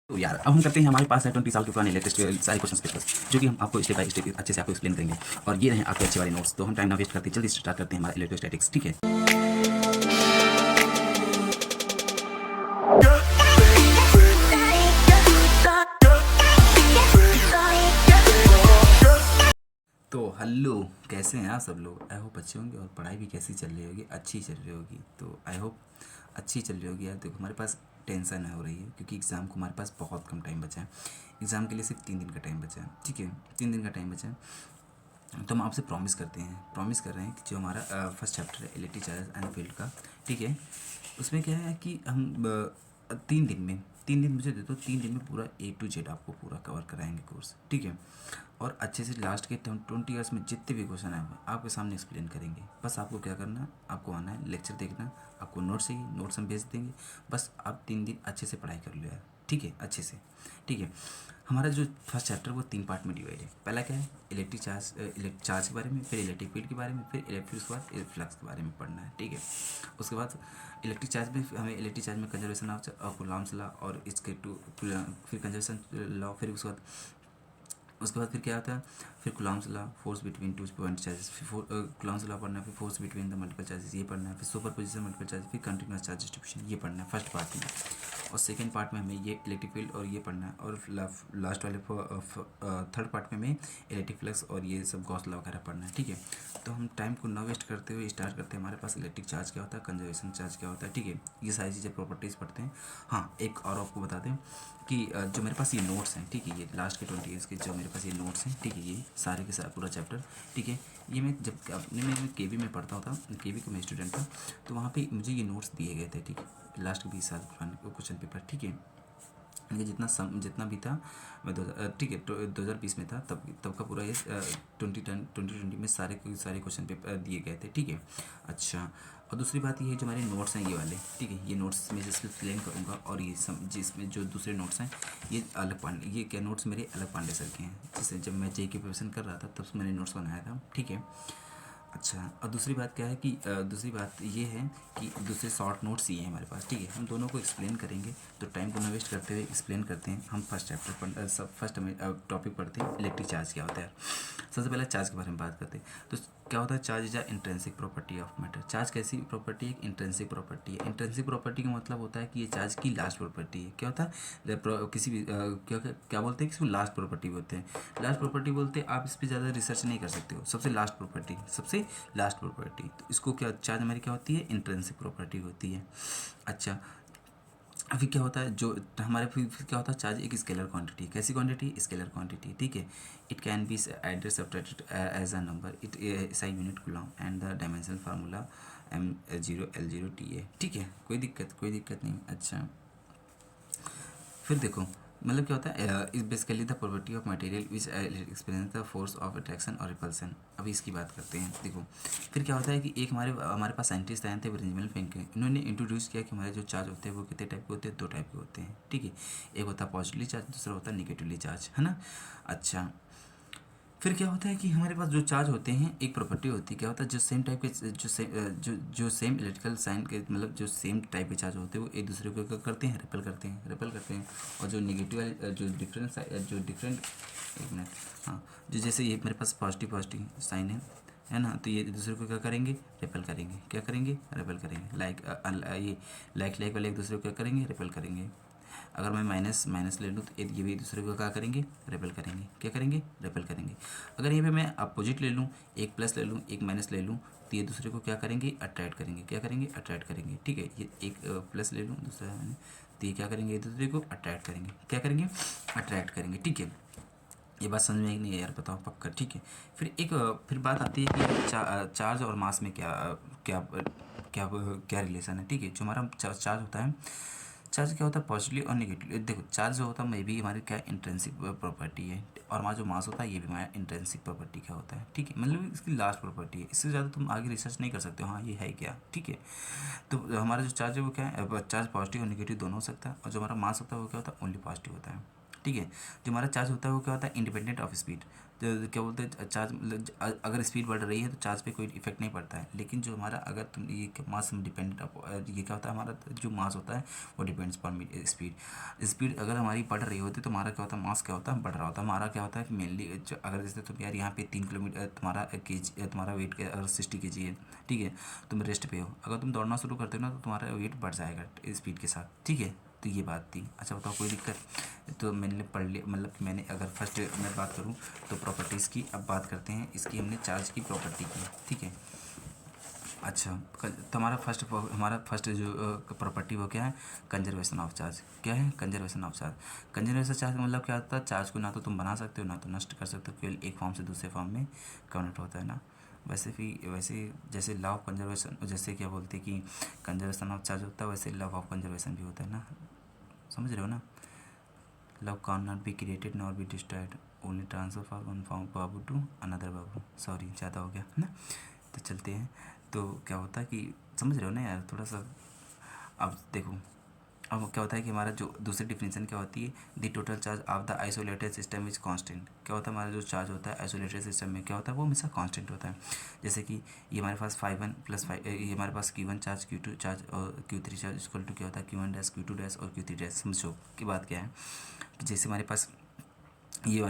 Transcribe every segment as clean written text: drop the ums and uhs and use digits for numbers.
तो यार अब हम करते हैं, हमारे पास है 20 साल के पुराने लेटेस्ट सारे क्वेश्चन पेपर्स, जो कि हम आपको स्टेप बाय स्टेप अच्छे से आपको एक्सप्लेन करेंगे। और ये रहे आपके अच्छे वाले नोट्स। तो हम टाइम ना वेस्ट करते, जल्दी स्टार्ट करते हैं हमारा इलेक्ट्रोस्टैटिक्स। ठीक है, तो हेलो, कैसे हैं आप सब लोग? आई होप अच्छे होंगे। और पढ़ाई भी कैसी चल रही होगी? अच्छी चल रही होगी। तो आई होप अच्छी चल रही होगी। यार देखो, हमारे पास टेंशन हो रही है क्योंकि एग्ज़ाम को हमारे पास बहुत कम टाइम बचा है। एग्ज़ाम के लिए सिर्फ 3 दिन का टाइम बचा है। ठीक है, 3 दिन का टाइम बचा है। तो हम आपसे प्रॉमिस कर रहे हैं कि जो हमारा फर्स्ट चैप्टर है इलेक्ट्रिक चार्ज एंड फील्ड का, ठीक है, उसमें क्या है कि हम 3 दिन मुझे दे दो, 3 दिन में पूरा A to Z आपको पूरा कवर कराएंगे कोर्स। ठीक है, और अच्छे से लास्ट के 20 ईयर्स में जितने भी क्वेश्चन आए हुए आपके सामने एक्सप्लेन करेंगे। बस आपको क्या करना है, आपको आना है, लेक्चर देखना है, आपको नोट्स चाहिए, नोट्स हम भेज देंगे। बस आप 3 दिन अच्छे से पढ़ाई कर लो यार। ठीक है, अच्छे से। ठीक है, हमारा जो फर्स्ट चैप्टर वो 3 पार्ट में डिवाइड है। पहला क्या है, इलेक्ट्रिक चार्ज के बारे में, फिर इलेक्ट्रिक फील्ड के बारे में, फिर उसके बाद फ्लक्स के बारे में पढ़ना है। ठीक है, उसके बाद इलेक्ट्रिक चार्ज में हमें इलेक्ट्रिक चार्ज में कंजर्वेशन ऑफ कूलम्ब्स लॉ और इसके फिर कंजर्वेशन लॉ, फिर उसके बाद फिर क्या आता है, फिर Coulomb's law, force between two point charges, फिर कूलम्ब्स लॉ पढ़ना है, फिर force between the multiple charges ये पढ़ना है, फिर सुपर पोजिशन मल्टीपल चार्ज, फिर कंटिन्यूस चार्ज डिस्ट्रीब्यूशन ये पढ़ना है फर्स्ट पार्ट में। और सेकेंड पार्ट में हमें ये इलेक्ट्रिक फील्ड और ये पढ़ना है। और लास्ट वाले थर्ड पार्ट में हमें इलेक्ट्रिक फ्लक्स और ये सब गॉस लॉ वगैरह पढ़ना है। ठीक है, तो हम टाइम को ना वेस्ट करते हुए स्टार्ट करते हैं। हमारे पास इलेक्ट्रिक चार्ज क्या होता है, कंजर्वेशन चार्ज क्या होता है। ठीक है, ये सारी चीज़ें प्रॉपर्टीज़ पढ़ते हैं। हाँ, एक और आपको बता दें कि जो मेरे पास ये नोट्स हैं, ठीक है, ये लास्ट के 20 ईयर्स के जो मेरे पास ये नोट्स हैं, ठीक है, ये सारे के सारा पूरा चैप्टर, ठीक है, ये मैं जब अपने में KB में पढ़ता होता, KB का मैं स्टूडेंट था, तो वहाँ पे मुझे ये नोट्स दिए गए थे। ठीक है, लास्ट के 20 साल पुराने क्वेश्चन पेपर। ठीक है, ये जितना भी था मैं ठीक है 2020 में था, तब का पूरा ये 2020 में सारे क्वेश्चन पेपर दिए गए थे। ठीक है, अच्छा, और दूसरी बात ये है, जो हमारे नोट्स हैं ये वाले, ठीक है, ये नोट्स मैं जिसमें एक्सप्लेन करूँगा, और ये जिसमें जो दूसरे नोट्स हैं ये अलग पांडे, ये क्या नोट्स मेरे अलग पांडे सर के हैं, जिससे जब मैं JEE की प्रिपरेशन कर रहा था तब मैंने नोट्स बनाया था। ठीक है, अच्छा, और दूसरी बात क्या है कि दूसरी बात ये है कि दूसरे शॉर्ट नोट्स ये हैं हमारे पास। ठीक है, हम दोनों को एक्सप्लेन करेंगे, तो टाइम को ना वेस्ट करते हुए एक्सप्लेन करते हैं। हम फर्स्ट चैप्टर फर्स्ट टॉपिक पढ़ते हैं, इलेक्ट्रिक चार्ज क्या होता है। सबसे पहले चार्ज के बारे में बात करते हैं। तो क्या होता है, charge is a intrinsic property of matter. Charge कैसी प्रॉपर्टी है, इंट्रिंसिक प्रॉपर्टी है। इंट्रिंसिक प्रॉपर्टी का मतलब होता है कि ये चार्ज की लास्ट प्रॉपर्टी है। क्या होता है, किसी भी क्या बोलते हैं, किसी को लास्ट प्रॉपर्टी बोलते हैं। लास्ट प्रॉपर्टी बोलते हैं, आप इस पर ज़्यादा रिसर्च नहीं कर सकते हो। सबसे लास्ट प्रॉपर्टी, सबसे लास्ट प्रॉपर्टी, तो इसको क्या, चार्ज हमारी क्या होती है, इंट्रिंसिक प्रॉपर्टी होती है। अच्छा, अभी क्या होता है, जो हमारे फिर क्या होता है, चार्ज एक स्केलर क्वांटिटी। कैसी क्वांटिटी, स्केलर क्वांटिटी। ठीक है, इट कैन बी एड्रेस subtracted as a number, it SI unit coulomb and the dimensional formula M0L0TA। ठीक है, कोई दिक्कत नहीं। अच्छा, फिर देखो, मतलब क्या होता है, इस basically the property of material which experience the force of attraction और रिपल्सन। अभी इसकी बात करते हैं। देखो, फिर क्या होता है कि एक हमारे पास साइंटिस्ट आए थे, बेंजामिन फ्रैंकलिन। इन्होंने इंट्रोड्यूस किया कि हमारे जो चार्ज होते हैं वो कितने टाइप के होते हैं, 2 टाइप के होते हैं। ठीक है, एक होता है पॉजिटिवली चार्ज, दूसरा होता है निगेटिवली चार्ज, है ना। अच्छा, फिर क्या होता है कि हमारे पास जो चार्ज होते हैं, एक प्रॉपर्टी होती है, क्या होता है, जो सेम टाइप के जो सेम इलेक्ट्रिकल साइन के, मतलब जो सेम टाइप के चार्ज होते हैं वो एक दूसरे को क्या करते हैं, रिपेल करते हैं। और जो निगेटिव वाले जो डिफरेंट एक मिनट, हाँ, जो जैसे ये मेरे पास पॉजिटिव साइन है ना, तो ये एक दूसरे को क्या करेंगे, रिपेल करेंगे। क्या करेंगे, रिपेल करेंगे। ये लाइक वाले एक दूसरे को क्या करेंगे, रिपेल करेंगे। अगर मैं माइनस माइनस ले लूँ तो ये भी दूसरे को क्या करेंगे, रिपेल करेंगे। क्या करेंगे, रिपेल करेंगे। अगर यहाँ पे मैं अपोजिट ले लूँ, एक प्लस ले लूँ, एक माइनस ले लूँ, तो ये दूसरे को क्या करेंगे, अट्रैक्ट करेंगे। क्या करेंगे, अट्रैक्ट करेंगे। ठीक है, ये एक प्लस ले लूँ, दूसरा तो ये क्या करेंगे, एक दूसरे को अट्रैक्ट करेंगे। क्या करेंगे, अट्रैक्ट करेंगे। ठीक है, ये बात समझ में नहीं है यार, बताओ पक्का। ठीक है, फिर बात आती है कि चार्ज और मास में क्या क्या क्या रिलेशन है। ठीक है, जो हमारा चार्ज होता है, चार्ज क्या होता है, पॉजिटिव और नेगेटिव। देखो, चार्ज जो होता है मे भी हमारी क्या इंट्रिंसिक प्रॉपर्टी है, और हमारा जो मास होता है ये भी हमारा इंट्रिंसिक प्रॉपर्टी क्या होता है। ठीक है, मतलब इसकी लास्ट प्रॉपर्टी है, इससे ज़्यादा तुम आगे रिसर्च नहीं कर सकते हो, हाँ ये है क्या। ठीक है, तो हमारा जो चार्ज है वो क्या है, चार्ज पॉजिटिव और नेगेटिव दोनों हो सकता है। और जो हमारा मास होता है वो क्या होता है, ओनली पॉजिटिव होता है। ठीक है, जो हमारा चार्ज होता है वो क्या होता है, इंडिपेंडेंट ऑफ स्पीड। क्या बोलते हैं चार्ज, मतलब अगर स्पीड बढ़ रही है तो चार्ज पे कोई इफेक्ट नहीं पड़ता है। लेकिन जो हमारा अगर तुम ये मास डिपेंडेंट, ये क्या होता है, हमारा जो मास होता है वो डिपेंड्स अपॉन स्पीड। स्पीड अगर हमारी बढ़ रही होती तो हमारा क्या होता है, मास क्या होता है, बढ़ रहा होता है। हमारा क्या होता है मेनली, अगर जैसे तुम यार यहाँ पे 3 किलोमीटर तुम्हारा तुम्हारा वेट अगर 60 kg है, ठीक है, तुम रेस्ट पे हो, अगर तुम दौड़ना शुरू करते हो ना तो तुम्हारा वेट बढ़ जाएगा स्पीड के साथ, ठीक है। तो ये बात थी। अच्छा बताओ कोई दिक्कत? तो मैंने पढ़ लिया, मतलब कि मैंने अगर फर्स्ट मैं बात करूँ तो प्रॉपर्टीज़ की, अब बात करते हैं इसकी, हमने चार्ज की प्रॉपर्टी की, ठीक है। अच्छा, तो हमारा फर्स्ट जो प्रॉपर्टी वो क्या है, कंजर्वेशन ऑफ चार्ज। क्या है, conservation of charge. Conservation charge का मतलब क्या होता है, चार्ज को ना तो तुम बना सकते हो ना तो नष्ट कर सकते हो, केवल एक फॉर्म से दूसरे फॉर्म में कन्वर्ट होता है ना। वैसे जैसे लॉ ऑफ कंजर्वेशन, जैसे क्या बोलते हैं कि कंजर्वेशन ऑफ चार्ज होता है, वैसे लॉ ऑफ कंजर्वेशन भी होता है ना, समझ रहे हो ना। Love can not be created not be destroyed, only transfer from one form बाबू टू अनदर बाबू। सॉरी ज़्यादा हो गया है ना। तो चलते हैं। तो क्या होता है कि समझ रहे हो ना यार थोड़ा सा। अब देखो, अब क्या होता है कि हमारा जो दूसरी डिफिनेशन क्या होती है, the total charge of the isolated system is constant. क्या होता है, हमारा जो चार्ज होता है आइसोलेटेड सिस्टम में क्या होता है, वो हमेशा कांस्टेंट होता है। जैसे कि ये हमारे पास 5 1 + 5, ये हमारे पास Q1 चार्ज, Q2 चार्ज और Q3 चार्ज इक्वल टू क्या होता है, Q1 डैश, Q2 डैश और Q3 डैश। समझो की बात क्या है कि जैसे हमारे पास ये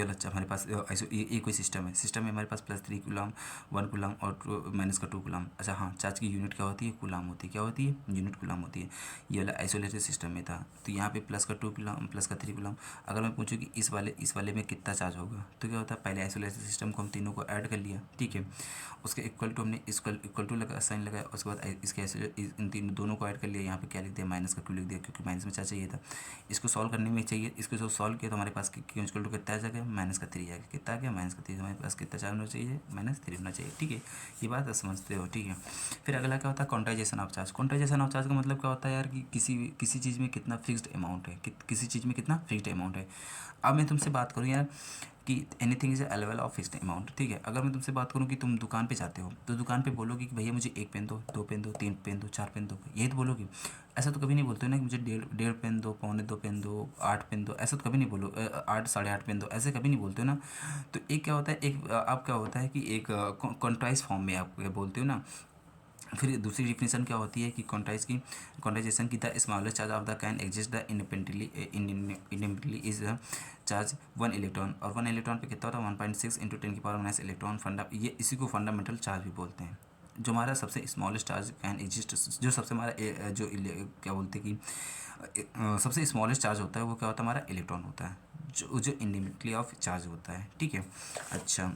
लच्चा हमारे पास ऐसे ये कोई सिस्टम है हमारे पास +3 कूलम, 1 कूलम और -2 कूलम। अच्छा हाँ, चार्ज की यूनिट क्या होती है, कूलम होती है। क्या होती है, यूनिट कूलम होती है। ये वाला आइसोलेटेड सिस्टम में था, तो यहाँ पे +2 कूलम, +3 कूलम। अगर मैं पूछूँ कि इस वाले में कितना चार्ज होगा, तो क्या होता है, पहले आइसोलेटेड सिस्टम को हम तीनों को ऐड कर लिया, ठीक है। उसके इक्वल टू हमने इक्वल टू लगा, साइन लगाया, उसके बाद इसके इन तीनों दोनों को ऐड कर लिया। यहाँ पे क्या लिख दिया, माइनस का क्यों लिख दिया, क्योंकि माइनस में चार्ज चाहिए था। इसको सॉल्व करने में चाहिए, इसको जो सॉल्व किया तो हमारे पास क्यों इक्वल टू कितना आ जाएगा, -3 आ गया। कितना आ गया, -3। हमारे पास कितना चार्ज होना चाहिए, -3 होना चाहिए, ठीक है। ये बात आप समझते हो, ठीक है। फिर अगला क्या होता है, quantization of charge. Quantization of charge का मतलब क्या होता है यार कि किसी चीज़ में कितना फिक्स्ड अमाउंट है, किसी चीज़ में कितना फिक्स्ड अमाउंट है। अब मैं तुमसे बात करूँ यार कि anything is a level of fixed amount, ठीक है। अगर मैं तुमसे बात करूँ कि तुम दुकान पे जाते हो तो दुकान पे बोलोगे कि भैया मुझे 1 पेन दो, 2 पेन दो, 3 पेन दो, 4 पेन दो, यही तो बोलोगे। ऐसा तो कभी नहीं बोलते हो ना कि मुझे डेढ़ पेन दो, 1.25 पेन दो, 8 पेन दो, ऐसा तो कभी नहीं बोलो। 8 8.5 पेन दो, ऐसे कभी नहीं बोलते हो ना। तो एक क्या होता है, एक आप क्या होता है कि एक कॉन्ट्राइज फॉर्म में आप बोलते हो ना। फिर दूसरी डिफिनेशन क्या होती है कि क्वांटाइजेशन की the smallest charge of the can exist the independently is charge 1 electron. और 1 इलेक्ट्रॉन पे कितना होता है, 1.6 × 10⁻⁻⁻⁻⁻⁻⁻⁻⁻⁻⁻⁻⁻⁻⁻⁻⁻⁻⁻⁻⁻⁻⁻⁻⁻⁻ इलेक्ट्रॉन फंडा, ये इसी को फंडामेंटल चार्ज भी बोलते हैं। जो हमारा सबसे स्मॉलेस्ट चार्ज कैन एग्जिस्ट, जो सबसे हमारा क्या बोलते हैं कि सबसे स्मॉलेस्ट चार्ज होता है वो क्या होता है, हमारा इलेक्ट्रॉन होता है, जो इंडिपेंडेंटली ऑफ चार्ज होता है, ठीक है। अच्छा,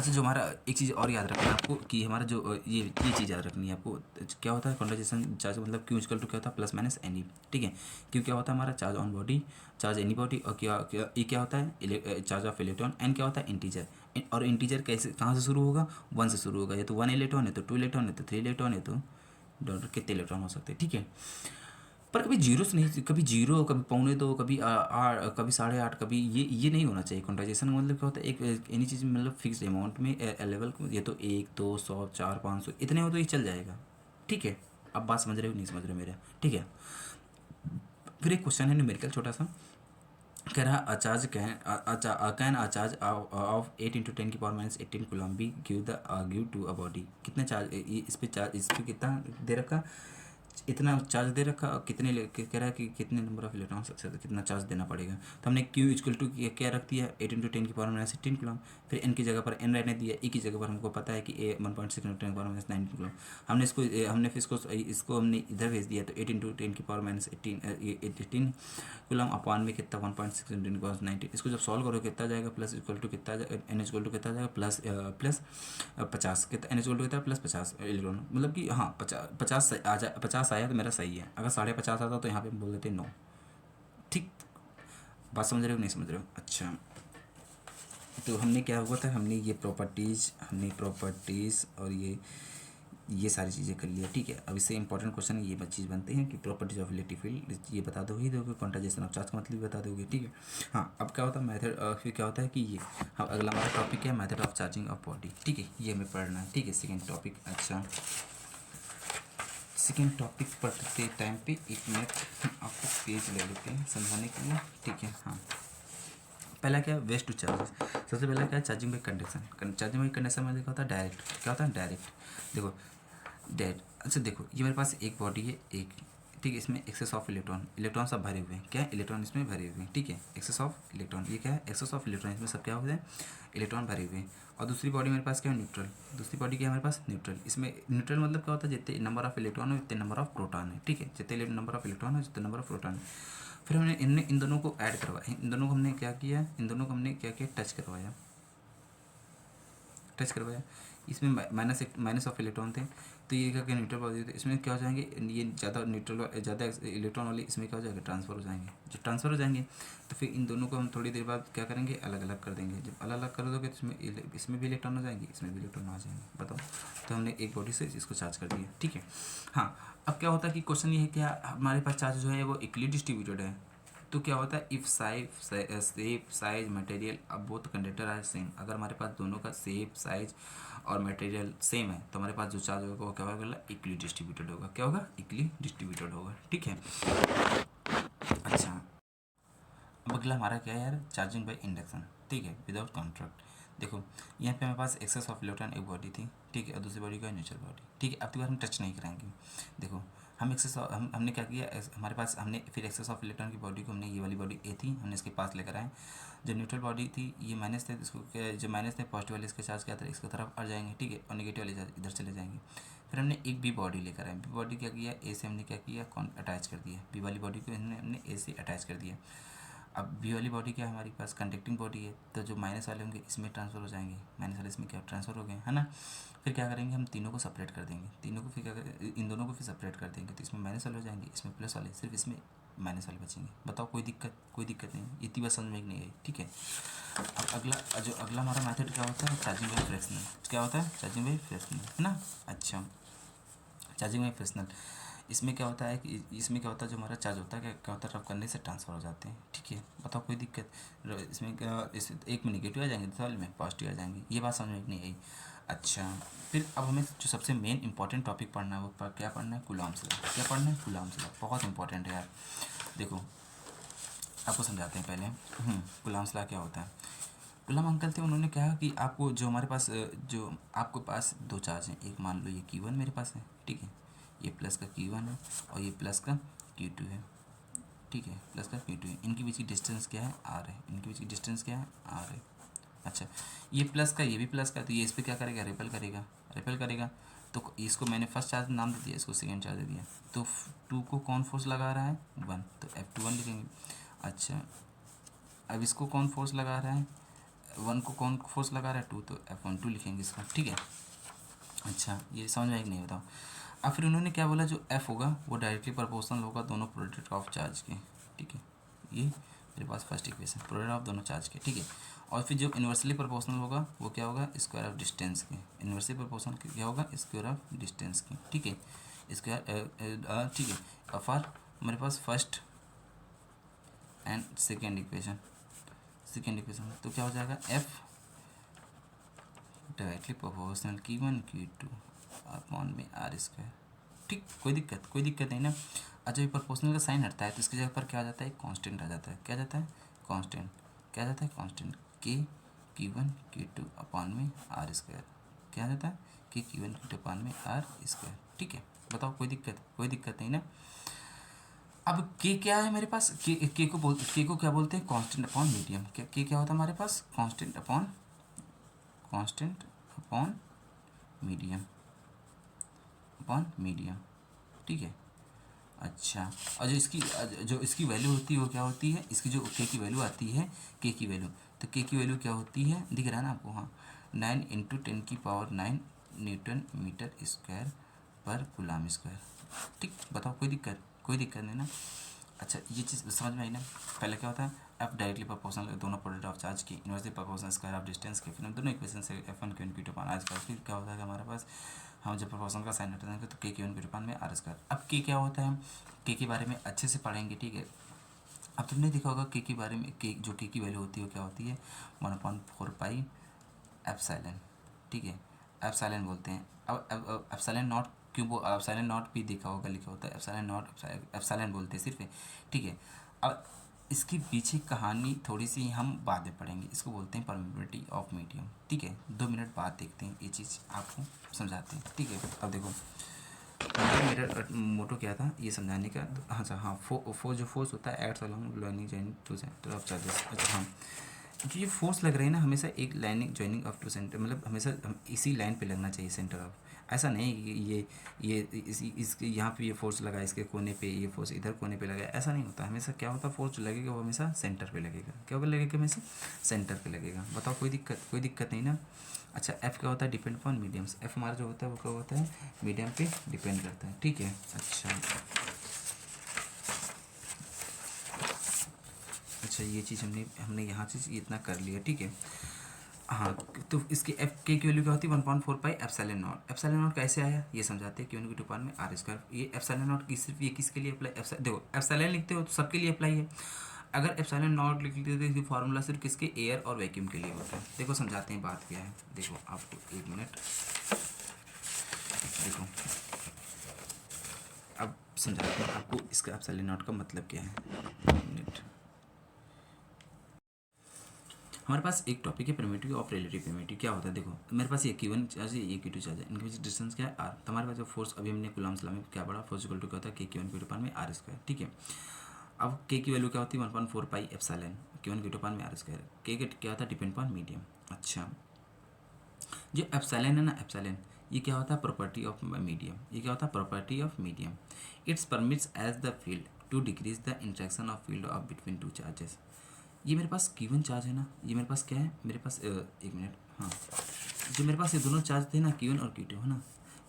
जो हमारा एक चीज़ और याद रखना है आपको कि हमारा जो ये चीज़ याद रखनी है आपको। क्या होता है क्वांटाइजेशन चार्ज मतलब क्यू इक्वल टू क्या होता है, +- ठीक है। क्यों क्या होता है हमारा charge on body, charge any body, और क्या होता है चार्ज ऑफ इलेक्ट्रॉन, एन क्या होता है इंटीजर। और इंटीजर कैसे कहाँ से शुरू होगा, 1 से शुरू होगा। या तो 1 इलेक्ट्रॉन है तो 2 इलेक्ट्रॉन है तो 3 इलेक्ट्रॉन है तो डॉटर कितने इलेक्ट्रॉन हो सकते हैं, ठीक है। पर कभी जीरो से नहीं, कभी जीरो, कभी 2.25, कभी 8, कभी 8.5, कभी ये नहीं होना चाहिए। क्वांटाइजेशन मतलब क्या होता है, एक एनी चीज़ में मतलब फिक्स अमाउंट में लेवल, ये तो 1 2 100 4 500 इतने हो तो ये चल जाएगा, ठीक है। अब बात समझ रहे हो नहीं समझ रहे हो मेरा, ठीक है। फिर एक क्वेश्चन है न्यूमेरिकल छोटा सा, कह रहा a charge can a charge of 8 × 10⁻⁻18 coulomb be give to a body. कितने चार्ज इस पे कितना दे रखा, इतना चार्ज दे रखा, कह रहा है कि कितने नंबर ऑफ इलेक्ट्रॉन कितना चार्ज देना पड़ेगा। तो हमने क्यू इक्वल टू क्या रख दिया, 8 × 10⁻⁻18 कूलम। फिर एन की जगह पर एन रहने दिया, ई की जगह पर हमको पता है कि 1.6 × 10⁻⁻19 कूलम। हमने फिर इसको हमने इधर भेज दिया, तो 8 × 10⁻⁻18 कूलम अपान में कितना 1.6 × 10⁻19। इसको जब सॉल्व करो कितना जाएगा, प्लस इक्वल टू कितना एन इक्वल टू कितना जाएगा, प्लस 50, कितना एन इक्वल टू कितना +50 इलेक्ट्रॉन। मतलब कि हाँ 50 आया तो मेरा सही है। अगर 50.5 आता तो यहाँ पे हम बोल देते 9, ठीक। बात समझ रहे हो नहीं समझ रहे हो, अच्छा। तो हमने क्या हुआ था, हमने प्रॉपर्टीज़ और ये सारी चीज़ें कर लिया, ठीक है। अब इससे इंपॉर्टेंट क्वेश्चन ये चीज़ बनते हैं कि प्रॉपर्टीज ऑफ इलेक्ट्रिक फील्ड, ये बता दो ही दोगे, क्वांटाइजेशन ऑफ चार्ज का मतलब बता दोगे, ठीक है। हाँ, अब क्या होता है मेथड, फिर क्या होता है कि ये हम अगला हमारा टॉपिक है method of charging of body, ठीक है। ये हमें पढ़ना है, ठीक है। सेकेंड टॉपिक, अच्छा सेकेंड टॉपिक पढ़ते टाइम पे 1 मिनट आपको पेज ले लेते हैं समझाने के लिए, ठीक है। हाँ, पहला क्या है, वेस्ट टू चार्जेस। सबसे पहला क्या है, charging by conduction. Charging by conduction में देखा होता है डायरेक्ट, क्या होता है डायरेक्ट। देखो डेड, अच्छा देखो ये मेरे पास एक बॉडी है एक, ठीक है, इसमें एक्सेस ऑफ इलेक्ट्रॉन, इलेक्ट्रॉन सब भरे हुए हैं, क्या है इलेक्ट्रॉन इसमें भरे हुए हैं, ठीक है, एक्सेस ऑफ इलेक्ट्रॉन, ये क्या है एक्सेस ऑफ इलेक्ट्रॉन, इसमें सब क्या होते हैं इलेक्ट्रॉन भरे हुए हैं। और दूसरी बॉडी मेरे पास क्या है न्यूट्रल, दूसरी बॉडी क्या है हमारे पास न्यूट्रल। इसमें न्यूट्रल मतलब क्या होता है, जितने नंबर ऑफ इलेक्ट्रॉन हो उतने नंबर ऑफ प्रोटॉन है, ठीक है, जितने नंबर ऑफ इलेक्ट्रॉन है जितने नंबर ऑफ प्रोटॉन है। फिर हमने इन दोनों को ऐड करवाया, इन दोनों को हमने क्या किया, इन दोनों को हमने क्या किया, टच करवाया। इसमें माइनस ऑफ इलेक्ट्रॉन थे, तो ये क्या न्यूट्रल पॉजिटिव थे, इसमें क्या हो जाएंगे, ये ज़्यादा इलेक्ट्रॉन वाले इसमें क्या हो जाएगा ट्रांसफ़र हो जाएंगे। जब ट्रांसफ़र हो जाएंगे तो फिर इन दोनों को हम थोड़ी देर बाद क्या करेंगे, अलग अलग कर देंगे। जब अलग अलग कर दोगे तो इसमें भी इलेक्ट्रॉन हो जाएंगे, इसमें भी इलेक्ट्रॉन आ जाएंगे। बताओ, तो हमने एक बॉडी से इसको चार्ज कर दिया, ठीक है। हाँ, अब क्या होता है कि क्वेश्चन ये है कि हमारे पास चार्ज जो है वो इक्वली डिस्ट्रीब्यूटेड है। तो क्या होता है, इफ़ शेप साइज मटेरियल अब बोथ कंडक्टर आर सेम, अगर हमारे पास दोनों का शेप साइज और मटेरियल सेम है तो हमारे पास जो चार्ज होगा वो क्या होगा, इक्वली डिस्ट्रीब्यूटेड होगा। क्या होगा, इक्वली डिस्ट्रीब्यूटेड होगा, ठीक है। अच्छा, अब अगला हमारा क्या है यार, चार्जिंग बाय इंडक्शन, ठीक है, विदाउट कॉन्ट्रैक्ट। देखो यहाँ पे हमारे पास एक्सेस ऑफ इलेक्ट्रॉन एक बॉडी थी, ठीक है, और दूसरी बॉडी का न्यूट्रल बॉडी, ठीक है। अब की बार हम टच नहीं कराएंगे। देखो हम हमने क्या किया, हमारे पास हमने फिर एक्सेस ऑफ इलेक्ट्रॉन की बॉडी को हमने, ये वाली बॉडी ए थी, हमने इसके पास लेकर आए। जो न्यूट्रल बॉडी थी ये माइनस थे, इसको जो माइनस थे पॉजिटिव वाले इसके चार्ज क्या था इसकी तरफ आ जाएंगे, ठीक है, और नेगेटिव वाले चार्ज इधर चले जाएंगे। फिर हमने एक बी बॉडी लेकर आए, बी बॉडी क्या किया, ए से हमने क्या किया, अटैच कर दिया, बी वाली बॉडी को हमने ए से अटैच कर दिया। अब बी वाली बॉडी क्या है हमारे पास, कंडक्टिंग बॉडी है, तो जो माइनस वाले होंगे इसमें ट्रांसफ़र हो जाएंगे, माइनस वाले इसमें क्या ट्रांसफ़र हो गए, है ना। फिर क्या करेंगे, हम तीनों को सेपरेट कर देंगे, तीनों को फिर क्या करें, इन दोनों को फिर सेपरेट कर देंगे, तो इसमें माइनस वाले हो जाएंगे, इसमें प्लस वाले, सिर्फ इसमें माइनस वाले बचेंगे। बताओ कोई दिक्कत नहीं, इतनी बात समझ में नहीं आई, ठीक है। अब अगला हमारा मेथड क्या होता है, चार्जिंग बाई फ्रैक्शनल। क्या होता है, चार्जिंग बाई फ्रैक्शनल, है ना। अच्छा, चार्जिंग बाई फ्रैक्शनल, इसमें क्या होता है कि इसमें क्या होता है, जो हमारा चार्ज होता है क्या होता है, रब करने से ट्रांसफ़र हो जाते हैं, ठीक है। बताओ कोई दिक्कत, इसमें क्या एक में निगेटिव आ जाएंगे, दूसरे वाले में पॉजिटिव आ जाएंगे, ये बात समझ में नहीं आई। अच्छा, फिर अब हमें जो सबसे मेन इंपॉर्टेंट टॉपिक पढ़ना है वो क्या पढ़ना है, कूलॉम्स लॉ। क्या पढ़ना है, कूलॉम्स लॉ, बहुत इंपॉर्टेंट है यार। देखो आपको समझाते हैं पहले, कूलॉम्स लॉ क्या होता है। कूलॉम अंकल थे, उन्होंने कहा कि आपको जो हमारे पास जो आपके पास दो चार्ज हैं, एक मान लो ये Q1 मेरे पास है, ठीक है, ये प्लस का Q1 है और ये प्लस का Q2 है, ठीक है, प्लस का Q2 है। इनके बीच की डिस्टेंस क्या है, R है, इनके बीच की डिस्टेंस क्या है, R है। अच्छा, ये प्लस का ये भी प्लस का, तो ये इस पर क्या करेगा, रिपेल करेगा। तो इसको मैंने फर्स्ट चार्ज नाम दे दिया, इसको सेकेंड चार्ज दे दिया। तो 2 को कौन फोर्स लगा रहा है, 1, तो F21 लिखेंगे। अच्छा, अब इसको कौन फोर्स लगा रहा है, 1 को कौन फोर्स लगा रहा है, 2, तो F12 लिखेंगे इसका, ठीक है। अच्छा, ये समझ में आएगा नहीं, बताओ। अब फिर उन्होंने क्या बोला, जो F होगा वो डायरेक्टली प्रोपोर्शनल होगा दोनों प्रोडक्ट ऑफ चार्ज के, ठीक है। ये मेरे पास फर्स्ट इक्वेशन, प्रोडक्ट ऑफ दोनों चार्ज के, ठीक है। और फिर जो इन्वर्सली प्रोपोर्शनल होगा वो क्या होगा, स्क्वायर ऑफ डिस्टेंस के, इन्वर्सली प्रोपोर्शनल क्या होगा, स्क्वायर ऑफ डिस्टेंस की, ठीक है, स्क्वायर, ठीक है। और फॉर हमारे पास फर्स्ट एंड सेकेंड इक्वेशन तो क्या हो जाएगा, F directly proportional Q1 Q2 upon में R², ठीक, कोई दिक्कत नहीं ना। अच्छा, ये प्रोपोर्शनल का साइन हटता है तो इसकी जगह पर क्या आ जाता है, कांस्टेंट आ जाता है, क्या जाता है, कांस्टेंट के Q1 Q2 अपॉन में R², क्या आ जाता है, के Q1 Q2 अपॉन में R², ठीक है। बताओ कोई दिक्कत नहीं ना। अब के क्या है मेरे पास, के को क्या बोलते हैं, कांस्टेंट अपॉन मीडियम। के क्या होता है हमारे पास, कांस्टेंट अपॉन मीडियम, ठीक है। अच्छा, और जो इसकी वैल्यू होती है वो क्या होती है, इसकी जो के की वैल्यू आती है, के की वैल्यू, तो के की वैल्यू क्या होती है, दिख रहा है ना आपको, हाँ, 9 × 10⁹ न्यूटन मीटर स्क्वायर पर कूलम स्क्वायर, ठीक। बताओ कोई दिक्कत नहीं ना। अच्छा, ये चीज़ समझ में आई ना। पहले क्या होता है, F डायरेक्टली प्रोपोर्शनल दोनों प्रोडक्ट ऑफ चार्ज की, inversely proportional square of distance के, फिर हम दोनों इक्वेशन से F1 Q1 Q2 पान R², फिर क्या होता है कि हमारे पास हम जब प्रोपोर्शनल का साइन हटाएंगे तो के Q1 Q2 पान में R²। अब के क्या होता है, के के बारे में अच्छे से पढ़ेंगे, ठीक है। अब तुमने देखा होगा के बारे में, के की वैल्यू होती है वो क्या होती है, 1/4 पाई एप्सिलॉन, ठीक है, एप्सिलॉन बोलते हैं। अब एप्सिलॉन नॉट क्यों, वो एप्सिलॉन नॉट भी देखा होगा, लिखा होता है एप्सिलॉन नॉट, एप्सिलॉन बोलते हैं सिर्फ, ठीक है। अब इसके पीछे कहानी थोड़ी सी हम बाद में पढ़ेंगे, इसको बोलते हैं परमिबिलिटी ऑफ मीडियम। ठीक है, 2 मिनट बाद देखते हैं ये चीज़, आपको समझाते हैं। ठीक है, अब देखो मेरा मोटो क्या था ये समझाने का। तो हाँ सर, हाँ जो फोर्स होता है acts along lining joining two centre of charges. अच्छा हाँ, जो ये फोर्स लग रही है ना हमेशा एक lining joining of two centre, मतलब हमेशा इसी लाइन पे लगना चाहिए सेंटर ऑफ। ऐसा नहीं कि ये इसके यहाँ पे ये फोर्स लगा, इसके कोने पे ये फोर्स इधर कोने पे लगा, ऐसा नहीं होता। हमेशा क्या होता है, फोर्स जो लगेगा वो हमेशा सेंटर पे लगेगा। क्या लगेगा, हमेशा सेंटर पे लगेगा। बताओ कोई दिक्कत नहीं ना। अच्छा, एफ क्या होता है, डिपेंड अपॉन मीडियम्स। एफ हमारा जो होता है वो क्या होता है, मीडियम पे डिपेंड करता है। ठीक है, अच्छा ये चीज़ हमने यहाँ से इतना कर लिया। ठीक है, हाँ तो इसकी एफ के की वैल्यू क्या होती है, 1/4 पाई एप्सिलॉन नॉट। एप्सिलॉन नॉट कैसे आया ये समझाते हैं, क्यों टू पावर में आर स्क्वायर। ये एप्सिलॉन नॉट की सिर्फ ये किसके लिए अप्लाई, देखो एप्सिलॉन लिखते हो तो सबके लिए अप्लाई है। अगर एप्सिलॉन नॉट लिख लेते तो फार्मूला सिर्फ किसके, एयर और वैक्यूम के लिए होता है। देखो समझाते हैं बात क्या है। देखो आपको 1 मिनट, देखो अब समझाते हैं आपको इसका एप्सिलॉन नॉट का मतलब क्या है। 1 मिनट, हमारे पास एक टॉपिक है परमिटिव ऑफ रिलेटिव परमिटिव। क्या होता है, देखो मेरे पास ये Q1 चार्ज है, ये Q2 चार्ज है, इनके बीच डिस्टेंस क्या है R। तो हमारे पास जो फोर्स अभी हमने कूलम्ब लॉ में क्या पढ़ा, फोर्स इक्वल टू क्या होता है, K1 Q2 पावर में R स्क्वायर। ठीक है, अब K की वैल्यू क्या होती है, 1/4 pi epsilon Q1 Q2 power में R स्क्वायर। K का क्या होता है, डिपेंड अपॉन मीडियम। अच्छा, जो एप्सिलॉन है ना, एप्सिलॉन ये क्या होता है, प्रॉपर्टी ऑफ मीडियम। ये क्या होता है, property of medium. It's permits as the field to decrease the interaction of field of between two charges. ये मेरे पास Q1 चार्ज है ना, ये मेरे पास क्या है, मेरे पास 1 मिनट, हाँ जो मेरे पास ये दोनों चार्ज थे ना, Q1 और Q2 है ना,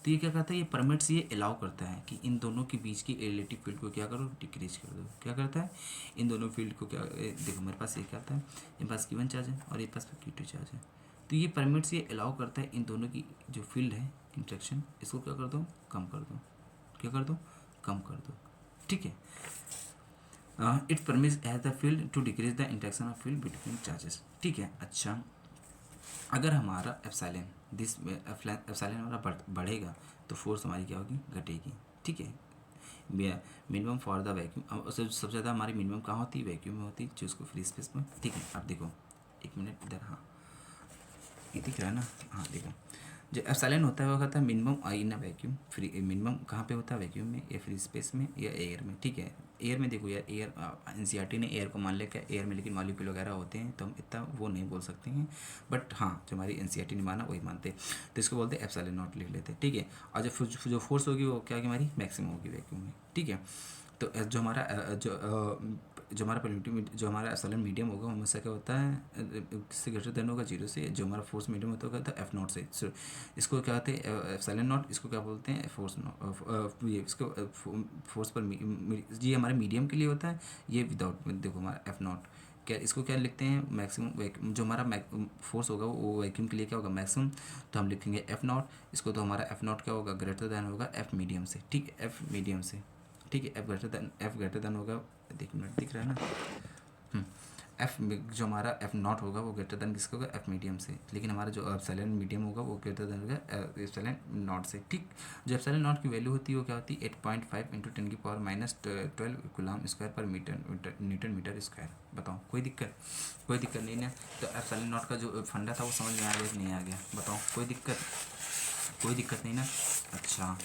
तो ये क्या करता है, ये परमिट्स, ये अलाउ करता है कि इन दोनों के बीच की रिलेटिव फील्ड को क्या करो, डिक्रीज कर दो। क्या करता है, इन दोनों फील्ड को क्या, देखो मेरे पास ये क्या आता है, मेरे पास Q1 चार्ज है और ये पास Q2 चार्ज है। तो ये परमिट्स ये अलाउ करता है इन दोनों की जो फील्ड है इंट्रैक्शन, इसको क्या कर दो, कम कर दो। क्या कर दो, कम कर दो। ठीक है, it permits as the field to decrease the interaction of field between charges. ठीक है, अच्छा अगर हमारा एप्सिलॉन एप्सिलॉन हमारा बढ़ेगा तो फोर्स हमारी क्या होगी, घटेगी। ठीक है, मिनिमम फॉर द वैक्यूम, सबसे ज़्यादा हमारी मिनिमम कहाँ होती है, वैक्यूम में होती है, जो उसको फ्री स्पेस में। ठीक है, अब देखो 1 मिनट इधर, हाँ ये दिख रहा है ना, हाँ देखो जो एप्सिलॉन होता है वो कहता है मिनिमम आई ना वैक्यूम, फ्री मिनिमम कहाँ पे होता है, वैक्यूम में या फ्री स्पेस में या एयर में। ठीक है, एयर में देखो यार, एयर एनसीईआरटी ने एयर को मान लिया क्या, एयर में लेकिन मॉलिक्यूल वगैरह होते हैं तो हम इतना वो नहीं बोल सकते हैं, बट हाँ जो हमारी एनसीईआरटी ने माना वही मानते हैं, तो इसको बोलते हैं एप्सिलॉन नॉट लिख लेते हैं। ठीक है, और जो फोर्स होगी वो क्या होगी, हमारी मैक्सिमम होगी वैक्यूम में। ठीक है, तो जो हमारा जो हमारा परमिटिव जो हमारा एप्सिलॉन मीडियम होगा वो हमेशा क्या होता है, किससे ग्रेटर देन होगा, 0 से। जो हमारा फोर्स मीडियम होता है एफ नॉट से। इसको क्या कहते हैं, एप्सिलॉन नॉट, इसको क्या बोलते हैं, फोर्स नॉट। ये इसको फोर्स पर ये हमारे मीडियम के लिए होता है, ये विदाउट, देखो हमारा एफ नॉट क्या, इसको क्या लिखते हैं, मैक्सिमम। जो हमारा फोर्स होगा वो वैक्यूम के लिए क्या होगा, मैक्सिमम, तो हम लिखेंगे एफ नॉट। इसको तो हमारा एफ नॉट क्या होगा, ग्रेटर देन होगा एफ मीडियम से। ठीक है, एफ मीडियम से। ठीक है, एफ ग्रेटर देन होगा, देख मिनट दिख रहा है ना, एफ जो हमारा एफ नॉट होगा वो ग्रेटर देन किसका होगा, एफ मीडियम से। लेकिन हमारा जो एप्सिलॉन मीडियम होगा वो ग्रेटर देन होगा एप्सिलॉन नॉट से। ठीक, जो एप्सिलॉन नॉट की वैल्यू होती है वो क्या होती है, 8.5 × 10⁻⁻12 कूलम्ब स्क्वायर पर न्यूटन मीटर स्क्वायर। बताओ कोई दिक्कत नहीं ना। तो एप्सिलॉन नॉट का जो फंडा था वो समझ में आ गया कि नहीं आ गया, बताओ कोई दिक्कत नहीं ना। अच्छा,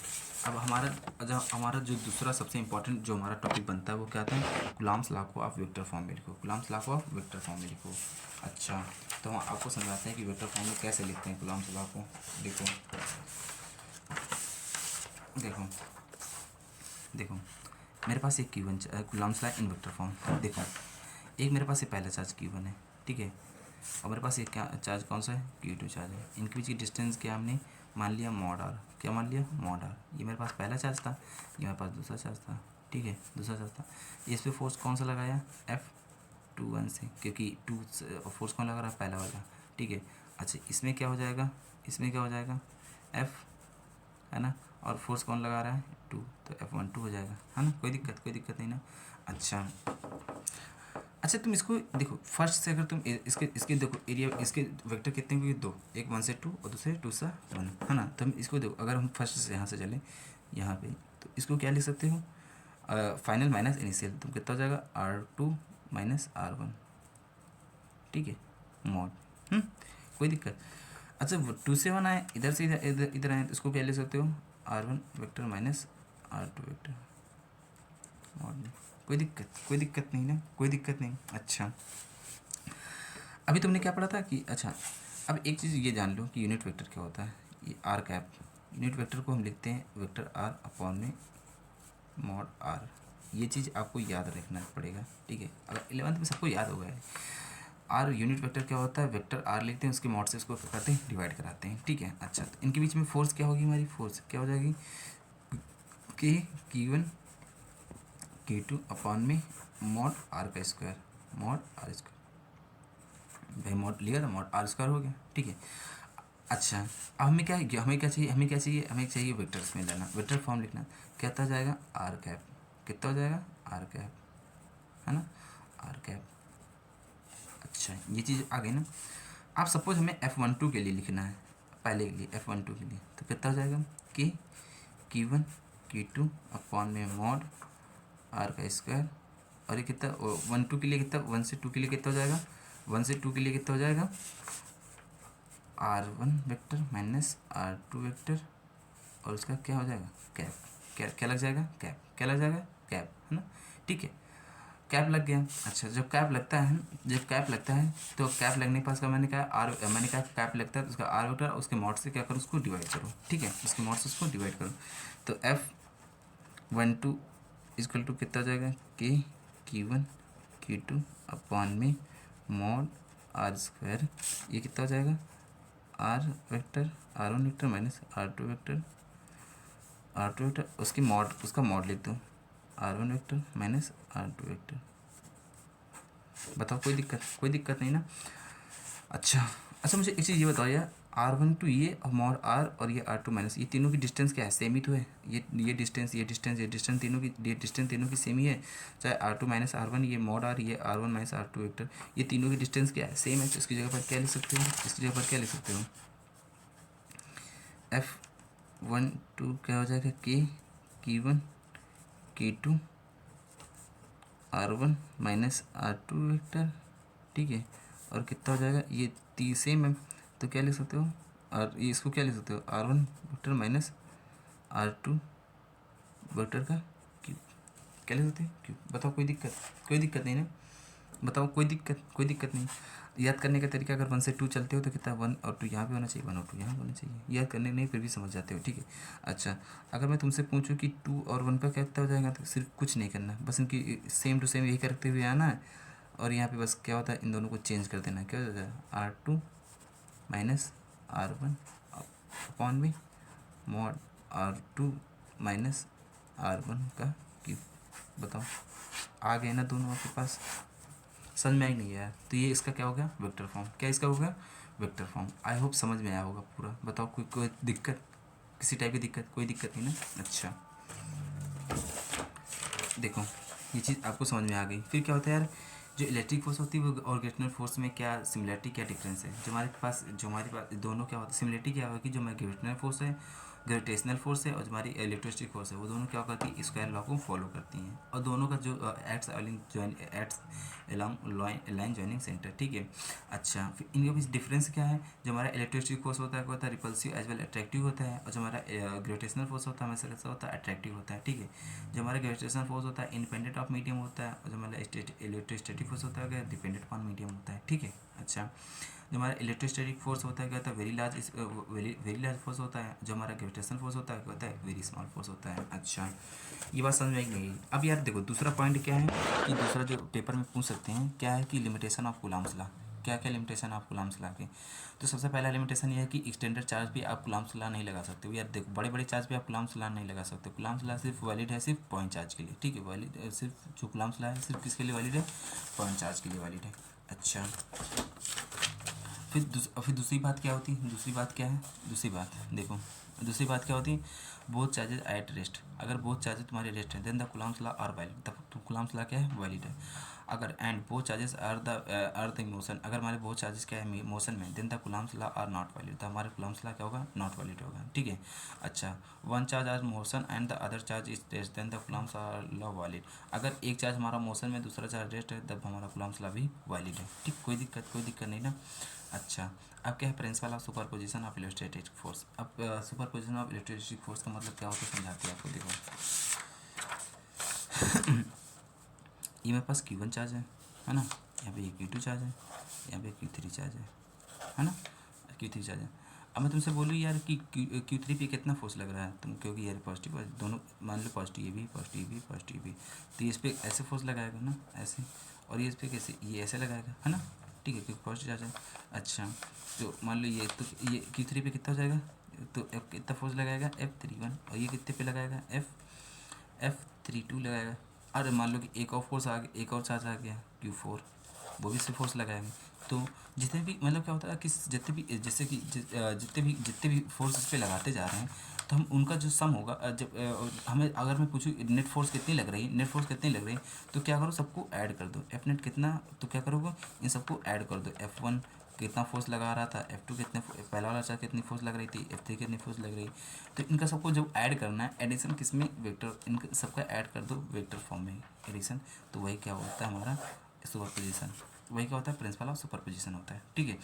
अब हमारा जो दूसरा सबसे इंपॉर्टेंट जो हमारा टॉपिक बनता है वो क्या आता है, Coulomb's law of vector form में लिखो। Coulomb's law of vector form में लिखो। अच्छा, तो हम आपको समझाते हैं कि वेक्टर फॉर्म में कैसे लिखते हैं कूलम्ब्स लॉ को। देखो देखो देखो मेरे पास एक Q1 Coulomb's law in vector form. देखो एक मेरे पास ये पहला चार्ज Q1 है, ठीक है, और मेरे पास ये क्या चार्ज कौन सा है, Q2 चार्ज है। इनके बीच की डिस्टेंस क्या हमने मान लिया, मॉड आर। क्या मान लिया, मॉड आर। ये मेरे पास पहला चार्ज था, ये मेरे पास दूसरा चार्ज था। ठीक है, दूसरा चार्ज था। इस पर फोर्स कौन सा लगाया, F21 से, क्योंकि फोर्स कौन लगा रहा है, पहला वाला। ठीक है, अच्छा इसमें क्या हो जाएगा, F है ना, और फोर्स कौन लगा रहा है, 2, तो F12 हो जाएगा, है ना। कोई दिक्कत नहीं ना। अच्छा तुम इसको देखो, फर्स्ट से अगर तुम इसके देखो एरिया, इसके वेक्टर कितने हुए, 2, एक 1 से 2 और दूसरे 2 से 1, है ना। तो हम इसको देखो, अगर हम फर्स्ट से यहाँ से चलें यहाँ पे, तो इसको क्या लिख सकते हो, फाइनल माइनस इनिशियल, तुम कितना हो जाएगा, R2 माइनस R1, ठीक है, मॉड। कोई दिक्कत। अच्छा 2 से 1 आए, इधर से इधर इधर आए तो इसको क्या ले सकते हो, R1 vector minus R2 vector, mod में। कोई दिक्कत नहीं ना, कोई दिक्कत नहीं। अच्छा अभी तुमने क्या पढ़ा था कि, अच्छा अब एक चीज़ ये जान लो कि यूनिट वेक्टर क्या होता है। ये आर कैप, यूनिट वेक्टर को हम लिखते हैं वेक्टर आर अपॉन में मॉड आर। ये चीज़ आपको याद रखना पड़ेगा, ठीक है। अगर 11th में सबको याद हो गया है, आर यूनिट वेक्टर क्या होता है, वेक्टर आर लिखते हैं, उसके मॉड से उसको करते हैं डिवाइड कराते हैं, ठीक है। अच्छा तो इनके बीच में फोर्स क्या होगी, हमारी फोर्स क्या हो जाएगी, के Q1 K2 अपॉन में मॉड आर का स्क्वायर, मॉड आर स्क्वायर, भाई मॉड लिया था, मॉड आर स्क्वायर हो गया, ठीक है। अच्छा अब हमें क्या चाहिए, हमें चाहिए वेक्टर्स में लेना, वेक्टर फॉर्म लिखना। कितना हो जाएगा, आर कैप, कितना हो जाएगा, आर कैप, है ना, आर कैप। अच्छा ये चीज़ आ गई ना। आप सपोज हमें F12 के लिए लिखना है, पहले के लिए F12 के लिए, तो कितना हो जाएगा, के Q1 Q2 अपॉन में मॉड आर का स्क्वायर, और ये कितना 1 2 के लिए, कितना 1 से 2 के लिए कितना हो जाएगा, 1 से 2 के लिए कितना हो जाएगा, R1 vector minus R2 vector, और उसका क्या हो जाएगा, कैप। क्या लग जाएगा, कैप, क्या लग जाएगा, कैप, है ना, ठीक है। कैप लग गया। अच्छा जब कैप लगता है, तो कैप लगने के पास का मैंने कहा कैप लगता है तो उसका आर वेक्टर, उसके मॉड से क्या करो, उसको डिवाइड करो, ठीक है, उसके मॉड से उसको डिवाइड करो। तो F12 इक्वल टू कितना हो जाएगा, के Q1 Q2 अपॉन में मॉड आर स्क्वायर, ये कितना हो जाएगा, R vector R1 vector minus R2 vector, उसकी मॉड, उसका मॉड लिख दो, R1 vector minus R2 vector. बताओ कोई दिक्कत नहीं ना। अच्छा मुझे एक चीज़ ये बताओ यार, R12 ये और मॉड आर और ये R2 माइनस, ये तीनों की डिस्टेंस क्या है, सेम ही तो है। ये डिस्टेंस डिस्टेंस तीनों की सेम ही है, चाहे R2 माइनस R1, ये मॉड आर, ये R1 माइनस R2 वेक्टर, ये तीनों की डिस्टेंस क्या है, सेम है। तो इसकी जगह पर क्या लिख सकते हो, F12 क्या हो जाएगा, के Q1 K2 R1 minus R2 vector, ठीक है। और कितना हो जाएगा, ये सेम है, तो क्या लिख सकते हो, और ये इसको क्या लिख सकते हो, R1 vector minus R2 vector का क्यूब, क्या लिख सकते हो, क्यूब। बताओ कोई दिक्कत नहीं ना, बताओ कोई दिक्कत नहीं। याद करने का तरीका, अगर 1 से 2 चलते हो तो कितना 1 और 2 यहाँ पे होना चाहिए, 1 और 2 यहाँ होना चाहिए, याद करने नहीं फिर भी समझ जाते हो, ठीक है। अच्छा अगर मैं तुमसे पूछूं कि 2 और 1 का कितना हो जाएगा, तो सिर्फ कुछ नहीं करना, बस इनकी सेम टू सेम यही करते हुए आना है, और यहाँ पे बस क्या होता है, इन दोनों को चेंज कर देना, क्या हो जाएगा, R2 माइनस R1 अपॉन में मॉड R2 माइनस R1 का क्यूब। बताओ आ गए ना दोनों आपके पास, समझ में आई नहीं आया, तो ये इसका क्या हो गया, वेक्टर फॉर्म। क्या इसका होगा, वेक्टर फॉर्म। आई होप समझ में आया होगा पूरा। बताओ कोई दिक्कत, किसी टाइप की दिक्कत, कोई दिक्कत नहीं ना। अच्छा देखो ये चीज़ आपको समझ में आ गई। फिर क्या होता है यार, जो इलेक्ट्रिक फोर्स होती है वो और ग्रेविटेशनल फोर्स में क्या सिमिलरिटी, क्या डिफरेंस है, जो हमारे पास दोनों क्या होता है, सिमिलरिटी क्या होगी, जो हमारी ग्रेविटेशनल फोर्स है और जो हमारी इलेक्ट्रोस्टैटिक फोर्स है, वो दोनों क्या करती है, स्क्वायर लॉ को फॉलो करती हैं, और दोनों का जो acts along line joining centre, ठीक है। अच्छा फिर इनके बीच डिफरेंस क्या है, जो हमारा इलेक्ट्रोस्टैटिक फोर्स होता है रिपल्सिव एज वेल अट्रैक्टिव होता है, और जो हमारा ग्रेविटेशनल फोर्स होता है हमेशा कैसा होता है, अट्रैक्टिव होता है, ठीक है। जो हमारा ग्रेविटेशनल फोर्स होता है इंडिपेंडेंट ऑफ मीडियम होता है, और जो हमारा इलेक्ट्रोस्टैटिक फोर्स होता है डिपेंडेंट अपॉन मीडियम होता है, ठीक है। अच्छा जो हमारा इलेक्ट्रोस्टैटिक फोर्स होता है क्या होता है, वेरी लार्ज फोर्स होता है। जो हमारा ग्रेविटेशनल फोर्स होता है क्या होता है, वेरी स्मॉल फोर्स होता है। अच्छा ये बात समझ में आई नहीं। अब यार देखो दूसरा पॉइंट क्या है, कि दूसरा जो पेपर में पूछ सकते हैं क्या है, कि लिमिटेशन ऑफ कूलम्ब्स लॉ, क्या लिमिटेशन ऑफ कूलम्ब्स लॉ के। तो सबसे पहला लिमिटेशन ये है कि एक्सटेंडेड चार्ज भी आप कूलम्ब्स लॉ नहीं लगा सकते हो। यार देखो बड़े चार्ज भी आप कूलम्ब्स लॉ नहीं लगा सकते। कूलम्ब्स लॉ सिर्फ वैलिड है सिर्फ पॉइंट चार्ज के लिए, ठीक है। वैलिड सिर्फ जो कूलम्ब्स लॉ है सिर्फ किसके लिए वैलिड है, पॉइंट चार्ज के लिए वैलिड है। अच्छा फिर दूसरी बात क्या होती है, दूसरी बात देखो दूसरी बात क्या होती है, बोथ चार्जेस एट रेस्ट। अगर बोथ चार्जेस तुम्हारे रेस्ट है then the Coulomb's law are valid, तब कूलम्ब्स लॉ क्या है, वैलिड है। अगर and both charges are the motion, अगर हमारे बोथ चार्जेस क्या है मोशन में, then the Coulomb's law are not valid, तो हमारे कूलम्ब्स लॉ क्या होगा, नॉट वैलिड होगा, ठीक है। अच्छा, one charge are motion and the other charge is rest, then the Coulomb's are law valid, अगर एक चार्ज हमारा मोशन में दूसरा चार्ज रेस्ट है तब हमारा कूलम्ब्स लॉ भी वैलिड है, ठीक, कोई दिक्कत नहीं ना। अच्छा, अब क्या है principle of superposition of electrostatic force. अब सुपरपोजिशन ऑफ इलेक्ट्रोस्टैटिक फोर्स का मतलब क्या होता है समझाते हैं आपको, देखो ये मेरे पास Q1 चार्ज है ना, यहाँ पे Q2 चार्ज है, यहाँ पे Q3 चार्ज है ना, Q3 चार्ज है। अब मैं तुमसे बोलूँ यार कि Q3 पे कितना फोर्स लग रहा है, तुम क्योंकि यार पॉजिटिव दोनों मान लो, पॉजिटिव ये भी, पॉजिटिव भी, पॉजिटिव भी, तो ये इस पर ऐसे फोर्स लगाएगा ना, ऐसे, और ये इस पर कैसे, ये ऐसे लगाएगा, है ना, ठीक है, क्योंकि पॉजिटिव चार्ज है। अच्छा, तो मान लो ये, तो ये Q3 पे कितना हो जाएगा, तो F कितना फोर्स लगाएगा, F31, और ये कितने पे लगाएगा, F32 लगाएगा। अरे मान लो कि एक और फोर्स आ गया, एक और चार्ज आ गया Q4, वो भी इस पे फोर्स लगाएंगे। तो जितने भी मतलब क्या होता है कि जितने भी जैसे कि जितने भी फोर्स इस पे लगाते जा रहे हैं, तो हम उनका जो सम होगा, जब हमें अगर मैं पूछूँ नेट फोर्स कितनी लग रही है, नेट फोर्स कितनी लग रही है, तो क्या करो सबको ऐड कर दो, एफ नेट कितना, तो क्या करोगे इन सबको ऐड कर दो, F1 कितना फोर्स लगा रहा था, F2 कितने, पहला वाला चार्ज कितनी फोर्स लग रही थी, F3 कितनी फोर्स लग रही, तो इनका सबको जब ऐड करना है, एडिशन किसमें, वेक्टर, इनका सबका ऐड कर दो वेक्टर फॉर्म में एडिशन, तो वही क्या होता है हमारा सुपरपोजिशन, वही क्या होता है प्रिंसिपल ऑफ सुपरपोजिशन होता है, ठीक है।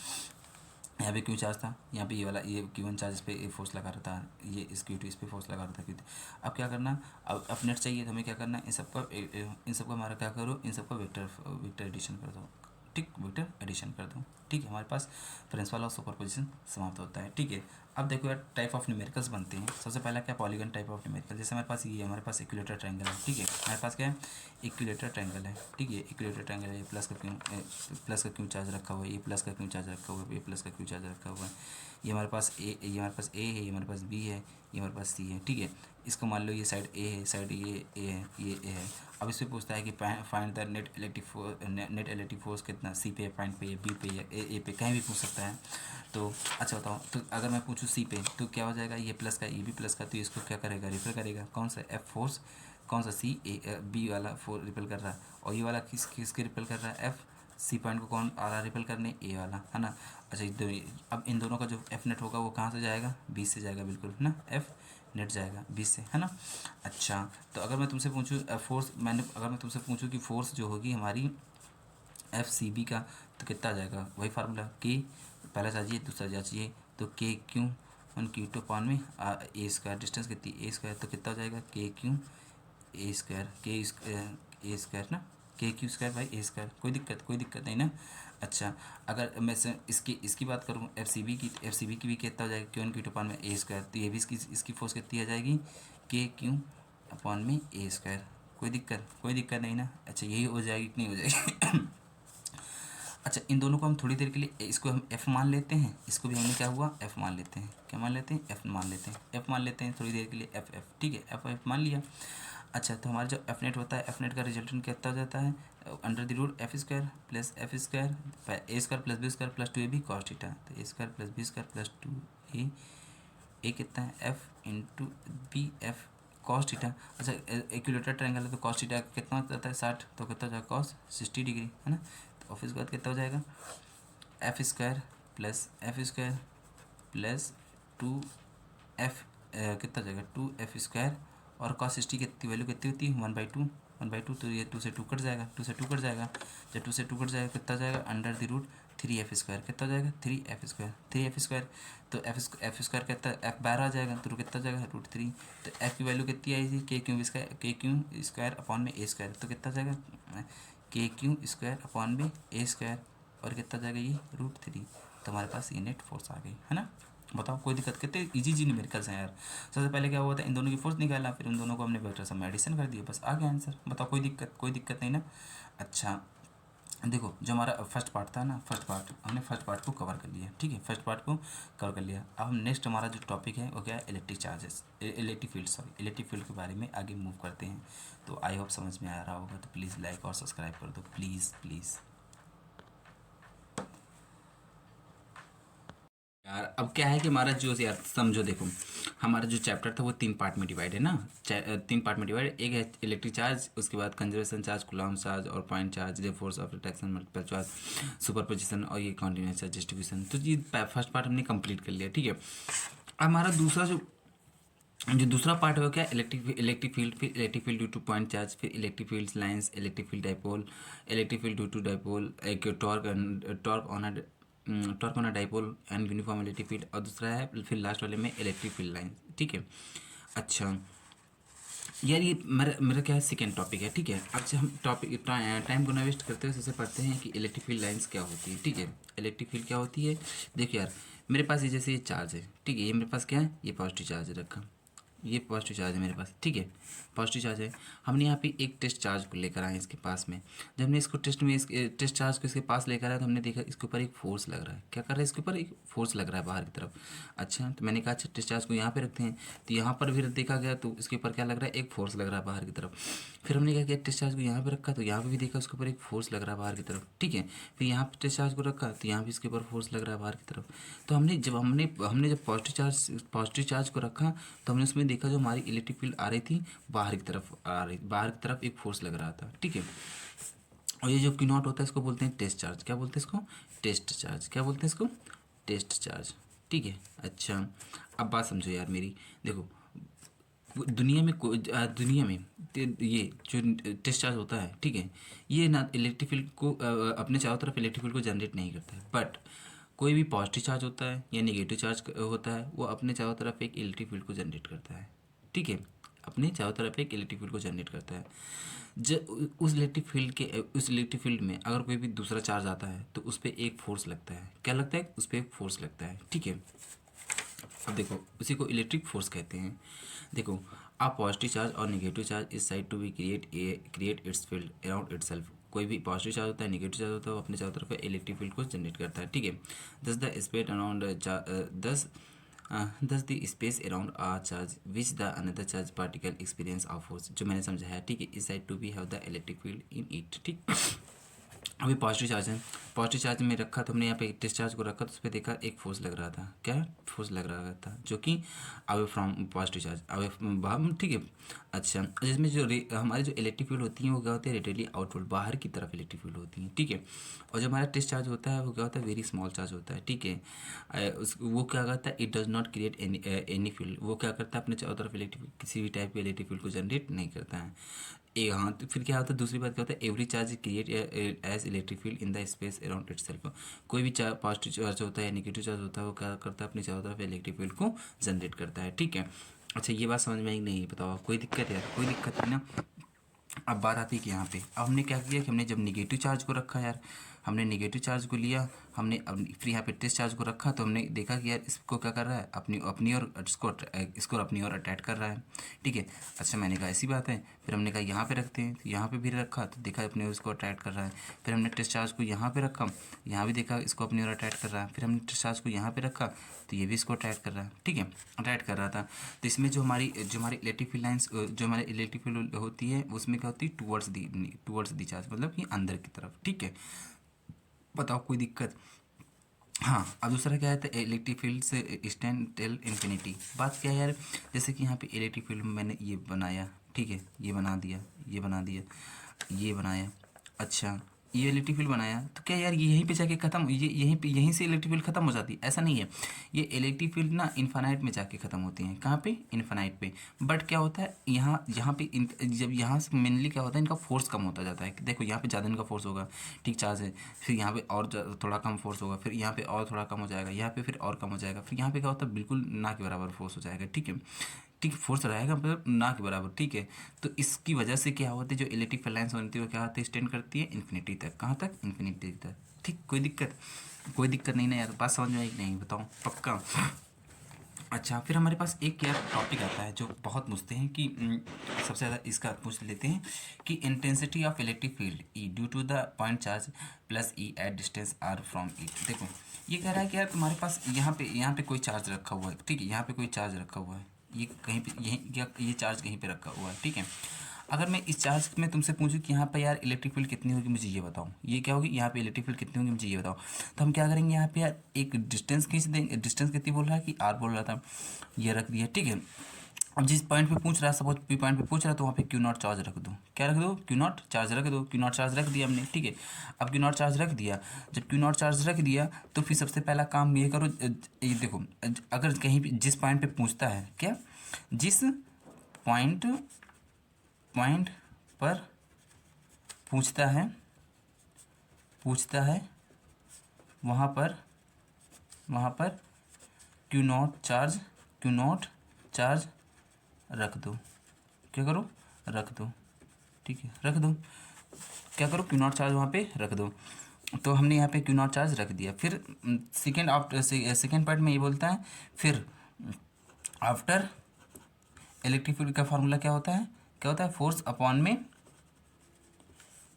यहाँ पे क्यू चार्ज था, यहाँ पे ये वाला ये Q1 चार्ज इस पे फोर्स लगा रहा था, ये इस Q2 इस पे फोर्स लगा रहा था Q3। अब क्या करना, अब नेट चाहिए तो हमें क्या करना, इन सबका हमारा क्या करो, इन सबका वेक्टर एडिशन कर दो, ठीक, वेक्टर एडिशन कर दो, ठीक है, हमारे पास प्रिंसिपल ऑफ सुपरपोजिशन समाप्त होता है, ठीक है। अब देखो यार टाइप ऑफ न्यूमेरिकल्स बनते हैं, सबसे पहला क्या पॉलीगन टाइप ऑफ न्यूमेरिकल, जैसे हमारे पास ये हमारे पास इक्विलेटरल ट्रायंगल है, ठीक है, हमारे पास क्या है इक्विलेटरल ट्रायंगल है, ठीक है, इक्विलेटरल ट्रायंगल है, प्लस का क्यों चार्ज रखा हुआ है, ये प्लस का क्यों चार्ज रखा हुआ है, ये प्लस का क्यों चार्ज रखा हुआ है, ये हमारे पास ए है, ये हमारे पास बी है, ये हमारे पास सी है, ठीक है। इसको मान लो ये साइड ए है, साइड ये ए है, ये ए है। अब इससे पूछता है कि find the net electric force कितना, सी पे, पॉइंट पे, बी पे या ए पे, कहीं भी पूछ सकता है। तो अच्छा बताओ, तो अगर मैं पूछूँ सी पे तो क्या हो जाएगा, ये प्लस का, ये भी प्लस का, तो इसको क्या करेगा, रिपेल करेगा, कौन सा एफ फोर्स, कौन सा सी ए बी वाला फोर रिपेल कर रहा है, और ये वाला किसके रिपेल कर रहा है, एफ सी पॉइंट को कौन आ रहा है रिपेल करने, ए वाला, है ना। अच्छा अब इन दोनों का जो एफ नेट होगा वो कहाँ से जाएगा, बी से जाएगा, बिल्कुल है ना, एफ नेट जाएगा 20 से, है ना। अच्छा, तो अगर मैं तुमसे पूछूँ फोर्स, अगर मैं तुमसे पूछूँ कि फोर्स जो होगी हमारी एफ सी बी का, तो कितना आ जाएगा, वही फार्मूला के, पहला चाहिए दूसरा चाहिए, तो के क्यू 1 Q2 पान में ए स्क्वायर, डिस्टेंस कितनी ए स्क्वायर, तो कितना हो जाएगा के क्यू ए स्क्वायर, के ए स्क्वायर ना, के Q square by A square, कोई दिक्कत नहीं ना। अच्छा, अगर मैं इसकी बात करूँ एफ सी बी की भी कितना हो जाएगा, Q1 Q2 पान में ए स्क्वायर, तो ये भी इसकी फोर्स कितनी आ जाएगी, के क्यू अपॉन में ए स्क्वायर, कोई दिक्कत नहीं ना। अच्छा, यही हो जाएगी कि नहीं हो जाएगी अच्छा, इन दोनों को हम थोड़ी देर के लिए, इसको हम f मान लेते हैं, इसको भी हमने क्या हुआ f मान लेते हैं, क्या मान लेते हैं, f मान लेते हैं थोड़ी देर के लिए, f ठीक है, f मान लिया। अच्छा, तो हमारा जो एफ नेट होता है, एफ नेट का रिजल्टेंट कितना हो जाता है, under the root F square plus F square A square plus B square plus 2ab cos theta, तो A square plus B square plus 2a कितना है, F into B F cos theta. अच्छा, equilateral triangle है तो cos theta कितना हो जाता है 60, तो कितना हो जाएगा कॉस 60 डिग्री, है ना। तो ऑफिस के बाद कितना हो जाएगा, एफ स्क्वायर प्लस 2f कितना हो जाएगा 2f² और कॉस 60 की वैल्यू कितनी होती है 1/2, तो ये 2 से 2 कट जाएगा, जब 2 से 2 कट जाएगा कितना जाएगा अंडर द रूट 3f², कितना हो जाएगा 3f², तो एफ स्क्वायर कितना एफ 12 आ जाएगा, तो कितना हो जाएगा √3, तो एफ की वैल्यू कितनी आई थी के क्यू स्क्वायर अपॉन में ए स्क्वायर, तो कितना जाएगा के क्यू स्क्वायर अपॉन में ए स्क्वायर, और कितना जाएगा ये √3, तो हमारे पास ये नेट फोर्स आ गई, है ना। बताओ कोई दिक्कत, कितने इजी न्यूमेरिकल्स हैं यार। सबसे पहले क्या हुआ था, इन दोनों की फोर्स निकाला, फिर उन दोनों को हमने वेक्टर सम में एडिशन कर दिया, बस आ गया आंसर। बताओ कोई दिक्कत नहीं ना। अच्छा, देखो जो हमारा फर्स्ट पार्ट था ना, हमने फर्स्ट पार्ट को कवर कर लिया, ठीक है, अब हम नेक्स्ट हमारा जो टॉपिक है वो क्या है, इलेक्ट्रिक फील्ड के बारे में आगे मूव करते हैं। तो आई होप समझ में आ रहा होगा, तो प्लीज़ लाइक और सब्सक्राइब कर दो, प्लीज़। यार अब क्या है कि हमारा जो यार समझो देखो, हमारा जो चैप्टर था वो 3 पार्ट में डिवाइड है ना। 3 पार्ट में डिवाइड, एक है इलेक्ट्रिक चार्ज, उसके बाद कंजर्वेशन चार्ज, कूलॉम चार्ज और पॉइंट चार्ज, ये force of reflection, multiple charge, superposition और ये कॉन्टिन्यूस चार्ज डिस्ट्रीब्यूशन। तो ये फर्स्ट पार्ट हमने कंप्लीट कर लिया, ठीक है। अब हमारा दूसरा जो दूसरा पार्ट हो गया इलेक्ट्रिक फील्ड, फिर electric field due to point charge, फिर electric field lines, electric field dipole, electric field due to dipole, एक torque on a dipole and uniform electric field, और दूसरा है फिर लास्ट वाले में इलेक्ट्रिक फील्ड लाइंस, ठीक है। अच्छा यार ये मेरा क्या है सेकेंड टॉपिक है, ठीक है। अब से हम टॉपिक टाइम को ना वेस्ट करते हुए सबसे पढ़ते हैं कि इलेक्ट्रिक फील्ड लाइंस क्या होती है, ठीक है। इलेक्ट्रिक फील्ड क्या होती है, देखिए यार मेरे पास ये जैसे ये चार्ज है, ठीक है, ये मेरे पास क्या है, ये पॉजिटिव चार्ज रखा, ये पॉजिटिव चार्ज है मेरे पास, ठीक है, पॉजिटिव चार्ज है। हमने यहाँ पे एक टेस्ट चार्ज को लेकर आए इसके पास में। जब हमने इसको टेस्ट चार्ज को इसके पास लेकर आया तो हमने देखा इसके ऊपर एक फोर्स लग रहा है। क्या कर रहा है, इसके ऊपर एक फोर्स लग रहा है बाहर की तरफ। अच्छा तो मैंने कहा अच्छा टेस्ट चार्ज को यहाँ पे रखते हैं, तो यहाँ पर भी देखा गया तो इसके ऊपर क्या लग रहा है, एक फोर्स लग रहा है बाहर की तरफ। फिर हमने क्या किया, टेस्ट चार्ज को यहाँ पे रखा तो यहाँ पे भी देखा उसके ऊपर एक फोर्स लग रहा है बाहर की तरफ, ठीक है। फिर यहाँ पे टेस्ट चार्ज को रखा तो यहाँ भी इसके ऊपर फोर्स लग रहा है बाहर की तरफ। तो हमने जब पॉजिटिव चार्ज को रखा तो हमने उसमें देखा जो हमारी इलेक्ट्रिक फील्ड आ रही थी बाहर की तरफ, बाहर की तरफ एक फोर्स लग रहा था, ठीक है। और ये जो क्यू नॉट होता है इसको बोलते हैं टेस्ट चार्ज। क्या बोलते हैं इसको, टेस्ट चार्ज। क्या बोलते हैं इसको, टेस्ट चार्ज, ठीक है। अच्छा अब बात समझो यार मेरी, देखो दुनिया में ये जो टेस्ट चार्ज होता है, ठीक है, ये ना इलेक्ट्रिक फील्ड को अपने चारों तरफ इलेक्ट्रिक फील्ड को जनरेट नहीं करता है। बट कोई भी पॉजिटिव चार्ज होता है या नेगेटिव चार्ज होता है वो अपने चारों तरफ एक इलेक्ट्रिक फील्ड को जनरेट करता है, ठीक है, अपने चारों तरफ एक इलेक्ट्रिक फील्ड को जनरेट करता है। उस इलेक्ट्रिक फील्ड में अगर कोई भी दूसरा चार्ज आता है तो उस पर एक फोर्स लगता है। क्या लगता है, उस पर एक फोर्स लगता है, ठीक है। अब देखो उसी को इलेक्ट्रिक फोर्स कहते हैं। देखो आ पॉजिटिव चार्ज और negative charge is said to be create its field around itself. कोई भी पॉजिटिव चार्ज होता है, नेगेटिव चार्ज होता है, वो अपने चारों तरफ इलेक्ट्रिक फील्ड को जनरेट करता है, ठीक है। Thus the space around thus the space around a charge which the another charge particle experience of force, जो मैंने समझाया, ठीक है, is said to be have the electric field in it, ठीक। अभी पॉजिटिव चार्ज है, पॉजिटिव चार्ज में रखा तो हमने यहाँ पे डिस्चार्ज को रखा तो उस पर देखा एक फोर्स लग रहा था। क्या फोर्स लग रहा था, जो कि away from positive charge, away बाहर, ठीक है। अच्छा जिसमें जो हमारी जो इलेक्ट्रिक फील्ड होती है वो क्या होती है, रेडियली आउटवर्ड, बाहर की तरफ इलेक्ट्रिक फील्ड होती है, ठीक है। और जो हमारा डिस्चार्ज होता है वो क्या होता है, वेरी स्मॉल चार्ज होता है, ठीक है। वो क्या करता है, it does not create any field, वो क्या करता है अपने चारों तरफ इलेक्ट्रिक किसी भी टाइप की इलेक्ट्रिक फील्ड को जनरेट नहीं करता है। हाँ तो फिर क्या होता है, दूसरी बात क्या होता है, every charge create as electric field in the space around itself. कोई भी पॉजिटिव चार्ज होता है या नेगेटिव चार्ज होता है वो क्या करता है, अपनी चारों तरफ इलेक्ट्रिक फील्ड को जनरेट करता है, ठीक है। अच्छा ये बात समझ में आई नहीं, बताओ कोई दिक्कत है यार, कोई दिक्कत नहीं ना। अब बात आती है कि यहाँ पे अब हमने क्या किया कि हमने जब निगेटिव चार्ज को रखा यार, हमने निगेटिव चार्ज को लिया, हमने अब फिर यहाँ पे टेस्ट चार्ज को रखा तो हमने देखा कि यार इसको क्या कर रहा है, अपनी अपनी और इसको अपनी ओर अटैच कर रहा है, ठीक है। अच्छा मैंने कहा ऐसी बात है, फिर हमने कहा यहाँ पे रखते हैं, तो यहाँ पे भी रखा तो देखा अपनी ओर इसको अटैच कर रहा है। फिर हमने टेस्ट चार्ज को यहाँ पे रखा, यहाँ भी देखा इसको अपनी ओर अटैच कर रहा है। फिर हमने टेस्ट चार्ज को यहाँ पे रखा तो ये भी इसको अटैच कर रहा है, ठीक है, अटैच कर रहा था। तो इसमें जो हमारी इलेक्ट्रिक फील्ड लाइंस, जो हमारी इलेक्ट्रिक फील्ड होती है उसमें क्या होती है, टूवर्ड्स दी चार्ज, मतलब कि अंदर की तरफ, ठीक है। बताओ कोई दिक्कत। हाँ अब दूसरा क्या है, तो इलेक्ट्रिक फील्ड से स्टैंड टिल इन्फिनिटी। बात क्या है यार, जैसे कि यहाँ पे इलेक्ट्रिक फील्ड में मैंने ये बनाया, ठीक है, ये बना दिया, ये बना दिया, ये बनाया। अच्छा ये इलेक्ट्रिक फील्ड बनाया तो क्या यार ये यहीं पे जाके खत्म, ये यहीं से इलेक्ट्रिक फील्ड खत्म हो जाती है, ऐसा नहीं है। ये इलेक्ट्रिक फील्ड ना इन्फानाइट में जाके खत्म होती हैं, कहाँ पे, इन्फानाइट पे। बट क्या होता है यहाँ यहाँ पे जब यहाँ से मेनली क्या होता है, इनका फोर्स कम होता जाता है। देखो यहाँ पे ज़्यादा इनका फोर्स होगा, ठीक, चार्ज है, फिर यहाँ पे और थोड़ा कम फोर्स होगा, फिर यहाँ पे और थोड़ा कम हो जाएगा, यहाँ पे फिर और कम हो जाएगा, फिर यहाँ पे क्या होता है, बिल्कुल ना के बराबर फोर्स हो जाएगा, ठीक है। ठीक फोर्स रहेगा मतलब ना के बराबर, ठीक है। तो इसकी वजह से क्या होती है, जो इलेक्ट्रिक फील्ड लाइन्स बनती है वो क्या होती है, स्टैंड करती है इन्फिनिटी तक। कहाँ तक, इन्फिनिटी तक, ठीक। कोई दिक्कत नहीं ना यार, बात समझ में आई कि नहीं, बताओ पक्का। अच्छा फिर हमारे पास एक यार टॉपिक आता है जो बहुत पूछते हैं कि सबसे ज़्यादा इसका पूछ लेते हैं कि intensity of electric field E due to the point charge plus E at distance R from it. देखो ये कह रहा है कि यार तुम्हारे पास यहाँ पे कोई चार्ज रखा हुआ है, ठीक है, यहाँ पे कोई चार्ज रखा हुआ है, ये कहीं पे ये चार्ज कहीं पे रखा हुआ है, ठीक है। अगर मैं इस चार्ज में तुमसे पूछूं कि यहाँ पे यार इलेक्ट्रिक फील्ड कितनी होगी, मुझे ये बताओ, ये क्या होगी, यहाँ पे इलेक्ट्रिक फील्ड कितनी होगी मुझे ये बताओ, तो हम क्या करेंगे, यहाँ पे यार एक डिस्टेंस खींच देंगे। डिस्टेंस कितनी बोल रहा है कि आर बोल रहा था, ये रख दिया, ठीक है। अब जिस पॉइंट पे पूछ रहा है, सपोज पी पॉइंट पे पूछ रहा है, तो वहाँ पे क्यू नॉट चार्ज रख दो। क्या रख दो, क्यू नॉट चार्ज रख दो। क्यू नॉट चार्ज रख दिया हमने, ठीक है। अब क्यू नॉट चार्ज रख दिया, जब क्यू नॉट चार्ज रख दिया तो फिर सबसे पहला काम ये करो, ये देखो, अगर कहीं भी जिस पॉइंट पे पूछता है, क्या, जिस पॉइंट पॉइंट पर पूछता है वहाँ पर क्यू नॉट चार्ज रख दो। क्या करो, रख दो, ठीक है, रख दो। क्या करो, क्यू नॉट चार्ज वहाँ पे रख दो। तो हमने यहाँ पे क्यू नॉट चार्ज रख दिया। फिर सेकेंड पार्ट में ये बोलता है, फिर आफ्टर इलेक्ट्रिक फील्ड का फार्मूला क्या होता है, फोर्स अपॉन में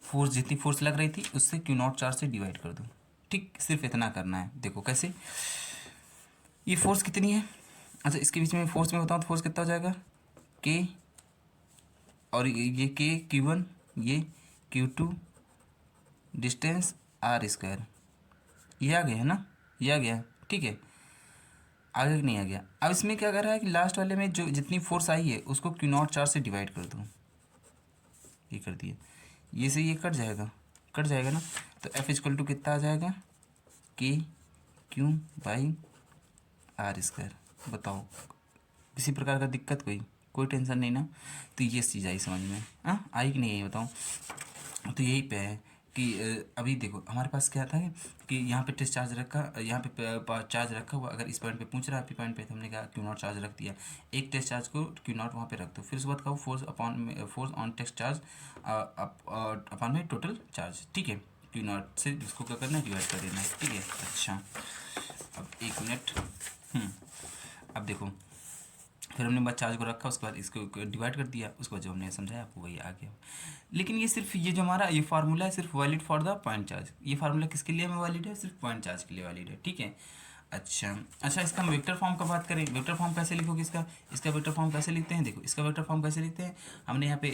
फोर्स, जितनी फोर्स लग रही थी उससे क्यू नॉट चार्ज से डिवाइड कर दो, ठीक। सिर्फ इतना करना है। देखो कैसे, ये फोर्स कितनी है, अच्छा इसके बीच में फोर्स में बताऊँ तो फोर्स कितना हो जाएगा, के, और ये के Q1, ये Q2, डिस्टेंस आर स्क्वायर, ये आ गया है ना, ये आ गया, ठीक है। आगे नहीं आ गया। अब इसमें क्या कर रहा है कि लास्ट वाले में जो जितनी फोर्स आई है उसको क्यू नॉट चार्ज से डिवाइड कर दो, ये कर दिया। ये से ये कट जाएगा ना, तो F इक्वल टू कितना आ जाएगा, के क्यू बाई आर स्क्वायर। बताओ किसी प्रकार का दिक्कत, कोई टेंशन नहीं ना। तो ये चीज़ आई समझ में, हाँ आई कि नहीं आई बताओ। तो यही पे है कि अभी देखो हमारे पास क्या था कि यहाँ पे टेस्ट चार्ज रखा, यहाँ पे चार्ज रखा हुआ, अगर इस पॉइंट पे पूछ रहा है, पी पॉइंट पे, तो हमने कहा क्यू नॉट चार्ज रख दिया। एक टेस्ट चार्ज को क्यू नॉट वहाँ पे रख दो। फिर उसके बाद कहो force on test charge upon में टोटल चार्ज, ठीक है। क्यू नॉट से इसको क्या करना है, डिवाइड कर देना है, ठीक है। अच्छा अब 1 मिनट, अब देखो, फिर हमने बस चार्ज को रखा, उसके बाद इसको डिवाइड कर दिया, उसके बाद जो हमने समझाया आपको वही आ गया। लेकिन ये सिर्फ ये जो हमारा ये फार्मूला है सिर्फ valid for the point charge. ये फार्मूला किसके लिए में वैलिड है, सिर्फ पॉइंट चार्ज के लिए वैलिड है, ठीक है। अच्छा इसका हम वेक्टर फॉर्म का बात करें, वेक्टर फॉर्म कैसे लिखोगे इसका वेक्टर फॉर्म कैसे लिखते हैं, देखो इसका वेक्टर फॉर्म कैसे लिखते हैं। हमने यहाँ पे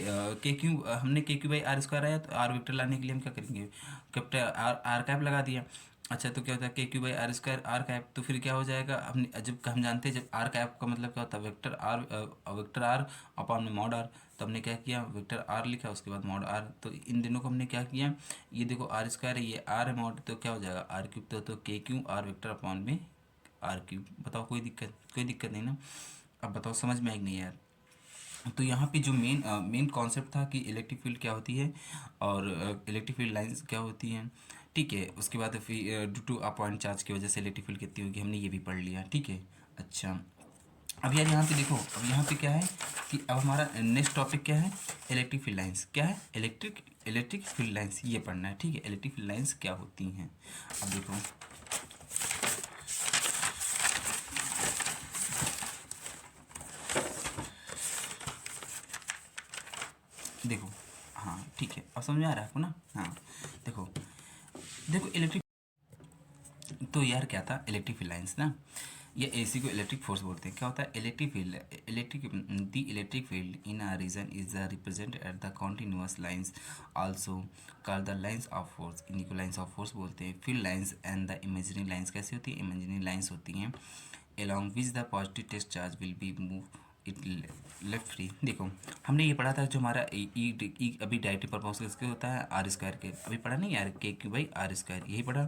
हमने के क्यू बाई आर स्क्वायर आया, तो आर वेक्टर लाने के लिए हम क्या करेंगे, कैपिटल आर कैप लगा दिया। अच्छा तो क्या होता है, K Q by are square R cap, तो फिर क्या हो जाएगा, हम जानते हैं जब आर कैप का मतलब क्या होता है, वेक्टर आर अपॉन में मॉड आर। तो हमने क्या किया, वेक्टर आर लिखा, उसके बाद मॉड आर। तो इन दोनों को हमने क्या किया, ये देखो आर स्क्वायर है, ये आर है मॉड, तो क्या हो जाएगा आर क्यूब। तो K Q R vector upon में आर क्यूब। बताओ कोई दिक्कत नहीं ना। अब बताओ समझ में आएगी नहीं यार। तो यहाँ पे जो मेन कॉन्सेप्ट था कि इलेक्ट्रिक फील्ड क्या होती है और इलेक्ट्रिक फील्ड लाइंस क्या होती हैं, ठीक है। उसके बाद फिर ड्यू टू पॉइंट चार्ज की वजह से इलेक्ट्रिक फील्ड कितनी होगी, हमने ये भी पढ़ लिया, ठीक है। अच्छा अब यार यहाँ पे देखो, अब यहाँ पे क्या है कि अब हमारा नेक्स्ट टॉपिक क्या है, इलेक्ट्रिक फील्ड लाइंस। क्या है, इलेक्ट्रिक फील्ड लाइंस, ये पढ़ना है, ठीक है। इलेक्ट्रिक फील्ड लाइंस क्या होती हैं, अब देखो देखो, हाँ ठीक है, अब समझ में आ रहा है आपको ना। हाँ देखो इलेक्ट्रिक, तो यार क्या था इलेक्ट्रिक फील्ड लाइंस ना, ये एसी को इलेक्ट्रिक फोर्स बोलते हैं। क्या होता है electric field, electric field in a region is represent at the continuous lines also called the lines of force. इन्हीं को लाइंस ऑफ फोर्स बोलते हैं। Field lines and the imaginary lines कैसी होती है, इमेजिनरी लाइंस होती हैं along which the positive test charge will be moved it left free. देखो हमने ये पढ़ा था जो हमारा अभी डायरेक्टिव परपोज किसके होता है, आर स्क्वायर के, अभी पढ़ा नहीं यार, के क्यू बाई आर स्क्वायर, यही पढ़ा।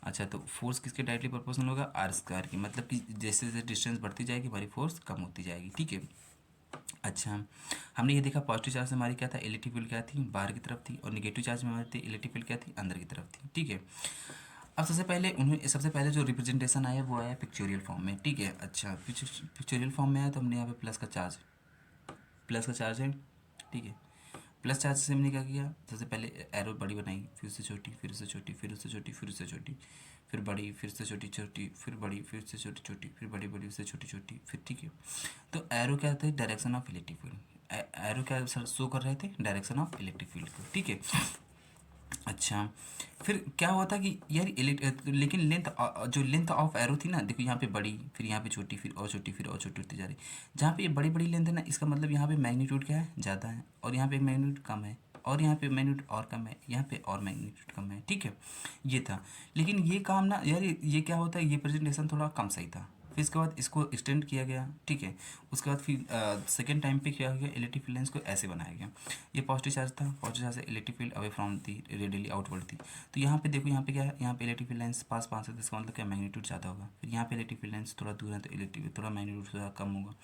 अच्छा तो फोर्स किसके डायरेक्टली प्रोपोर्शनल होगा, आर स्क्वायर की, मतलब कि जैसे जैसे डिस्टेंस बढ़ती जाएगी हमारी फोर्स कम होती जाएगी, ठीक है। अच्छा हमने ये देखा पॉजिटिव चार्ज से हमारी क्या था, इलेक्ट्रिक फील्ड क्या थी, बाहर की तरफ थी, और नेगेटिव चार्ज में हमारी इलेक्ट्रिक फील्ड क्या थी, अंदर की तरफ थी, ठीक है। अब सबसे पहले जो रिप्रेजेंटेशन आया वो आया पिक्चोरियल फॉर्म में, ठीक है। अच्छा पिक्चोरियल फॉर्म में आया तो हमने यहाँ पे प्लस का चार्ज है, ठीक है। प्लस चार्ज से हमने क्या किया, सबसे पहले एरो बड़ी बनाई, फिर उससे छोटी, फिर उससे छोटी, फिर उससे छोटी, फिर उससे छोटी, फिर बड़ी, फिर से छोटी छोटी, फिर बड़ी, फिर से छोटी छोटी, फिर बड़ी बड़ी, उससे छोटी छोटी, फिर, ठीक है। तो एरो क्या था, direction of electric field. Arrow क्या सर शो कर रहे थे, डायरेक्शन ऑफ इलेक्ट्रिक फील्ड को, ठीक है। अच्छा, फिर क्या हुआ था कि यार लेकिन जो लेंथ ऑफ एरो थी ना, देखो यहाँ पे बड़ी, फिर यहाँ पे छोटी, फिर और छोटी, फिर और छोटी होती जा रही। जहाँ पे ये बड़ी बड़ी लेंथ है ना, इसका मतलब यहाँ पे मैग्नीट्यूड क्या है, ज़्यादा है, और यहाँ पे मैग्नीट्यूड कम है, और यहाँ पे मैग्नीट्यूड और कम है, यहाँ पे और मैग्नीट्यूड कम है, ठीक है। ये था। लेकिन ये काम ना यार, ये क्या होता है, ये प्रेजेंटेशन थोड़ा कम सही था। फिर इसके बाद इसको एक्सटेंड किया गया, ठीक है। उसके बाद फिर सेकेंड टाइम पे क्या गया, इलेक्ट्रिक फील्ड लाइंस को ऐसे बनाया गया। ये पॉजिटिव चार्ज था, पॉजिटिव चार्ज से electric field away from the radially outward थी। तो यहाँ पे देखो, यहाँ पे क्या है, यहाँ पे इलेक्ट्रिक फील्ड लाइंस पास पास है, तो इसका मतलब क्या, मैग्नीट्यूड ज़्यादा होगा। फिर यहाँ पे इलेक्ट्रिक फील्ड लाइंस थोड़ा दूर है, तो इलेक्ट्रिक थोड़ा मैग्नीट्यूड थोड़ा कम होगा।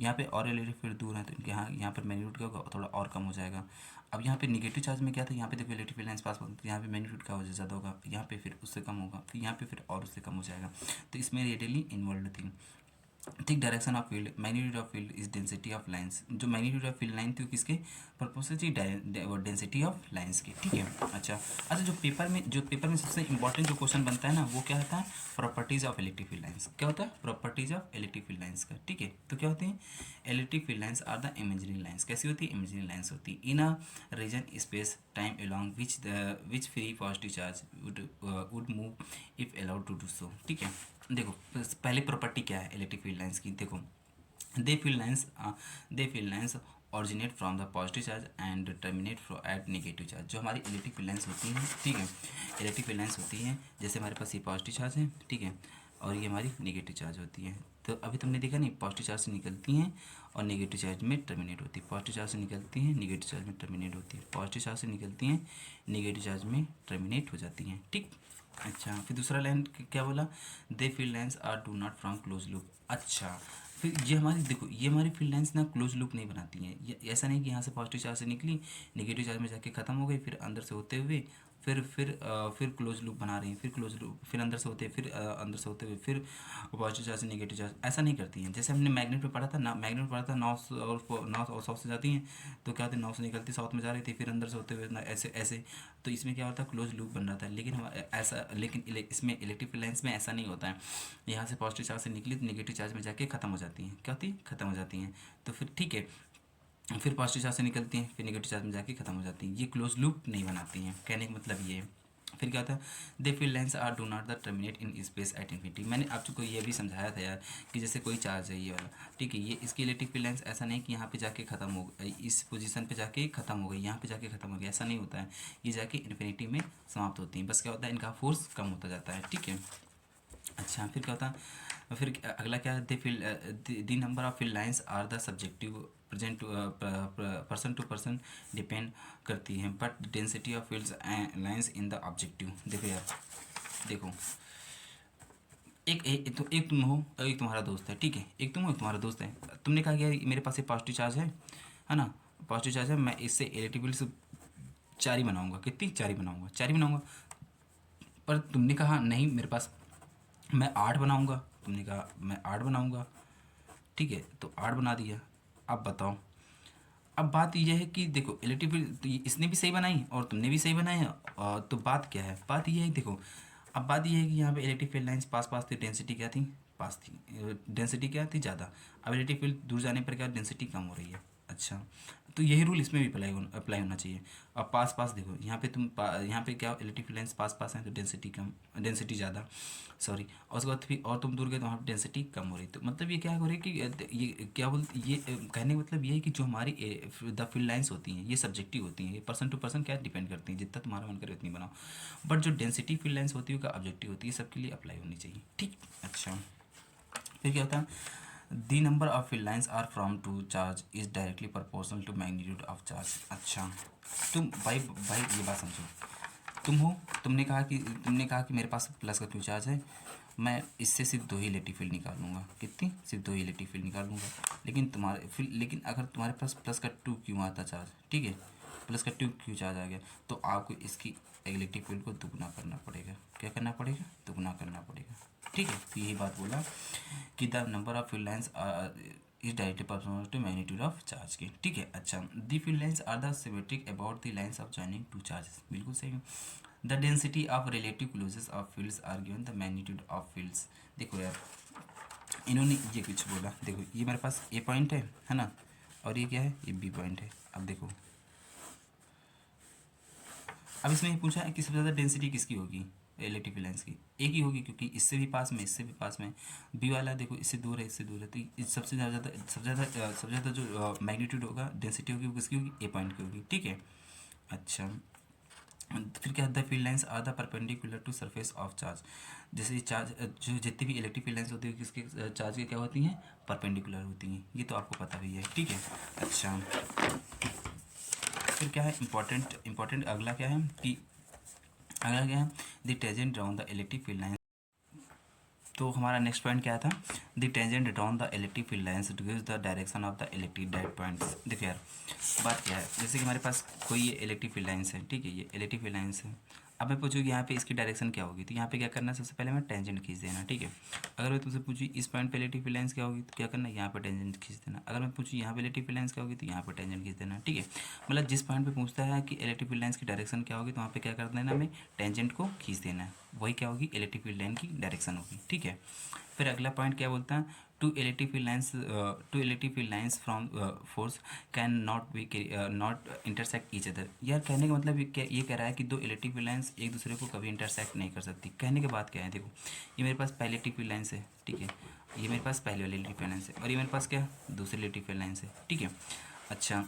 यहाँ पे और इलेक्ट्रिक फील्ड दूर है, तो इनके यहाँ पर मैग्नीट्यूड क्या होगा, थोड़ा और कम हो जाएगा। अब यहाँ पे निगेटिव चार्ज में क्या था, यहाँ पे देखो इलेक्ट्रिक फील्ड लाइंस पास, तो यहाँ पे मैग्नीट्यूड क्या हो जाए, ज़्यादा होगा, यहाँ पे फिर उससे कम होगा, फिर यहाँ पे फिर और उससे कम हो जाएगा। तो इसमें रेडियली इन्वॉल्व थी। Thick direction of field, magnitude of field is density of lines. जो मैग्नीट्यूड ऑफ फील्ड लाइन थी वो किसके पर्पज से थी, डेंसिटी ऑफ लाइंस की, ठीक है। अच्छा अच्छा, जो पेपर में सबसे इंपॉर्टेंट जो क्वेश्चन बनता है ना, वो क्या होता है, properties of electric field lines. क्या होता है, properties of electric field lines का, ठीक है। तो क्या होती है, electric field lines are the imaginary lines. कैसी होती है, इमेजिनरी लाइंस होती है in a region space time along which free positive charge would move if allowed to do so, ठीक है। देखो पहले प्रॉपर्टी क्या है इलेक्ट्रिक फील्ड लाइंस की, देखो they field lines originate from the positive charge and terminate at negative charge. जो हमारी इलेक्ट्रिक फील्ड लाइंस होती हैं, ठीक है, इलेक्ट्रिक फील्ड लाइंस होती हैं, जैसे हमारे पास ये पॉजिटिव चार्ज है, ठीक है, और ये हमारी नेगेटिव चार्ज होती है। तो अभी तुमने देखा नहीं, पॉजिटिव चार्ज से निकलती हैं और नेगेटिव चार्ज में टर्मिनेट होती है, पॉजिटिव चार्ज से निकलती हैं, नेगेटिव चार्ज में टर्मिनेट होती है, पॉजिटिव चार्ज से निकलती हैं, नेगेटिव चार्ज में टर्मिनेट हो जाती हैं, ठीक। अच्छा, फिर दूसरा लाइन क्या बोला, they field lines are do not from close loop. अच्छा, फिर ये हमारी देखो, ये हमारी फील्ड लाइंस ना क्लोज लूप नहीं बनाती हैं। ये ऐसा नहीं कि यहाँ से पॉजिटिव चार्ज से निकली, नेगेटिव चार्ज में जाके ख़त्म हो गई, फिर अंदर से होते हुए फिर क्लोज लूप बना रही हैं, फिर क्लोज लूप, फिर अंदर से होते फिर अंदर से होते हुए फिर पॉजिटिव चार्ज से नेगेटिव चार्ज, ऐसा नहीं करती हैं। जैसे हमने मैग्नेट में पढ़ा था ना, मैग्नेट में पढ़ा था, नॉर्थ और साउथ से जाती हैं, तो क्या होता है, नॉर्थ से निकलती साउथ में जा रही थी, फिर अंदर से होते हुए ना ऐसे ऐसे। तो इसमें क्या होता है, क्लोज लूप बन रहा था। लेकिन हम ऐसा, लेकिन इसमें इलेक्ट्रिक फील्ड लाइंस में ऐसा नहीं होता है। यहाँ से पॉजिटिव चार्ज से निकली तो नेगेटिव चार्ज में जाके ख़त्म हो जाती हैं, क्या होती है, ख़त्म हो जाती हैं। तो फिर ठीक है, फिर पॉजिटिव चार्ज से निकलती हैं, फिर नेगेटिव चार्ज में जाके ख़त्म हो जाती हैं। ये क्लोज लूप नहीं बनाती हैं, कहने का मतलब ये है। फिर क्या होता है, they field lines are do not the terminate in space at infinity. मैंने आपको ये भी समझाया था यार, कि जैसे कोई चार्ज है ये वाला, ठीक है, ये इसकी इलेक्ट्रिक फील्ड लाइंस ऐसा नहीं कि यहाँ पे जाके ख़त्म हो गई, इस पोजीशन पे जाके ख़त्म हो गई, यहाँ पे जाके ख़त्म हो गई, ऐसा नहीं होता है। ये जाके इन्फिनिटी में समाप्त होती हैं। बस क्या होता है, इनका फोर्स कम होता जाता है, ठीक है। अच्छा, फिर क्या होता है, फिर अगला क्या है, they field the number of field lines are the subjective present person to person depend करती हैं, but density of fields lines in the objective. देखो यार, देखो, एक तुम हो, एक तुम्हारा दोस्त है, ठीक है, एक तुम हो, एक तुम्हारा दोस्त है। तुमने कहा कि यार मेरे पास एक पॉजिटिव चार्ज है ना, पॉजिटिव चार्ज है, मैं इससे इलेक्ट्रिक फील्ड से 4 ही बनाऊंगा, कितनी 4 ही बनाऊंगा, 4 ही बनाऊंगा। पर तुमने कहा नहीं, मेरे पास मैं 8 बनाऊंगा, तुमने कहा मैं 8 बनाऊंगा, ठीक है, तो 8 बना दिया। अब बताओ, अब बात यह है कि देखो इलेक्ट्रिक फील्ड तो इसने भी सही बनाई और तुमने भी सही बनाया, और तो बात क्या है, बात यह है कि देखो, अब बात यह है कि यहाँ पे इलेक्ट्रिक फील्ड लाइंस पास पास थी, डेंसिटी क्या थी, पास थी, डेंसिटी क्या थी, ज़्यादा। अब इलेक्ट्रिक फील्ड दूर जाने पर क्या, डेंसिटी कम हो रही है। अच्छा, तो यही रूल इसमें भी अप्लाई होना चाहिए। अब पास पास देखो, यहाँ पे यहाँ पे क्या, इलेक्ट्रिक फील्ड लाइंस पास पास हैं, तो डेंसिटी कम, डेंसिटी ज़्यादा, सॉरी, और उसके बाद फिर और तुम दूर गए तो वहाँ पर डेंसिटी कम हो रही। तो मतलब ये क्या हो रही है कि ये क्या बोलते, ये कहने का मतलब ये है कि जो हमारी द फील्ड लाइंस होती हैं, ये सब्जेक्टिव होती हैं, ये पर्सन टू पर्सन क्या डिपेंड करती हैं, जितना तुम्हारा मन करे उतनी बनाओ। बट जो डेंसिटी फील्ड लाइंस होती है वो ऑब्जेक्टिव होती है, सबके लिए अप्लाई होनी चाहिए, ठीक। अच्छा, फिर क्या होता है, the number of field lines are from two charge is directly proportional to magnitude of charge. अच्छा, तुम भाई भाई ये बात समझो, तुम हो, तुमने कहा कि मेरे पास प्लस का क्यों चार्ज है, मैं इससे सिर्फ 2 ही इलेक्ट्रिक फील्ड निकाल लूँगा, कितनी, सिर्फ 2 ही इलेक्ट्रिक फील्ड निकाल लूँगा। लेकिन अगर तुम्हारे पास प्लस का 2 क्यों आता चार्ज, ठीक है, प्लस का 2 क्यों चार्ज आ गया, तो आपको इसकी इलेक्ट्रिक फील्ड को दुगना करना पड़ेगा। क्या करना पड़ेगा, दुगना करना पड़ेगा, ठीक है। तो यही बात बोला कि the number of field lines is directly proportional to magnitude of charge के, ठीक है। अच्छा, the field lines are the symmetric about the lines of joining two charges, बिल्कुल सही। The density of relative closes of fields are given the magnitude of fields. देखो यार, इन्होंने ये कुछ बोला, देखो ये मेरे पास ए पॉइंट है ना, और ये क्या है, ये बी पॉइंट है। अब देखो अब इसमें ये पूछा है कि सबसे ज़्यादा डेंसिटी किसकी होगी, इलेक्ट्रिक फील्ड लाइंस की, एक ही होगी क्योंकि इससे भी पास में, इससे भी पास में। बी वाला देखो इससे दूर है, इससे दूर है, तो सबसे ज़्यादा जो मैग्नीट्यूड होगा, डेंसिटी होगी, वो किसकी होगी, ए पॉइंट की होगी। ठीक है। अच्छा, फिर क्या होता है, field lines are the perpendicular to surface of charge. जैसे चार्ज जो जितनी भी इलेक्ट्रिक फील्ड लाइंस होती है किसके चार्ज के क्या होती हैं, परपेंडिकुलर होती हैं, ये तो आपको पता भी है। ठीक है। अच्छा, फिर क्या है इंपॉर्टेंट अगला क्या है कि अगला क्या है, the tangent around the electric field line. तो हमारा नेक्स्ट पॉइंट क्या था, the tangent around the electric field lines gives the direction of the electric direct points. देखिए यार, बात क्या है, जैसे कि हमारे पास कोई ये इलेक्ट्रिक फील्ड लाइंस है, ठीक है, ये इलेक्ट्रिक फील्ड लाइंस है। अब मैं पूछूँ कि यहाँ पे इसकी डायरेक्शन क्या होगी, तो यहाँ पे क्या करना है, सबसे पहले मैं टेंजेंट खींच देना। ठीक है। अगर मैं तुमसे पूछूँ इस पॉइंट पे इलेक्ट्रिक फील्ड लाइंस क्या होगी, तो क्या करना है, यहाँ पे टेंजेंट खींच देना। अगर मैं पूछूँ यहाँ पे इलेक्ट्रिक फील्ड लाइंस क्या होगी, तो यहाँ पे टेंजेंट खींच देना। ठीक है। मतलब जिस पॉइंट पे पूछता है कि इलेक्ट्रिक फील्ड लाइंस की डायरेक्शन क्या होगी, तो वहाँ पे क्या कर देना, हमें टेंजेंट को खींच देना है, वही क्या होगी, इलेक्ट्रिक फील्ड लाइन की डायरेक्शन होगी। ठीक है। फिर अगला पॉइंट क्या बोलता है, two electric field lines from force can not be not intersect each other. यार कहने का मतलब ये कह रहा है कि दो इलेक्ट्रिक फील्ड लाइंस एक दूसरे को कभी इंटरसेक्ट नहीं कर सकती। कहने के बाद क्या है, देखो ये मेरे पास पहली इलेक्ट्रिक फील्ड लाइंस है, ठीक है, ये मेरे पास पहले वाली इलेक्ट्रिक फील्ड लाइंस है, और ये मेरे पास क्या दूसरी इलेक्ट्रिक फील्ड लाइंस है। ठीक है। अच्छा,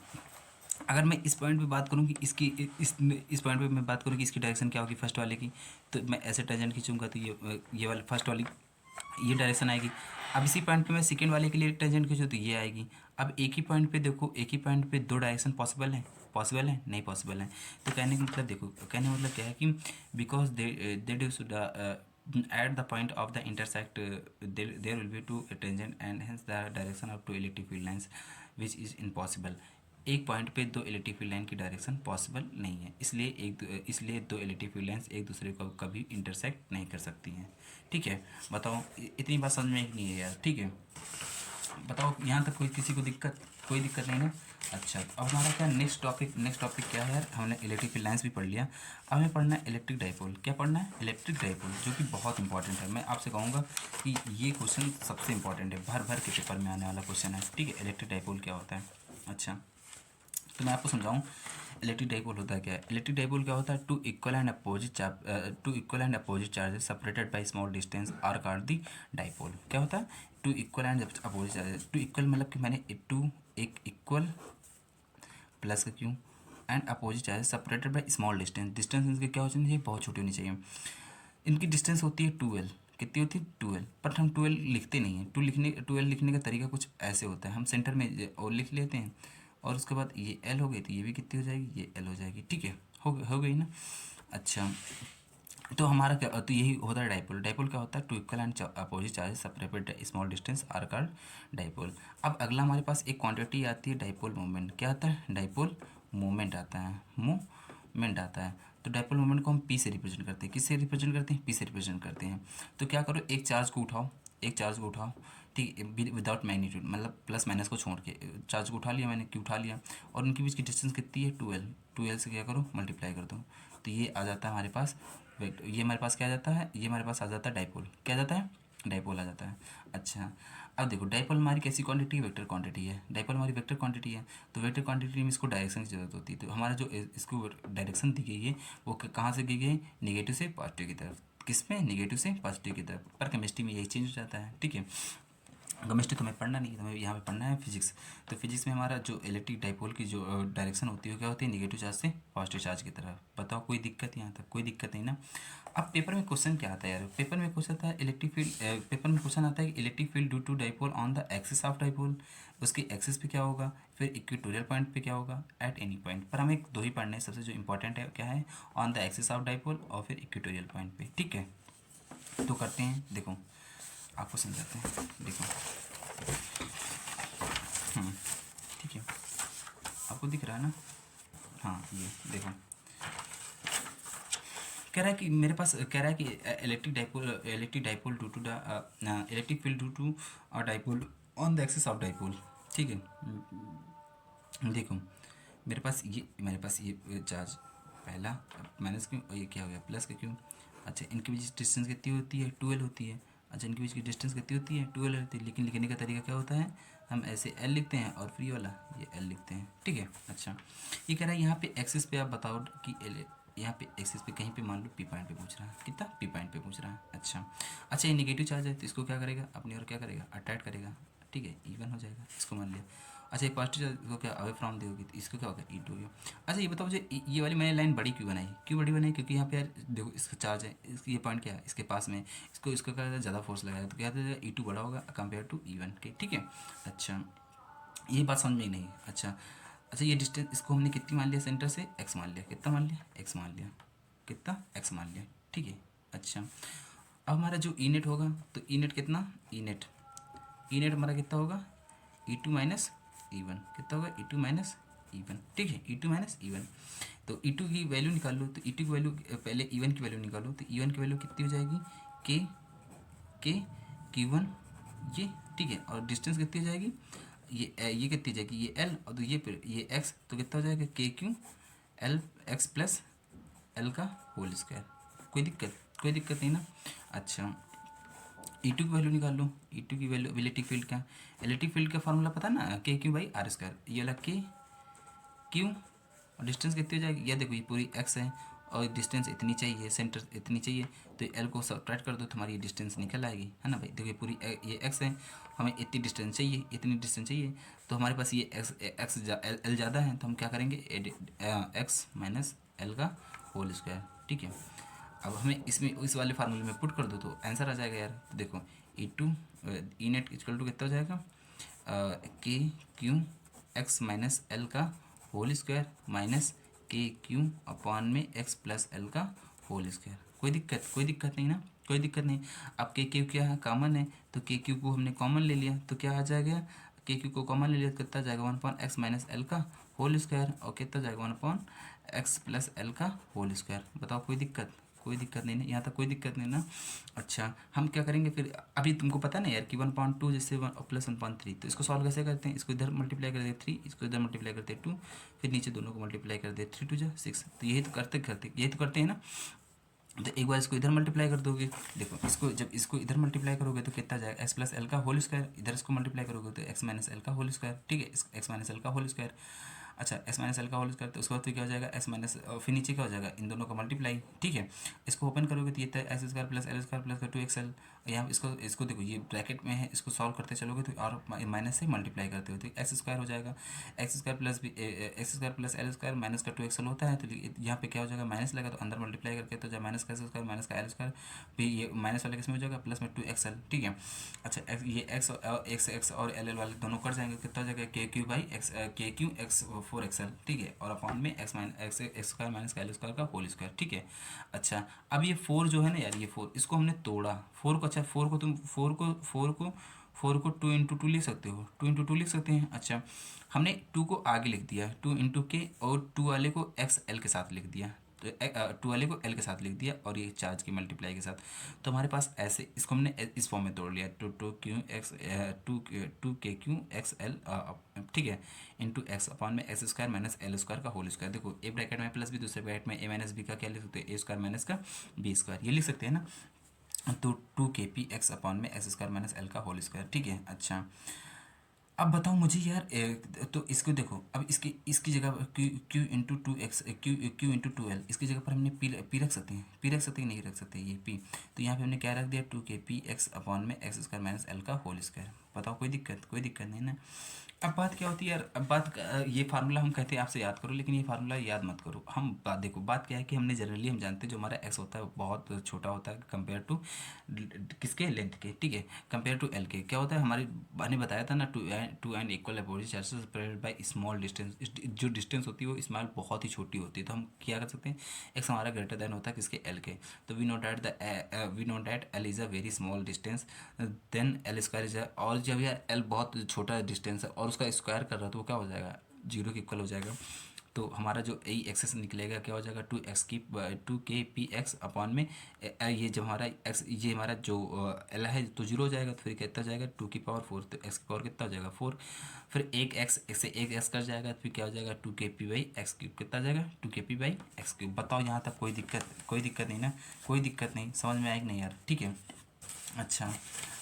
अगर मैं इस पॉइंट पे बात करूँ कि इसकी इस पॉइंट पे मैं बात करूँ कि इसकी डायरेक्शन क्या होगी फर्स्ट वाले की, तो मैं ऐसे टेंजेंट खींचूंगा तो ये वाला फर्स्ट वाली ये डायरेक्शन आएगी। अब इसी पॉइंट पे मैं सेकेंड वाले के लिए टेंजेंट खींचूँ तो ये आएगी। अब एक ही पॉइंट पे देखो, एक ही पॉइंट पे दो डायरेक्शन पॉसिबल है, पॉसिबल है नहीं, पॉसिबल है। तो कहने का मतलब देखो, कहने का मतलब क्या है कि because they should at the point of the intersect there will be two tangent and hence the direction of two electric field lines which is impossible। एक पॉइंट पे दो इलेक्ट्रिक फील्ड लाइन की डायरेक्शन पॉसिबल नहीं है, इसलिए दो electric field lines एक दूसरे को कभी इंटरसेक्ट नहीं कर सकती हैं। ठीक है। बताओ, इतनी बात समझ में नहीं है यार। ठीक है, बताओ यहाँ तक किसी को कोई दिक्कत नहीं ना। अच्छा, तो अब हमारा क्या नेक्स्ट टॉपिक क्या है यार, हमने इलेक्ट्रिक फील्ड लाइंस भी पढ़ लिया। अब हमें पढ़ना है इलेक्ट्रिक डाइपोल। क्या पढ़ना है, इलेक्ट्रिक डाइपोल, जो कि बहुत इंपॉर्टेंट है। मैं आपसे कहूँगा कि ये क्वेश्चन सबसे इंपॉर्टेंट है, भर भर के पेपर में आने वाला क्वेश्चन है। ठीक है, इलेक्ट्रिक डाइपोल क्या होता है। अच्छा, तो मैं आपको समझाऊँ इलेक्ट्रिक डाइपोल होता है क्या है। इलेक्ट्रिक डाइपोल क्या होता है, two equal and opposite charges separated by small distance are called the dipole. क्या होता है, two equal and opposite charges. Two equal मतलब कि मैंने एक इक्वल प्लस का क्यों and opposite charges separated by small distance इनके क्या हो चाहिए, बहुत छोटी होनी चाहिए। इनकी डिस्टेंस होती है 12, कितनी होती है 12, बट हम 12 लिखते नहीं हैं। 12 लिखने का तरीका कुछ ऐसे होता है, हम सेंटर में और लिख लेते हैं, और उसके बाद ये एल हो गई तो ये भी कितनी हो जाएगी, ये एल हो जाएगी। ठीक है, हो गई ना। अच्छा, तो हमारा क्या, तो यही होता है डाइपोल। डाइपोल क्या होता है, two equal and opposite charges separated small distance are called dipole. अब अगला हमारे पास एक क्वांटिटी आती है डाइपोल मोमेंट। क्या आता है, डाइपोल मोमेंट आता है, मोमेंट आता है। तो डाइपोल मोमेंट को हम पी से रिप्रेजेंट करते हैं, किससे रिप्रेजेंट करते हैं, पी से रिप्रेजेंट करते हैं। तो क्या करो, एक चार्ज को उठाओ, ठीक है, विदाउट मैग्नीट्यूड, मतलब प्लस माइनस को छोड़ के चार्ज को उठा लिया मैंने, क्यों उठा लिया, और उनके बीच की डिस्टेंस कितनी है 12 से क्या करो मल्टीप्लाई कर दो, तो ये आ जाता है हमारे पास वेक्टर। ये हमारे पास क्या आ जाता है, ये हमारे पास आ जाता है डाइपोल। क्या आ जाता है, डाइपोल आ जाता है। अच्छा, अब देखो डाइपोल हमारी कैसी क्वांटिटी है, वेक्टर क्वांटिटी है। डाइपोल हमारी वेक्टर क्वांटिटी है, तो वेक्टर क्वांटिटी में इसको डायरेक्शन की जरूरत होती है। तो हमारा जो इसको डायरेक्शन दी गई है वो कहाँ से दी गई है, निगेटिव से पॉजिटिव की तरफ। किस में, निगेटिव से पॉजिटिव की तरफ। पर केमिस्ट्री में यही चेंज हो जाता है। ठीक है, केमिस्ट्री तुम्हें पढ़ना नहीं है, तुम्हें यहाँ पे पढ़ना है फिजिक्स। तो फिजिक्स में हमारा जो इलेक्ट्रिक डाइपोल की जो डायरेक्शन होती है क्या होती है, निगेटिव चार्ज से पॉजिटिव चार्ज की तरफ। बताओ कोई दिक्कत, यहाँ तक कोई दिक्कत नहीं ना। अब पेपर में क्वेश्चन क्या आता है यार, पेपर में क्वेश्चन आता है इलेक्ट्रिक फील्ड, पेपर में क्वेश्चन आता है कि electric field due to dipole on the axis of dipole, उसकी एक्सिस पे क्या होगा, फिर इक्वेटोरियल पॉइंट पे क्या होगा, एट एनी पॉइंट। पर हमें दो ही पढ़ने हैं, सबसे जो इंपॉर्टेंट है क्या है, on the axis of dipole और फिर इक्वेटोरियल पॉइंट पे। ठीक है, तो करते हैं, देखो आपको समझाते हैं, देखो। ठीक है, आपको दिख रहा है ना, हाँ ये देखो, कह रहा है कि मेरे पास कह रहा है कि electric dipole due to the electric field due to dipole on the axis of dipole. ठीक है, देखो मेरे पास ये चार्ज पहला माइनस क्यों, और ये क्या हो गया प्लस का क्यों। अच्छा, इनके बीच डिस्टेंस कितनी होती है, 12 होती है। अच्छा, इनके बीच की डिस्टेंस कितनी होती है, 12 होती है। लेकिन लिखने का तरीका क्या होता है, हम ऐसे एल लिखते हैं और फ्री वाला ये एल लिखते हैं। ठीक है। अच्छा, ये कह रहा है यहाँ पे एक्सिस पे आप बताओ कि यहाँ पे एक्सिस पे कहीं पे मान लो पी पॉइंट पे पूछ रहा है, कितना पी पॉइंट पे पूछ रहा है। अच्छा ये नेगेटिव चार्ज है तो इसको क्या करेगा, अपनी और क्या करेगा, अट्रैक्ट करेगा, ठीक है, इवन हो जाएगा, इसको मान लिया। अच्छा ये पॉजिटिव चार्ज को क्या अवे फ्रॉम दी होगी तो इसको क्या होगा, E2 हो गया। अच्छा ये बताओ मुझे ये वाली मैंने लाइन बड़ी क्यों बनाई, क्यों बड़ी बनाई, क्योंकि यहाँ पे यार देखो इसका चार्ज है, ये पॉइंट क्या है इसके पास में, इसको क्या ज़्यादा फोर्स लगाया तो क्या E2 बड़ा होगा कंपेयर टू E1 के, ठीक है। अच्छा ये बात समझ में ही नहीं। अच्छा ये डिस्टेंस इसको हमने कितनी मान लिया, सेंटर से x मान लिया, कितना मान लिया, x मान लिया, कितना x मान लिया, ठीक है। अच्छा अब हमारा जो ई नेट होगा तो ई नेट कितना, ई नेट हमारा कितना होगा, E2 माइनस E1, कितना होगा E2 माइनस E1, ठीक है, E2 माइनस E1। तो E2 की वैल्यू निकाल लो, तो E2 की वैल्यू पहले E1 की वैल्यू निकालो, तो E1 की वैल्यू कितनी हो जाएगी, के Q1 ये, ठीक है, और डिस्टेंस कितनी हो जाएगी, ये कितनी हो जाएगी, ये L, और तो ये x, तो कितना हो जाएगा KQ L x plus L का होल स्क्वायर। कोई दिक्कत नहीं ना। अच्छा E2 की वैल्यू निकाल लो, E2 की वैल्यू इलेक्ट्रिक फील्ड का, इलेक्ट्रिक फील्ड का फॉर्मूला पता ना, KQ/R², ये वाला KQ और डिस्टेंस कितनी हो जाएगी, ये देखो ये पूरी x है और डिस्टेंस इतनी चाहिए, सेंटर इतनी चाहिए, तो L को सब्ट्रैक्ट कर दो तो हमारी ये डिस्टेंस निकल आएगी, है ना भाई। देखो ये पूरी ये x है, हमें इतनी डिस्टेंस चाहिए, तो हमारे पास ये L ज़्यादा है, तो हम क्या करेंगे, x माइनस L का होल स्क्वायर, ठीक है। अब हमें इसमें इस वाले फार्मूले में पुट कर दो तो आंसर आ जाएगा यार। तो देखो E2 E net equal to कितना हो जाएगा, KQ x माइनस L का whole square minus KQ upon में x प्लस L का होल स्क्वायर। कोई दिक्कत नहीं ना, कोई दिक्कत नहीं। अब KQ क्या है, कॉमन है, तो KQ को हमने कॉमन ले लिया तो क्या आ जाएगा, KQ को कॉमन ले लिया तो कितना जाएगा, 1/x माइनस L का होल स्क्वायर, और कितना जाएगा 1/x प्लस L का होल स्क्वायर। बताओ कोई दिक्कत नहीं ना, यहाँ तक कोई दिक्कत नहीं ना। अच्छा हम क्या करेंगे फिर, अभी तुमको पता ना यार कि 1/2 जैसे प्लस 1/3, तो इसको सॉल्व कैसे करते हैं, इसको इधर मल्टीप्लाई कर देते 3, इसको इधर मल्टीप्लाई करते 2, फिर नीचे दोनों को मल्टीप्लाई कर दे 3 2 6। तो यही तो करते हैं ना। तो एक बार इसको इधर मल्टीप्लाई कर दोगे, देखो इसको जब इसको इधर मल्टीप्लाई करोगे तो कितना जाएगा, x प्लस एल का होल स्क्वायर, इधर इसको मल्टीप्लाई करोगे तो x माइनस एल का होल स्क्वायर, ठीक है, x माइनस एल का होल स्क्वायर। अच्छा x माइनस एल का होल स्क्वायर, तो उसके बाद तो क्या हो जाएगा, x माइनस, फिर नीचे क्या हो जाएगा, इन दोनों का मल्टीप्लाई, ठीक है। इसको ओपन करोगे तो ये x square plus L square plus 2xl, यहाँ इसको देखो ये ब्रैकेट में है, इसको सॉल्व करते चलोगे तो और माइनस से मल्टीप्लाई करते हो तो एक्स स्क्वायर हो जाएगा, x square plus L square minus का 2xl होता है, तो यहाँ पे क्या हो जाएगा, माइनस लगा तो अंदर मल्टीप्लाई करके तो जब माइनस का स्क्वायर माइनस का एल स्क्वायर, फिर ये माइनस वाले किसमें हो जाएगा, प्लस में 2xl, ठीक है। अच्छा ये एक्स और एल वाले दोनों कट जाएंगे, कितना हो जाएगा, KQ x 4xl, ठीक है, और अपॉन में x स्क्वायर माइनस का एल स्क्वायर का होल स्क्वायर, ठीक है। अच्छा अब ये 4 जो है ना यार, ये 4 इसको हमने तोड़ा, 4 को, अच्छा 4 को तुम 4 को 2 × 2 लिख सकते हो, 2 × 2 लिख सकते हैं। अच्छा हमने 2 को आगे लिख दिया, 2 × k, और 2 वाले को XL के साथ लिख दिया, तो 2 वाले को L के साथ लिख दिया, और ये चार्ज की मल्टीप्लाई के साथ। तो हमारे पास ऐसे इसको हमने इस फॉर्म में तोड़ लिया, 2KQ XL, ठीक है, इंटू x अपॉन में x square minus L square का होल स्क्वायर। देखो एक ब्रैकेट में प्लस बी, दूसरे ब्रैकेट में a माइनस बी का क्या लिख सकते हैं, a स्क्वायर माइनस का b स्क्वायर, ये लिख सकते हैं ना। तो 2KP x अपॉन में x स्क्वायर माइनस एल का होल स्क्वायर, ठीक है। अच्छा अब बताओ मुझे यार, तो इसको देखो, अब इसकी जगह Q into 2x, Q into 2L, इसकी जगह पर हमने P रख सकते हैं, नहीं रख सकते ये P, तो यहाँ पे हमने क्या रख दिया, 2KP x अपॉन में x स्क्वायर माइनस L का होल स्क्वायर। बताओ कोई दिक्कत नहीं ना। अब बात क्या होती है यार, अब ये फार्मूला हम कहते हैं आपसे याद करो, लेकिन ये फार्मूला याद मत करो। हम देखो बात क्या है कि हमने जनरली हम जानते हैं जो हमारा x होता है वो बहुत छोटा होता है कंपेयर टू किसके, लेंथ के, ठीक है, कंपेयर टू L के। क्या होता है, हमारी मैंने बताया था ना, two and equal opposite charges separated by small distance, जो डिस्टेंस होती है वो स्मॉल बहुत ही छोटी होती है, तो हम क्या कर सकते हैं, x हमारा ग्रेटर देन होता है किसके, L के। तो we know that L is a very small distance then L square is, और जब यार L बहुत छोटा डिस्टेंस है और उसका स्क्वायर कर रहा है तो वो क्या हो जाएगा, 0 के इक्वल हो जाएगा। तो हमारा जो ए एक्सेस निकलेगा क्या हो जाएगा, 2KP x अपॉन में ये जब हमारा x, ये हमारा जो L है तो 0 हो जाएगा, तो फिर कितना जाएगा 2 की पावर 4, तो x की पावर कितना हो जाएगा 4, फिर एक x से एक x कर जाएगा, तो फिर क्या हो जाएगा 2KP/x3, कितना जाएगा 2KP/x3। बताओ यहाँ तक कोई दिक्कत नहीं ना, कोई दिक्कत नहीं, समझ में आएगी नहीं यार, ठीक है। अच्छा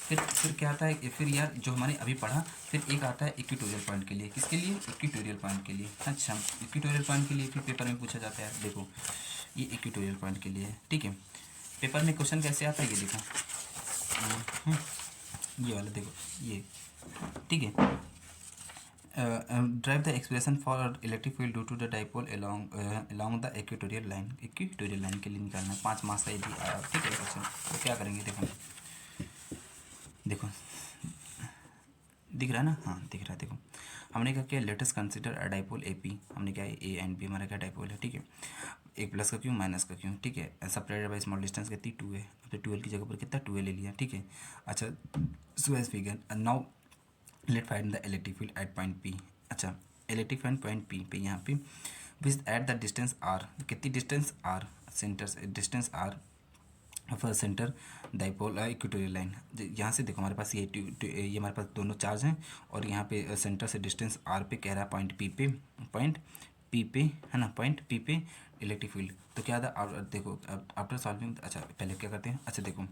फिर क्या आता है, फिर यार जो हमारे अभी पढ़ा, फिर एक आता है इक्वेटोरियल पॉइंट के लिए, किसके लिए, इक्वेटोरियल पॉइंट के लिए। अच्छा इक्वेटोरियल पॉइंट के लिए फिर पेपर में पूछा जाता है, देखो ये इक्वेटोरियल पॉइंट के लिए है, ठीक है। पेपर में क्वेश्चन कैसे आता है ये देखो, ये वाला देखो ये, ठीक है। Drive the expression for electric field due to the dipole along the equatorial line, equatorial line के लिए निकालना है, 5 मार्क्स का ये भी आया, ठीक है क्वेश्चन। तो क्या करेंगे देखो, देखो दिख रहा है ना, हाँ दिख रहा है। देखो हमने क्या किया, latest consider a dipole A P, हमने क्या ए एंड बी हमारा क्या डाइपोल है, ठीक है। एक प्लस का क्यों माइनस का क्यों, ठीक है। सेपरेटेड बाय स्मॉल डिस्टेंस कितनी 2 है, तो 12 की जगह पर कितना 2 ले लिया, ठीक है। अच्छा so as figure now let find the electric field at point P. अच्छा इलेक्ट्रिक फील्ड पॉइंट पी पे यहाँ पे with at the distance R, कितनी distance R, centre distance R for centre dipole equatorial line. यहाँ से देखो हमारे पास ये हमारे पास दोनों चार्ज हैं, और यहाँ पे सेंटर से डिस्टेंस आर पे कह रहा है पॉइंट पी पे, पॉइंट पी पे है ना, पॉइंट पी पे इलेक्ट्रिक फील्ड। तो क्या था देखो आफ्टर सॉल्विंग, अच्छा पहले क्या करते हैं, अच्छा देखो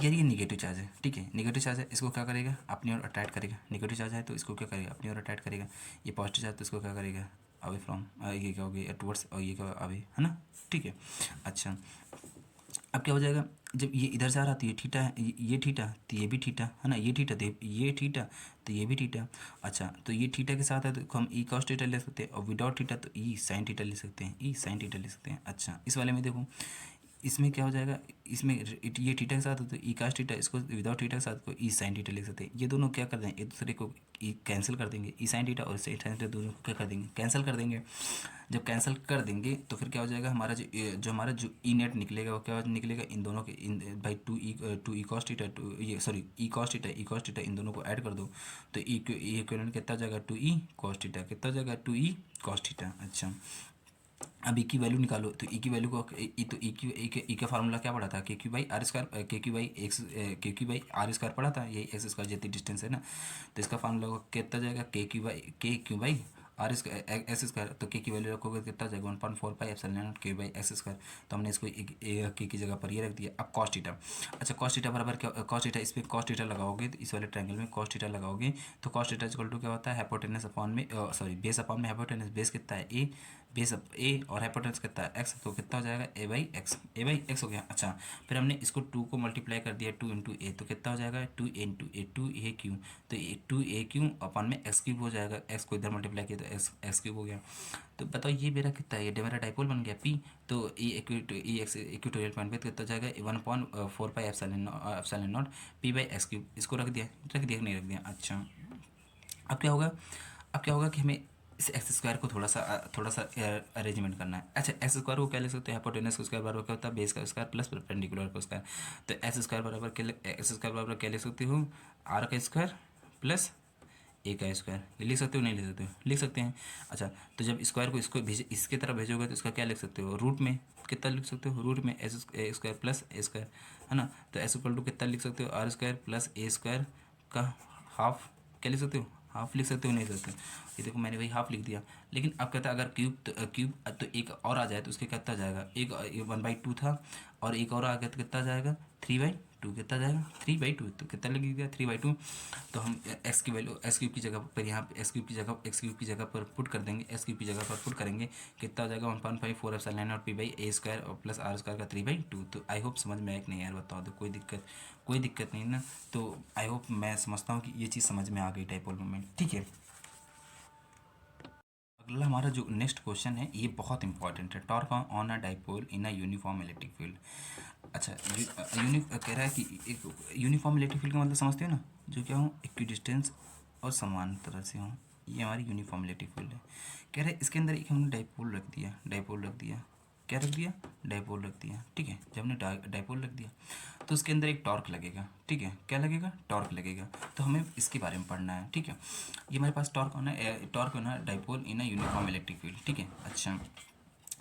यार ये निगेटिव चार्ज है, ठीक है। निगेटिव चार्ज है, इसको क्या करेगा, अपनी ओर अट्रैक्ट करेगा। निगेटिव चार्ज है तो इसको क्या करेगा, अपनी ओर अट्रैक्ट करेगा। ये पॉजिटिव चार्ज तो इसको क्या करेगा, अवे फ्रॉम, ये क्या हो गया टुवर्ड्स, और ये क्या अवे, है ना, ठीक है। अच्छा अब क्या हो जाएगा, जब ये इधर से आ रहा तो ये थीटा है, ये थीटा तो ये भी थीटा है ना, ये थीटा तो ये थीटा तो ये भी थीटा। अच्छा तो ये थीटा के साथ है तो हम ई कॉस थीटा ले सकते हैं, और विदाउट थीटा तो ई साइन थीटा ले सकते हैं, ई साइन थीटा ले सकते हैं। अच्छा इस वाले में देखो, इसमें क्या हो जाएगा, इसमें ये थीटा के साथ हो तो ई कास्ट थीटा, इसको विदाउट थीटा के साथ को ई साइन थीटा लिख सकते हैं। ये दोनों क्या कर देंगे, एक दूसरे को ई कैंसिल कर देंगे, ई साइन थीटा और साइन थीटा दोनों को क्या कर देंगे, कैंसिल कर देंगे। जब कैंसिल कर देंगे तो फिर क्या हो जाएगा, हमारा जो ई नेट निकलेगा वो क्या निकलेगा, इन दोनों के इन by two E cos theta, two ये सॉरी ई कॉस्ट थीटा इन दोनों को ऐड कर दो तो ई इक्विवेलेंट कितना हो जाएगा, टू ई कॉस्ट थीटा, कितना हो जाएगा, टू ई कॉस्ट थीटा। अच्छा अब ई की वैल्यू निकालो, तो ई की वैल्यू को तो ई का फार्मूला क्या पड़ा था, के क्यू बाई आर स्क्वायर, के क्यू बाई एक्स, के क्यू बाई आर स्क्वायर पड़ा था, ये एक्स स्क्वायर जितनी डिस्टेंस है ना। तो इसका फार्मूला कितना जाएगा, के Q by are square X square, तो के की वैल्यू रखोगे कितना जाएगा, 1.45 epsilon naught K by X square. तो हमने इसको के की जगह पर ये रख दिया। अब कॉस थीटा, अच्छा कॉस थीटा बराबर क्या, कॉस थीटा इस पर कॉस थीटा लगाओगे तो इस वाले ट्रायंगल में कॉस थीटा लगाओगे तो कॉस थीटा इक्वल टू क्या होता है, हाइपोटेनस अपॉन में सॉरी बेस अपॉन में हाइपोटेनस, बेस कितना है ए, बेस ए और हाइपोटेनस कितना है एक्स, तो कितना हो जाएगा ए बाई एक्स हो गया। अच्छा फिर हमने इसको 2 को मल्टीप्लाई कर दिया 2 इंटू ए, तो कितना हो जाएगा 2 इंटू ए, 2 ए क्यू, तो 2 ए क्यू अपन में एक्स क्यूब हो जाएगा, एक्स को इधर मल्टीप्लाई किया तो एक्स क्यूब हो गया। तो बताओ ये मेरा कितना है, ये मेरा डाइपोल बन गया पी, तो ई इक्वेटोरियल पॉइंट पे कितना हो जाएगा 1.4 epsilon not P by x cube. इसको रख दिया नहीं रख दिया। अच्छा अब क्या होगा, कि हमें इस एक्स स्क्वायर को थोड़ा सा अरेंजमेंट करना है। अच्छा एक्स स्क्वायर को क्या लिख सकते हैं, हाइपोटेनस का स्क्वायर बराबर क्या होता है, बेस का स्क्वायर प्लस परपेंडिकुलर का स्क्वायर। तो एक्स स्क्वायर बराबर क्या लिख सकती हूँ, आर का स्क्वायर प्लस ए का स्क्वायर। ये लिख सकते हो नहीं लिख सकते हो, लिख सकते हैं। अच्छा तो जब स्क्वायर को इसको भेज इसके तरफ भेजोगे तो इसका क्या लिख सकते हो, रूट में कितना लिख सकते हो, रूट में S square plus A square, है ना। तो एस इक्वल टू कितना लिख सकते हो, R square plus A square का हाफ, क्या लिख सकते हो, हाफ लिख सकते हो नहीं लिख सकते। ये देखो मैंने वही हाफ लिख दिया। लेकिन अब कहता है अगर क्यूब तो एक और आ जाए तो उसके कितना जाएगा, एक 1/2 था और एक और आ गया तो कितना जाएगा 3/2, कितना जाएगा 3/2, तो कितना लग गया 3/2। तो हम एक्स की वैल्यू एक्स क्यूब की जगह पर यहाँ पे एक्स क्यूब की जगह पर पुट कर देंगे, एक्स क्यूब की जगह पर पुट करेंगे, कितना हो जाएगा 1.54 epsilon not P by A square और प्लस आर स्क्वायर का 3/2। तो आई होप समझ में आया कि नहीं यार, बताओ तो कोई दिक्कत नहीं ना। तो आई होप मैं समझता हूँ कि ये चीज़ समझ में आ गई डाइपोल मोमेंट, ठीक है। अगला हमारा जो नेक्स्ट क्वेश्चन है ये बहुत इंपॉर्टेंट है, torque on a dipole in a uniform electric field. अच्छा कह रहा है कि एक यूनिफॉर्म इलेक्ट्रिक फील्ड का मतलब समझते हो ना, जो क्या हो इक्वी डिस्टेंस और समान तरह से हो, ये हमारी यूनिफॉर्म इलेक्ट्रिक फील्ड है। कह रहे हैं इसके अंदर एक हमने डाइपोल रख दिया, क्या रख दिया, डाइपोल रख दिया, ठीक है। जब हमने डाइपोल रख दिया तो उसके अंदर एक टॉर्क लगेगा, ठीक है। क्या लगेगा, टॉर्क लगेगा। तो हमें इसके बारे में पढ़ना है, ठीक है। ये हमारे पास टॉर्क होना dipole in a uniform electric field, ठीक है। अच्छा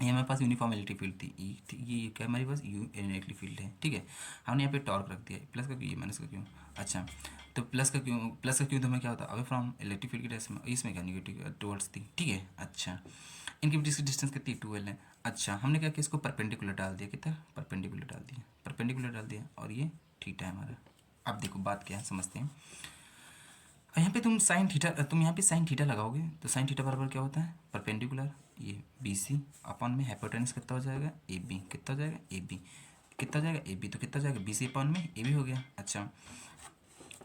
ये हमारे पास यूनिफॉर्म इलेक्ट्रिक फील्ड थी, ये क्या हमारे पास इलेक्ट्रिक फील्ड है, ठीक है। हमने यहाँ पे टॉर्क रख दिया, प्लस का क्यों माइनस का क्यों। अच्छा तो प्लस का क्यों तो हमें क्या होता है, अवे फ्रॉम इलेक्ट्रिक फील्ड की डायरेक्शन में, इसमें क्या निगेटिव टुवर्ड्स थी, ठीक है। अच्छा इनके बीच की डिस्टेंस कितनी 12 है। अच्छा हमने क्या किया, इसको परपेंडिकुलर डाल दिया, कितना परपेंडिकुलर डाल दिया और ये थीटा है हमारा। अब देखो बात क्या है समझते हैं। यहाँ पे तुम यहाँ पे साइन थीटा लगाओगे तो साइन थीटा बराबर क्या होता है, परपेंडिकुलर ये बी सी अपॉन में हाइपोटेनस कितना हो जाएगा ए बी, कितना हो जाएगा ए बी, कितना हो जाएगा ए बी, तो कितना हो जाएगा बी सी अपॉन में ए बी हो गया। अच्छा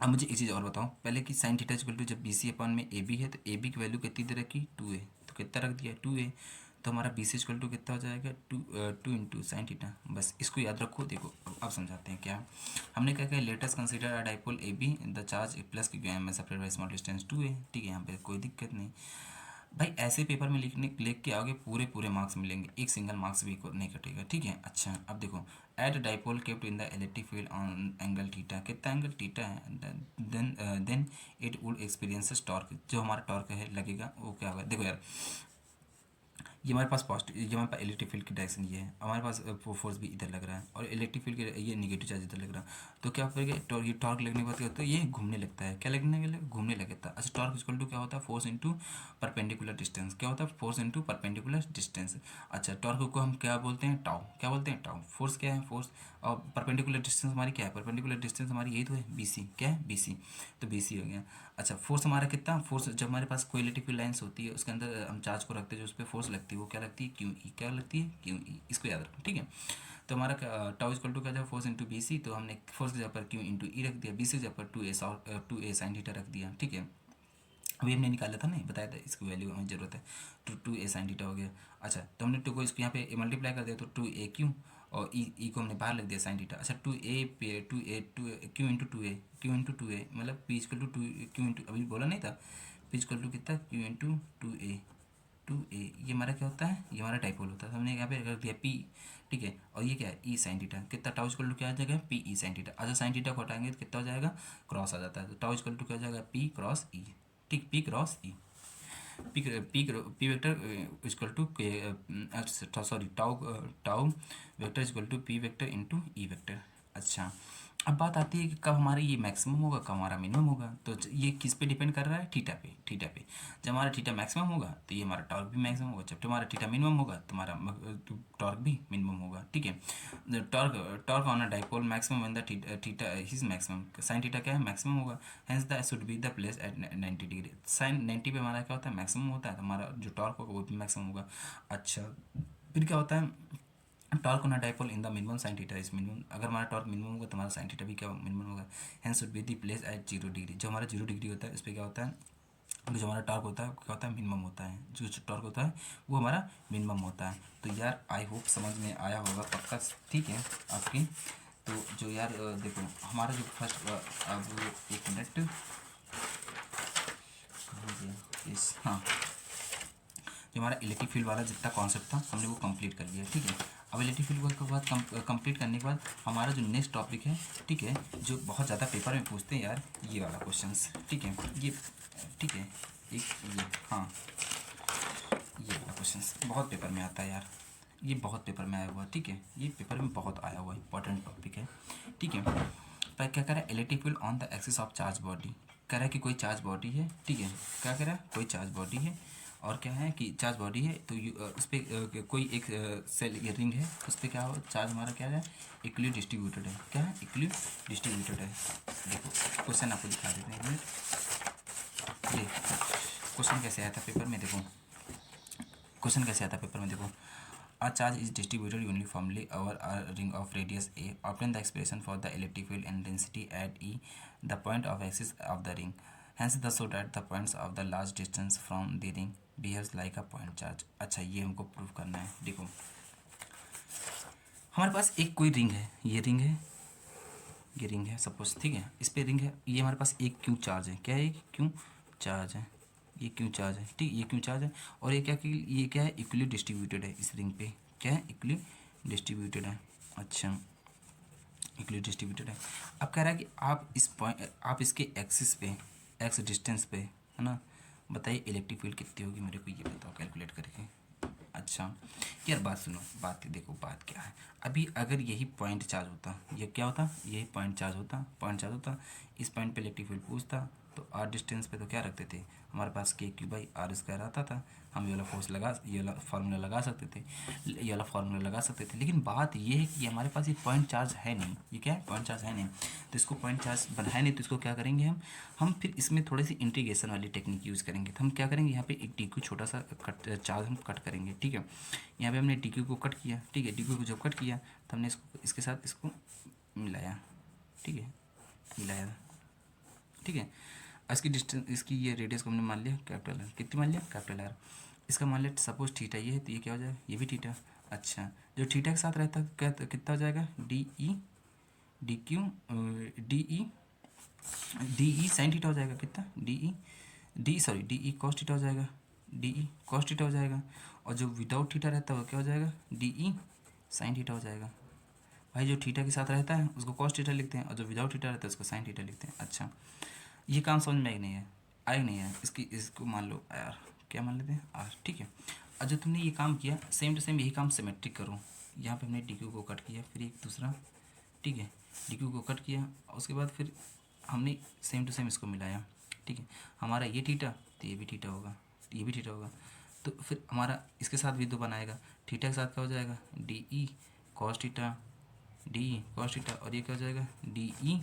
अब मुझे एक चीज़ और बताओ पहले कि साइन थीटा इक्वल टू जब बी सी अपॉन में ए बी है तो ए बी की वैल्यू कितनी दे रखी 2a, तो कितना रख दिया 2a, तो हमारा बी सी इक्वल टू कितना हो जाएगा 2 इंटू साइन थीटा। बस इसको याद रखो। देखो अब समझाते हैं क्या हमने क्या किया, let us consider a dipole A B the charge plus की एम separate by small distance 2a। ठीक है, यहाँ पे कोई दिक्कत नहीं भाई। ऐसे पेपर में लिख के आओगे पूरे पूरे मार्क्स मिलेंगे, एक सिंगल मार्क्स भी नहीं कटेगा। ठीक है, अच्छा अब देखो at dipole kept in the electric field on angle theta, कितना एंगल थीटा है, then it would experiences torque, जो हमारा टॉर्क है लगेगा वो क्या होगा। देखो यार ये हमारे पास पॉजिटिव, ये हमारे पास इलेक्ट्रिक फील्ड की डायरेक्शन ये है, हमारे पास फोर्स भी इधर लग रहा है और इलेक्ट्रिक फील्ड के ये नेगेटिव चार्ज इधर लग रहा है। तो क्या करेगा ये टॉर्क लगने के बाद क्या होता है, ये घूमने लगता है। क्या लगने के लिए घूमने लगता है। अच्छा टॉर्क इक्वल टू क्या होता है, फोर्स इंटू परपेंडिकुलर डिस्टेंस। क्या होता है, फोर्स इंटू परपेंडिकुलर डिस्टेंस। अच्छा टॉर्क को हम क्या बोलते हैं, टाउ। क्या बोलते हैं, टाउ। फोर्स क्या है, फोर्स। और परपेंडिकुलर डिस्टेंस हमारी क्या है, परपेंडिकुलर डिस्टेंस हमारी यही तो है बी सी। क्या है बी सी, तो बी सी हो गया। अच्छा फोर्स हमारा कितना, फोर्स जब हमारे पास कोई इलेक्ट्रिक फील्ड लाइन्स होती है उसके अंदर हम चार्ज को रखते हैं, जो उस पर फोर्स लगती है वो क्या लगती है क्यू ई। क्या लगती है क्यू ई, इसको याद रखो। ठीक है, तो हमारा टाउ इक्वल टू क्या जाएगा, फोर्स इंटू बी सी। तो हमने फोर्स की जगह पर क्यू इंटू ई रख दिया, बी सी की जगह पर 2a साइन थीटा रख दिया। ठीक है, अभी हमने निकाला था, नहीं बताया था इसकी वैल्यू हमें ज़रूरत है, 2a साइन थीटा हो गया। अच्छा तो हमने 2 को इसको यहाँ पे मल्टीप्लाई कर दिया तो 2a क्यू, और ई को हमने बाहर लग दिया साइन थीटा। अच्छा 2a पे 2 Q into 2a, Q into 2a मतलब P equal to 2 Q into, अभी बोला नहीं था पी इक्वल टू कितना क्यू इंटू 2a। ये हमारा क्या होता है, ये हमारा डाइपोल होता है। हमने यहाँ पे कर दिया p। ठीक है, और ये क्या है ई साइन थीटा, कितना टाउ इक्वल टू क्या आ जाएगा पी ई साइन थीटा। अच्छा साइन थीटा को हटाएंगे तो कितना हो जाएगा, क्रॉस आ जाता है, तो टाउ इक्वल टू क्या हो जाएगा पी क्रॉस ई। ठीक, P cross E, P vector equal to sorry tau tau vector equal to P vector into E vector. अच्छा अब बात आती है कि कब हमारा ये मैक्सिमम होगा, कब हमारा मिनिमम होगा। तो ये किस पे डिपेंड कर रहा है, थीटा पे। थीटा पे जब हमारा थीटा मैक्सिमम होगा तो ये हमारा टॉर्क भी मैक्सिमम होगा, जब हमारा थीटा मिनिमम होगा तो हमारा टॉर्क भी मिनिमम होगा। ठीक है, torque on a dipole maximum when the theta is maximum, sine theta क्या है मैक्सिमम होगा, hence the should be the place at 90 degree. Sine 90 पे हमारा क्या होता है मैक्सिमम होता है, तो हमारा जो टॉर्क होगा वो भी मैक्सिमम होगा। अच्छा फिर क्या होता है, torque on a dipole in the minimum sine theta is minimum. अगर हमारा टॉर्क मिनिमम होगा तो हमारा साइन थीटा भी क्या मिनिमम होगा, hence should be the place eight 0 degree. जो हमारा 0 डिग्री होता है इस पर क्या होता है, जो हमारा टॉर्क होता है क्या होता है मिनिमम होता है, जो टॉर्क होता है वो हमारा मिनिमम होता है। तो यार आई होप समझ में आया होगा पक्का। ठीक है आपकी, तो जो यार देखो हमारा जो फर्स्ट अब एक मिनट कहाँ गया इस, हाँ जो हमारा इलेक्ट्रिक फील्ड वाला जितना कॉन्सेप्ट था हमने वो कंप्लीट कर लिया। ठीक है, अब इलेक्ट्रिक फील्ड के बाद कंप्लीट करने के बाद हमारा जो नेक्स्ट टॉपिक है, ठीक है, जो बहुत ज़्यादा पेपर में पूछते हैं यार, ये वाला क्वेश्चंस। ठीक है, ये ठीक है एक ये, हाँ ये वाला क्वेश्चंस बहुत पेपर में आता है यार, ये बहुत पेपर में आया हुआ है। ठीक है, ये पेपर में बहुत आया हुआ इंपॉर्टेंट टॉपिक है। ठीक है, पर क्या कह रहा है, electric field on the axis of charge body. कह रहा है कि कोई चार्ज बॉडी है। ठीक है, क्या कह रहा है, कोई चार्ज बॉडी है और क्या है कि चार्ज बॉडी है, तो उस पर कोई एक सेल या रिंग है, उस पर क्या हो चार्ज हमारा क्या है इक्वली डिस्ट्रीब्यूटेड है। क्या है, इक्वली डिस्ट्रीब्यूटेड है। देखो क्वेश्चन आपको दिखा देते हैं एक मिनट। ये क्वेश्चन कैसे आया था पेपर में, देखो क्वेश्चन कैसे आता है पेपर में, देखो a charge is distributed uniformly over a ring of radius a. Obtain the expression for the electric field intensity at E, the point of axis of the ring. Hence the show that the points of the large distance from the ring behaves like a point charge. अच्छा ये हमको prove करना है। देखो हमारे पास एक कोई ring है, ये रिंग है, ये रिंग है सपोज। ठीक है, इस पे रिंग है, ये हमारे पास एक क्यू चार्ज है। क्या है, क्यू चार्ज है, ये क्यू चार्ज है। ठीक, ये क्यू चार्ज है और ये क्या, कि ये क्या है इक्वली डिस्ट्रीब्यूटेड है इस रिंग पे। क्या है, इक्वली डिस्ट्रीब्यूटेड है। अच्छा इक्वली डिस्ट्रीब्यूटेड है। अब कह रहा है कि आप इस पॉइंट, आप इसके एक्सिस पे, एक्स डिस्टेंस पे, है ना, बताइए इलेक्ट्रिक फील्ड कितनी होगी, मेरे को ये बताओ कैलकुलेट करके। अच्छा यार बात सुनो, बात देखो बात क्या है। अभी अगर यही पॉइंट चार्ज होता, ये क्या होता, यही पॉइंट चार्ज होता, पॉइंट चार्ज होता, इस पॉइंट पे इलेक्ट्रिक फील्ड पूछता, तो आर डिस्टेंस पे तो क्या रखते थे, हमारे पास के क्यू बाई आर स्क्वायर आता था, हम ये वाला फोर्स लगा, ये वाला फार्मूला लगा सकते थे, ये वाला फार्मूला लगा सकते थे। लेकिन बात ये है कि हमारे पास ये पॉइंट चार्ज है नहीं, ये क्या है, पॉइंट चार्ज है नहीं, तो इसको पॉइंट चार्ज बनाए नहीं, तो इसको क्या करेंगे हम फिर इसमें थोड़ी सी इंटीग्रेशन वाली टेक्निक यूज़ करेंगे। तो हम क्या करेंगे, यहाँ पे एक डी क्यू छोटा सा कट चार्ज हम कट करेंगे, ठीक है। यहाँ पे हमने डी क्यू को कट किया, ठीक है, डी क्यू को जब कट किया तो हमने इसको इसके साथ इसको मिलाया, ठीक है, मिलाया, ठीक है। इसकी डिस्टेंस, इसकी ये रेडियस को हमने मान लिया कैपिटल आर, कितनी मान लिया, कैपिटल आर। इसका मान लिया सपोज थीटा ये है, तो ये क्या हो जाएगा, ये भी थीटा। अच्छा, जो थीटा के साथ रहता है क्या, कितना हो जाएगा, D E D Q D E sine theta हो जाएगा, कितना, डी ई कॉस थीटा हो जाएगा, डी ई कॉस थीटा हो जाएगा। और जो विदाउट थीटा रहता है वो क्या हो जाएगा, डी ई साइन थीटा हो जाएगा। भाई जो थीटा के साथ रहता है उसको कॉस थीटा लिखते हैं, और जो विदाउट थीटा रहता है उसको साइन थीटा लिखते हैं। अच्छा, ये काम समझ में आएगा नहीं है, इसको मान लो यार, क्या मान लेते हैं, आर, ठीक है। और जो तुमने ये काम किया सेम टू सेम यही काम सिमेट्रिक करो। यहाँ पे हमने डी क्यू को कट किया, फिर एक दूसरा, ठीक है, डी क्यू को कट किया, और उसके बाद फिर हमने सेम टू सेम इसको मिलाया, ठीक है। हमारा ये थीटा, तो ये भी थीटा होगा, ये भी थीटा होगा, तो फिर हमारा इसके साथ भी दो बनाएगा, थीटा के साथ क्या हो जाएगा, D E cos theta, D E cos theta, और ये क्या हो जाएगा, D E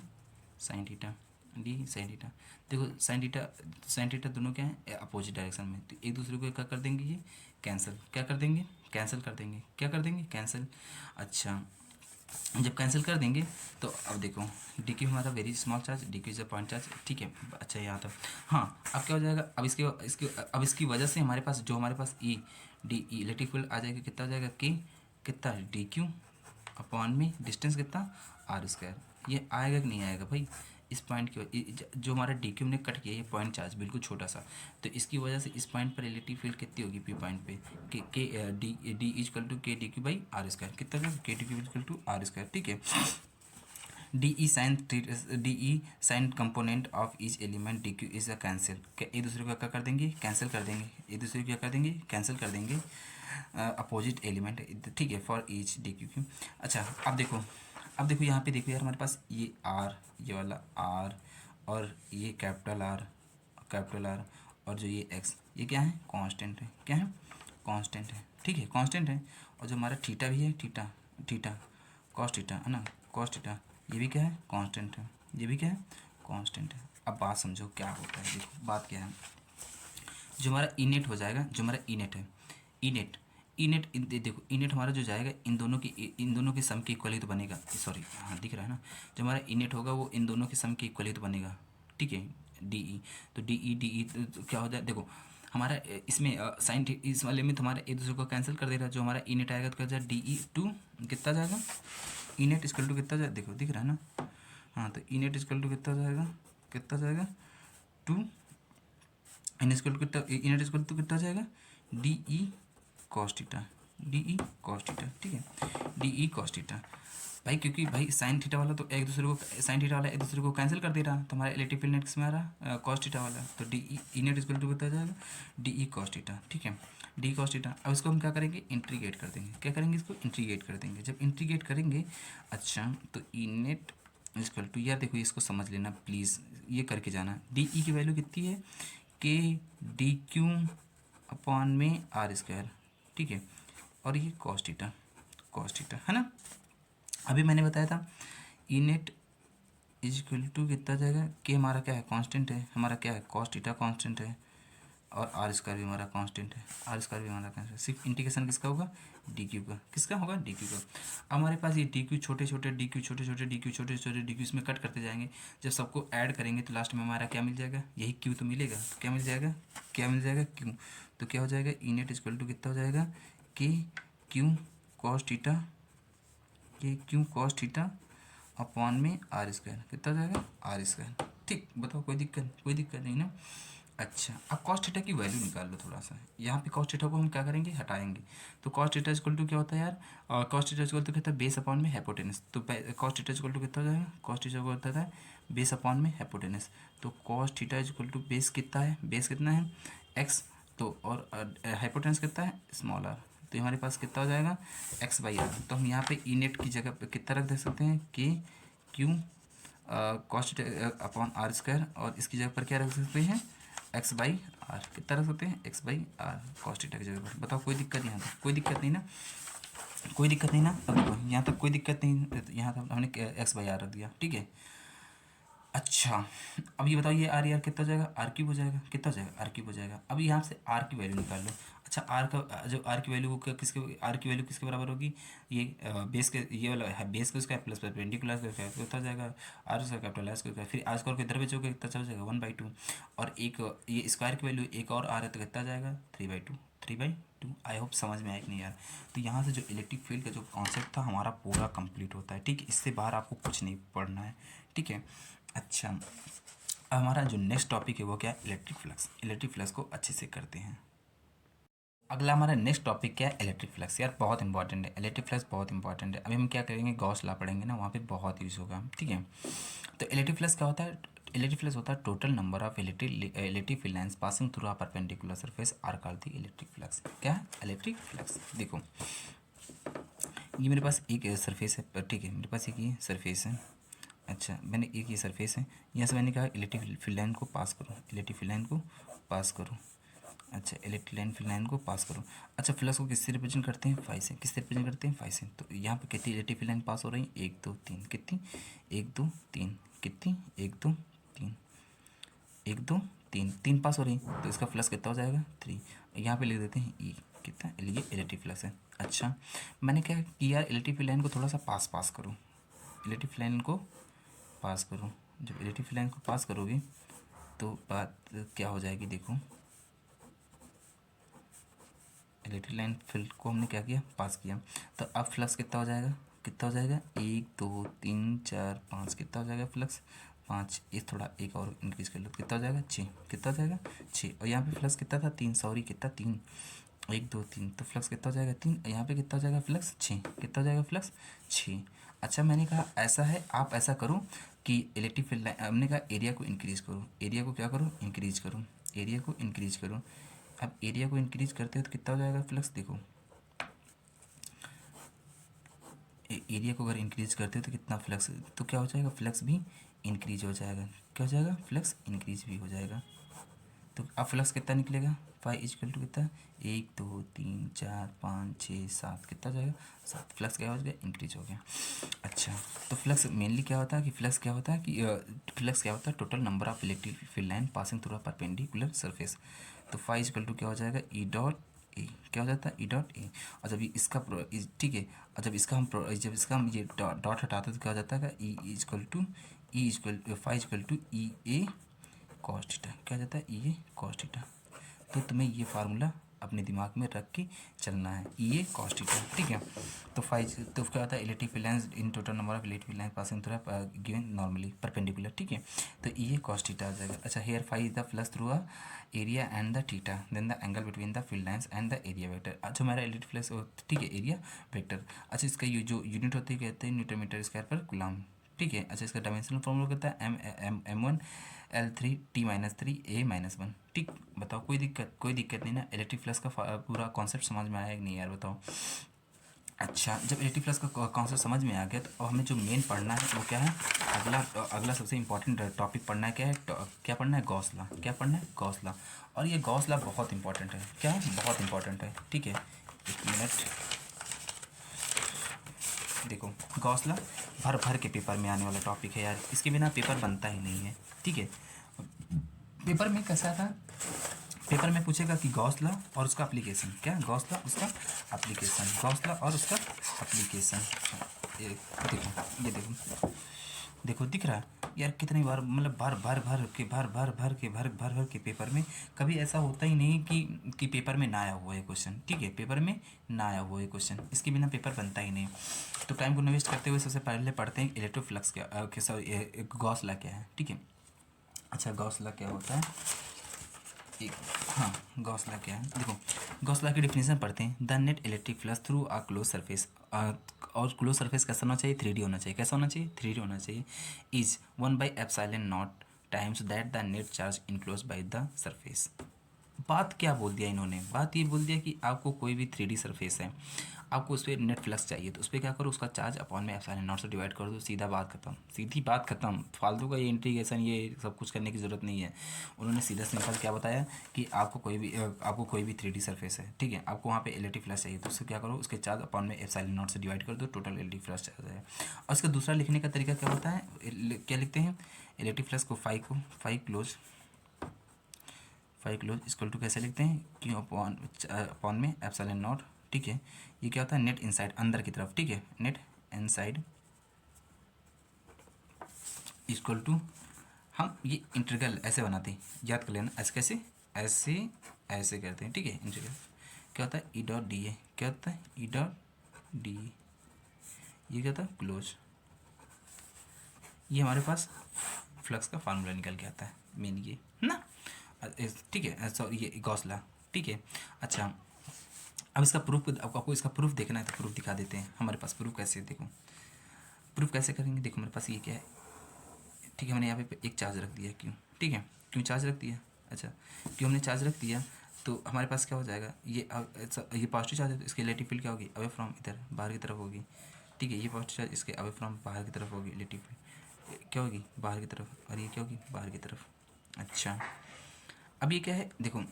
sine theta, D sine theta. देखो साइन थीटा दोनों क्या है, अपोजिट डायरेक्शन में, तो एक दूसरे को क्या कर देंगे, ये कैंसिल, क्या कर देंगे, कैंसिल कर देंगे, क्या कर देंगे, कैंसिल। अच्छा, जब कैंसिल कर देंगे तो अब देखो डी क्यू हमारा very small charge, D q is a point charge, ठीक है। अच्छा, यहाँ तक हाँ। अब क्या हो जाएगा, अब इसकी वजह से हमारे पास जो हमारे पास इलेक्ट्रिक फील्ड आ जाएगा, कितना हो जाएगा, के कितना, डी क्यू अपॉन में डिस्टेंस कितना, आर स्क्वायर। ये आएगा कि नहीं आएगा भाई, इस पॉइंट की जो हमारा डी क्यू ने कट किया, ये पॉइंट चार्ज बिल्कुल छोटा सा, तो इसकी वजह से इस पॉइंट पर इलेक्ट्रिक फील्ड कितनी होगी, पी पॉइंट पे, k d equal to k d q by are square, कितना होगा, k d q equal to r square, ठीक है। D E sine component of each element d q is a cancel, एक दूसरे को क्या कर देंगे, कैंसिल कर देंगे, एक दूसरे को क्या कर देंगे, कैंसिल कर देंगे, अपोजिट एलिमेंट, ठीक है, फॉर ईच डी क्यू। अच्छा, अब देखो यहाँ पे देखो यार, हमारे पास ये आर, ये वाला आर, और ये कैपिटल आर, और जो ये एक्स, ये क्या है, कांस्टेंट है, क्या है, कांस्टेंट है, ठीक है, कांस्टेंट है। और जो हमारा थीटा भी है, थीटा कॉस थीटा है ना, कॉस थीटा, ये भी क्या है, कांस्टेंट है, ये भी क्या है, कांस्टेंट है। अब बात समझो क्या होता है, देखो बात क्या है, जो हमारा इनेट हो जाएगा, जो हमारा इनेट है, देखो इनेट हमारा जो जाएगा इन दोनों के सम के इक्वल ही तो बनेगा, सॉरी हाँ दिख रहा है ना, जो हमारा इनेट होगा वो इन दोनों के सम के इक्वल ही तो बनेगा, ठीक है, डी ई, तो डी ई तो क्या हो जाए, देखो हमारा इसमें साइन इस वाले में तुम्हारा एक दूसरे को कैंसिल कर दे रहा है, जो हमारा इनेट आएगा तो क्या जाएगा, डी ई टू कितना जाएगा, इनेट इक्वल टू कितना जाएगा, देखो दिख रहा है ना, हाँ, तो इनेट इक्वल टू कितना जाएगा, टू इनेट इक्वल टू कितना जाएगा, D E cos theta, D E cos theta, ठीक है, डी ई कॉस थीटा। भाई क्योंकि भाई साइन थीटा वाला तो एक दूसरे को, साइन थीटा वाला एक दूसरे को कैंसिल कर दे रहा, तो हमारा इलेक्ट्रिक फील्ड नेट किसमें आ रहा, कॉस थीटा वाला, तो d E net equal to कितना जाएगा, डी ई कॉस थीटा, ठीक है, डी कॉस थीटा। अब इसको हम क्या करेंगे, इंटीग्रेट कर देंगे, क्या करेंगे, इसको इंटीग्रेट कर देंगे। जब इंटीग्रेट करेंगे, अच्छा, तो ई नेट इक्वल टू, यार देखो इसको समझ लेना प्लीज़, ये करके जाना, डी ई की वैल्यू कितनी है, के डी क्यू अपॉन में आर स्क्वायर, ठीक है, और ये कॉस थीटा है ना। अभी मैंने बताया था E net is equal to कितना जाएगा, के हमारा क्या है, कांस्टेंट है, हमारा क्या है, कॉस थीटा कांस्टेंट है, और आर स्क्वायर भी हमारा कांस्टेंट है, आर स्क्वायर भी हमारा कांस्टेंट। सिर्फ इंटीग्रेशन किसका होगा, डी क्यू का, किसका होगा, डी क्यू का। अब हमारे पास ये डी क्यू छोटे छोटे डी क्यू इसमें कट करते जाएंगे, जब सबको ऐड करेंगे तो लास्ट में हमारा क्या मिल जाएगा, यही क्यू तो मिलेगा, तो क्या मिल जाएगा, क्यू, तो क्या हो जाएगा, ई नेट इक्वल टू कितना हो जाएगा, के क्यू कॉस थीटा अपॉन में आर स्क्वायर, कितना हो जाएगा, आर स्क्वायर, ठीक। बताओ कोई दिक्कत नहीं ना। अच्छा, अब कॉस थीटा की वैल्यू निकाल लो थोड़ा सा, यहाँ पे कॉस थीटा को हम क्या करेंगे, हटाएंगे, तो कॉस थीटा इक्वल टू क्या होता है यार, और कॉस थीटा इक्वल टू कितना है, बेस अपॉन में हाइपोटेनस, तो कॉस थीटा इक्वल टू कितना हो जाएगा, कॉस थीटा इक्वल होता है बेस अपॉन में हाइपोटेनस, तो cos theta equal to base कितना है, एक्स, तो और हाइपोटेनस कितना है, स्मॉल आर, तो हमारे पास कितना हो जाएगा, एक्स बाई आर। तो हम यहाँ पे ई नेट की जगह पे कितना रख दे सकते हैं, k q cos upon r square, और इसकी जगह पर क्या रख सकते हैं, एक्स बाई आर। कितना रख सकते हैं, x by r cos theta की जगह पर। बताओ कोई दिक्कत यहाँ तक, कोई दिक्कत नहीं ना, कोई दिक्कत नहीं ना। अब देखो यहाँ तक कोई दिक्कत नहीं, यहाँ तक हमने एक्स बाई आर रख दिया, ठीक है। अच्छा अब ये बताओ, ये आर यार कितना हो जाएगा, आर क्यूब हो जाएगा, कितना हो जाएगा, आर क्यूब हो जाएगा। अब यहाँ से आर की वैल्यू निकाल लो। अच्छा आर का जो आर की वैल्यू किसके, आर की वैल्यू किसके बराबर होगी, ये बेस के, ये वाला है बेस के उसका प्लस परपेंडिकुलर का स्क्वायर कितना हो जाएगा, आर उसका कैपिटल एस का, फिर आर स्क्वायर को इधर बेचोगे कितना हो जाएगा 1/2, और एक ये स्क्वायर की वैल्यू एक और आर है तो कितना जाएगा 3/2, 3/2। आई होप समझ में आया कि नहीं यार। तो यहाँ से जो इलेक्ट्रिक फील्ड का जो कॉन्सेप्ट था हमारा पूरा कंप्लीट होता है, ठीक है। इससे बाहर आपको कुछ नहीं पढ़ना है, ठीक है। अच्छा अब हमारा जो नेक्स्ट टॉपिक है वो क्या है, इलेक्ट्रिक फ्लक्स। इलेक्ट्रिक फ्लक्स को अच्छे से करते हैं। अगला हमारा नेक्स्ट टॉपिक क्या है, इलेक्ट्रिक फ्लक्स। यार बहुत इंपॉर्टेंट है इलेक्ट्रिक फ्लक्स, बहुत इंपॉर्टेंट है। अभी हम क्या करेंगे, गॉस लॉ पढ़ेंगे ना, वहाँ पे बहुत यूज़ होगा, ठीक है। तो इलेक्ट्रिक फ्लक्स क्या होता है, इलेक्ट्रिक फ्लक्स होता है total number of electric field lines passing through a perpendicular surface are called the electric flux. क्या है इलेक्ट्रिक फ्लक्स, देखो ये मेरे पास एक सरफेस है, ठीक है, मेरे पास एक ये सरफेस है। अच्छा मैंने एक ये सरफेस है, यहाँ से मैंने कहा इलेक्ट्रिक फील्ड लाइन को पास करो, इलेक्ट्रिक फील्ड लाइन को पास करो। अच्छा इलेक्ट्रिक फील्ड लाइन को पास करो। अच्छा फ्लक्स को किससे रिप्रेजेंट करते हैं, फाई से। किससे रिप्रेजेंट करते हैं, फाई से। तो यहाँ पे कितनी इलेक्ट्रिक फील्ड लाइन पास हो रही है, 1 2 3, कितनी 1 2 3, कितनी 1 2 3, 1 2 3, 3 पास हो रही है, तो इसका फ्लक्स कितना हो जाएगा 3। यहाँ पे लिख देते हैं ई, कितना, ये इलेक्ट्रिक फ्लक्स है। अच्छा मैंने क्या किया, इलेक्ट्रिक फील्ड लाइन को थोड़ा सा पास करो, इलेक्ट्रिक फील्ड लाइन को पास करो। जब इलेक्ट्रिक फील्ड लाइन को पास करोगे तो बात क्या हो जाएगी, देखो इलेक्ट्रिक लाइन फील्ड को हमने क्या किया, पास किया। तो अब फ्लक्स कितना हो जाएगा, कितना हो जाएगा 1 2 3 4 5, कितना हो जाएगा फ्लक्स 5। ये थोड़ा एक और इंक्रीज कर लो, कितना हो जाएगा 6, कितना हो जाएगा 6। और यहाँ पे फ्लक्स कितना था 3, सॉरी कितना 3, 1 2 3, तो फ्लक्स कितना हो जाएगा 3। यहाँ पे कितना हो जाएगा फ्लक्स 6, कितना हो जाएगा फ्लक्स 6। अच्छा मैंने कहा ऐसा है, आप ऐसा करो कि इलेक्ट्रिक फील्ड लाइन, हमने कहा एरिया को इंक्रीज करो, एरिया को क्या करो इंक्रीज करो, एरिया को इंक्रीज करो। अब एरिया को इंक्रीज करते हो तो कितना हो जाएगा फ्लक्स, देखो एरिया को अगर इंक्रीज करते हो तो कितना फ्लक्स, तो क्या हो जाएगा फ्लक्स भी इंक्रीज हो जाएगा, क्या हो जाएगा फ्लक्स इंक्रीज भी हो जाएगा। तो अब फ्लक्स कितना निकलेगा, फाइव इजकल टू कितना 1 2 3 4 5 6 7, कितना हो जाएगा 7। फ्लक्स क्या हो गया, इंक्रीज हो गया। अच्छा तो फ्लक्स मेनली क्या होता है कि फ्लक्स क्या होता है कि फ्लक्स क्या होता है, total number of electric field line passing through a perpendicular surface. तो फाइव इजकल टू क्या हो जाएगा ई डॉट ए, क्या हो जाता है ई डॉट ए। और जब ये इसका ठीक है, और जब इसका हम ये डॉट हटाते हैं तो क्या हो जाता है E equal to phi equal to E A cos theta, क्या जाता है ये कॉस थीटा। तो तुम्हें ये फार्मूला अपने दिमाग में रख के चलना है, ये कॉस थीटा, ठीक है। तो तो क्या होता है electric field lines in total number of electric field lines passing through given normally perpendicular, ठीक है। तो ये कॉस थीटा आ जाएगा। अच्छा here phi is the flux through a area and the theta, then the angle between the field lines and the area vector. अच्छा हमारा electric flux, ठीक है, एरिया वेक्टर। अच्छा इसका ये जो यूनिट होती है कहते हैं न्यूटन मीटर स्क्वायर पर कूलम, ठीक है। अच्छा इसका डायमेंशनल फॉर्मूला कहता है M1 L3 T-3 A-1, ठीक। बताओ कोई दिक्कत नहीं ना, इलेक्ट्रिक फ्लक्स का पूरा कॉन्सेप्ट समझ में आया कि नहीं यार, बताओ। अच्छा जब इलेक्ट्रिक फ्लक्स का कॉन्सेप्ट समझ में आ गया तो हमें जो मेन पढ़ना है वो क्या है, अगला सबसे इंपॉर्टेंट टॉपिक पढ़ना है, क्या है क्या पढ़ना है, गॉस लॉ। क्या पढ़ना है, गॉस लॉ। और ये गॉस लॉ बहुत इंपॉर्टेंट है, क्या है बहुत इंपॉर्टेंट है, ठीक है। एक मिनट देखो, गॉस लॉ भर भर के पेपर में आने वाला टॉपिक है यार, इसके बिना पेपर बनता ही नहीं है, ठीक है। पेपर में कैसा था, पेपर में पूछेगा कि गॉस लॉ और उसका एप्लीकेशन, क्या गॉस लॉ उसका एप्लीकेशन, गॉस लॉ और उसका एप्लीकेशन। देखो ये देखो दिख रहा है यार, कितनी बार मतलब भर के पेपर में कभी ऐसा होता ही नहीं कि पेपर में ना आया हुआ है क्वेश्चन, ठीक है, पेपर में ना आया हुआ है क्वेश्चन, इसके बिना पेपर बनता ही नहीं। तो टाइम को वेस्ट करते हुए सबसे पहले पढ़ते हैं इलेक्ट्रिक फ्लक्स क्या, सॉरी गॉस लॉ क्या है, ठीक है। अच्छा गॉस लॉ क्या होता है, एक हाँ गॉस लॉ क्या है, देखो गॉस लॉ की डेफिनेशन पढ़ते हैं। The net electric flux through a close surface, और क्लोज सरफेस कैसा होना चाहिए, 3D होना चाहिए, कैसा होना चाहिए 3D होना चाहिए, is 1/ε0 times that the net charge enclose by the surface. बात क्या बोल दिया इन्होंने, बात ये बोल दिया कि आपको कोई भी 3D सरफेस है, आपको उस पर नेट फ्लक्स चाहिए, तो उस पर क्या करो, उसका चार्ज अपॉन में एप्सिलॉन नॉट से डिवाइड कर दो, सीधा बात खत्म, सीधी बात खत्म। फालतू का ये इंटीग्रेशन ये सब कुछ करने की ज़रूरत नहीं है। उन्होंने सीधा सिंपल क्या बताया कि आपको कोई भी 3D सरफेस है, ठीक है, आपको वहाँ पे इलेक्ट्रिक फ्लक्स चाहिए, तो उसको क्या करो, उसके चार्ज अपॉन में एप्सिलॉन नॉट से डिवाइड कर दो, टोटल इलेक्ट्रिक फ्लक्स चार्ज है। और इसका दूसरा लिखने का तरीका क्या होता है, क्या लिखते हैं, इलेक्ट्रिक फ्लक्स को फाइव क्लोज इक्वल टू कैसे लिखते हैं, क्यू अपॉन में एप्सिलॉन नॉट, ठीक है। ये क्या होता है, नेट इनसाइड, अंदर की तरफ, ठीक है, नेट इनसाइड इक्वल टू, हम ये इंटीग्रल ऐसे बनाते हैं, याद कर लेना, ऐसे कैसे, ऐसे ऐसे करते हैं, ठीक है। इंटीग्रल क्या होता है, ई डॉट डी ए, क्या होता है, ई डॉट डी ए, ये क्या होता है, क्लोज। ये हमारे पास फ्लक्स का फार्मूला निकल के आता है मेन, ये ना, ठीक है, सॉरी ये गॉस लॉ, ठीक है। अच्छा, अब इसका प्रूफ, आपको इसका प्रूफ देखना है तो प्रूफ दिखा देते हैं। हमारे पास प्रूफ कैसे, देखो प्रूफ कैसे करेंगे, देखो मेरे पास ये क्या है, ठीक है, मैंने यहाँ पे एक चार्ज रख दिया, क्यों, ठीक है, क्यों चार्ज रख दिया, अच्छा, क्यों हमने चार्ज रख दिया, तो हमारे पास क्या हो जाएगा, ये पॉजिटिव चार्ज है तो इसकी इलेक्ट्रिक फील्ड क्या होगी, अवे फ्रॉम, इधर बाहर की तरफ होगी, ठीक है। ये पॉजिटिव चार्ज इसके अवे फ्रॉम बाहर की तरफ होगी, इलेक्ट्रिक फील्ड क्या होगी, बाहर की तरफ, और ये क्या होगी, बाहर की तरफ। अच्छा, अब ये क्या है, देखो,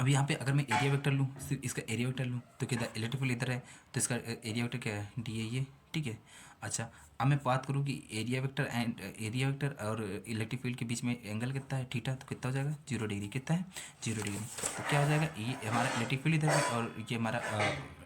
अब यहाँ पे अगर मैं एरिया वेक्टर लूँ, सिर्फ इसका एरिया वेक्टर लूँ, तो क्या इलेक्ट्रिक फील्ड इधर है, तो इसका एरिया वेक्टर क्या है, डी है ये, ठीक है। अच्छा, अब मैं बात करूँ कि एरिया वेक्टर और इलेक्ट्रिक फील्ड के बीच में एंगल कितना है, थीटा, तो कितना हो जाएगा, 0 डिग्री, कितना है, 0 डिग्री। तो क्या हो जाएगा, ये हमारा इलेक्ट्रिक फील्ड इधर है और ये हमारा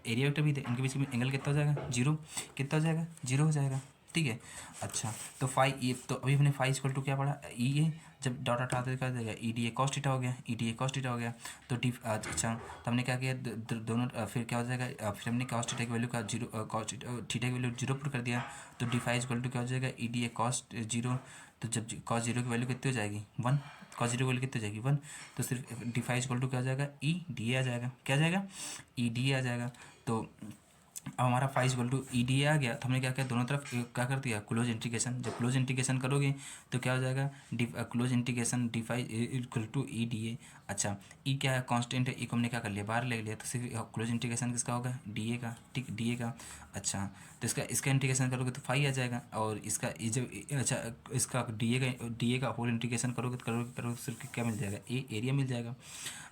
एरिया वेक्टर भी इधर, इनके बीच में एंगल कितना हो जाएगा, 0, कितना हो जाएगा, 0 हो जाएगा, ठीक है। अच्छा, तो फाई ये, तो अभी हमने फाई इक्वल टू क्या पढ़ा, ई ए, जब डॉट हटा दे कर देगा, E D A cos theta हो गया, E D A cos theta हो गया, तो डी, अच्छा, तो हमने क्या किया, दोनों फिर क्या हो जाएगा, फिर हमने कॉस थीटा की वैल्यू का जीरो, कॉस थीटा की वैल्यू 0 पुट कर दिया, तो डी फाई इक्वल टू क्या हो जाएगा, ई डी ए कॉस 0, तो जब कॉस 0 की वैल्यू कितनी हो जाएगी, 1, कॉस 0 की वैल्यू कितनी हो जाएगी, 1, तो सिर्फ डी फाई इक्वल टू क्या हो जाएगा, ई डी ए आ जाएगा, क्या आ जाएगा, ई डी ए आ जाएगा। तो अब हमारा phi equal to E D A आ गया, तो हमने क्या किया, दोनों तरफ क्या कर दिया, क्लोज इंटीग्रेशन, जब क्लोज इंटीग्रेशन करोगे तो क्या हो जाएगा, close integration d phi equal to E D A. अच्छा, ई क्या है, कांस्टेंट है, ई को हमने क्या कर लिया, बाहर ले लिया, तो सिर्फ क्लोज इंटीग्रेशन किसका होगा, डी ए का, ठीक, डी ए का। अच्छा, तो इसका इंटीग्रेशन करोगे तो फाइव आ जाएगा, और इसका ये जब, अच्छा, इसका डी ए का होल इंटीग्रेशन करोगे तो करोगे सिर्फ क्या मिल जाएगा, ए एरिया मिल जाएगा।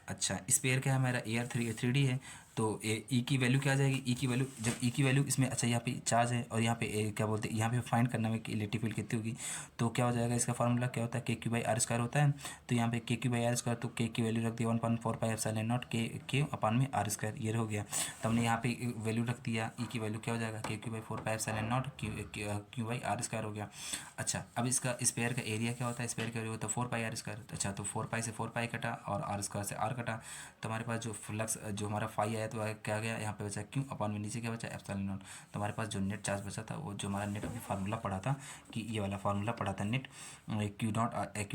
अच्छा, स्पेयर क्या है हमारा, ए आर थ्री डी है, तो ई की वैल्यू क्या आ जाएगी, ई की वैल्यू, जब ई की वैल्यू इसमें, अच्छा यहाँ पे चार्ज है और यहाँ पे क्या बोलते हैं, यहाँ पे फाइंड करना है कि इलेक्ट्रिक फील्ड कितनी होगी, तो क्या हो जाएगा, इसका फार्मूला क्या होता है, K Q by are square होता है, तो यहाँ पे के क्यू बाई आर स्क्वायर, तो के की वैल्यू रख दिया 1.4 पाई एप्सिलॉन नॉट के अपान में आर स्क्वायर, ये हो गया। तो हमने यहाँ पे वैल्यू रख दिया, ई की वैल्यू क्या हो जाएगा, के Q by 4 pi epsilon naught q by are square हो गया। अच्छा, अब इसका स्पेयर का एरिया क्या होता है, स्पेयर का एरिया होता है 4 पाई आर स्क्वायर। अच्छा, तो 4 पाई से 4 पाई कटा और आर स्क्वायर से आर कटा, तो हमारे पास जो फ्लक्स, जो हमारा फाई आया तो क्या गया, यहाँ पे बचा क्यों अपॉन में, नीचे क्या बचा, एप्सिलॉन नॉट। तो हमारे पास जो नेट चार्ज बचा था, वो जो हमारा नेट अभी फार्मूला पड़ा था, कि ये वाला फार्मूला पड़ा था, net Q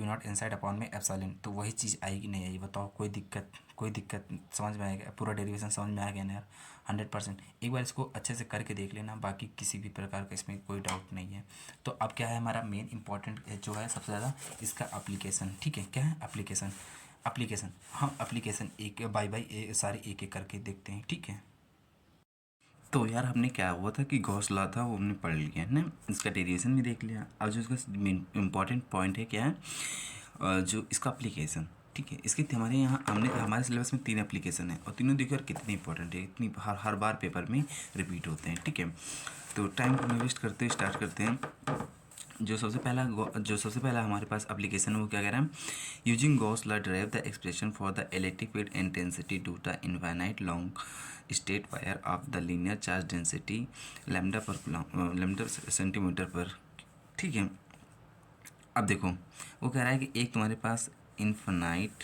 not inside upon में एप्सिलॉन, तो वही चीज़ आएगी नहीं आई, बताओ, कोई दिक्कत समझ में आएगा, पूरा डेरिवेशन समझ में आ गया ना यार, 100%। एक बार इसको अच्छे से करके देख लेना, बाकी किसी भी प्रकार का इसमें कोई डाउट नहीं है। तो अब क्या है, हमारा मेन इंपॉर्टेंट जो है सबसे ज़्यादा, इसका एप्लीकेशन, ठीक है, क्या है एप्लीकेशन, हम एप्लीकेशन एक बाई सारे एक एक करके देखते हैं, ठीक है। तो यार हमने क्या हुआ था कि गॉस लॉ था वो हमने पढ़ लिया है ना, इसका डेरिवेशन भी देख लिया। अब जो इसका इम्पॉर्टेंट पॉइंट है क्या है, जो इसका एप्लीकेशन, ठीक है, इसके हमारे यहाँ हमारे सिलेबस में 3 एप्लीकेशन है, और तीनों देखिए और कितनी इंपॉर्टेंट है, इतनी हर बार पेपर में रिपीट होते हैं, ठीक है। तो टाइम को वेस्ट करते स्टार्ट करते हैं। जो सबसे पहला हमारे पास एप्लीकेशन है वो क्या कह रहा है, using Gauss law derive the expression for the electric field intensity to the infinite long straight wire of the linear charge density lambda centimetre per, ठीक है। अब देखो वो कह रहा है कि एक तुम्हारे पास इनफाइनाइट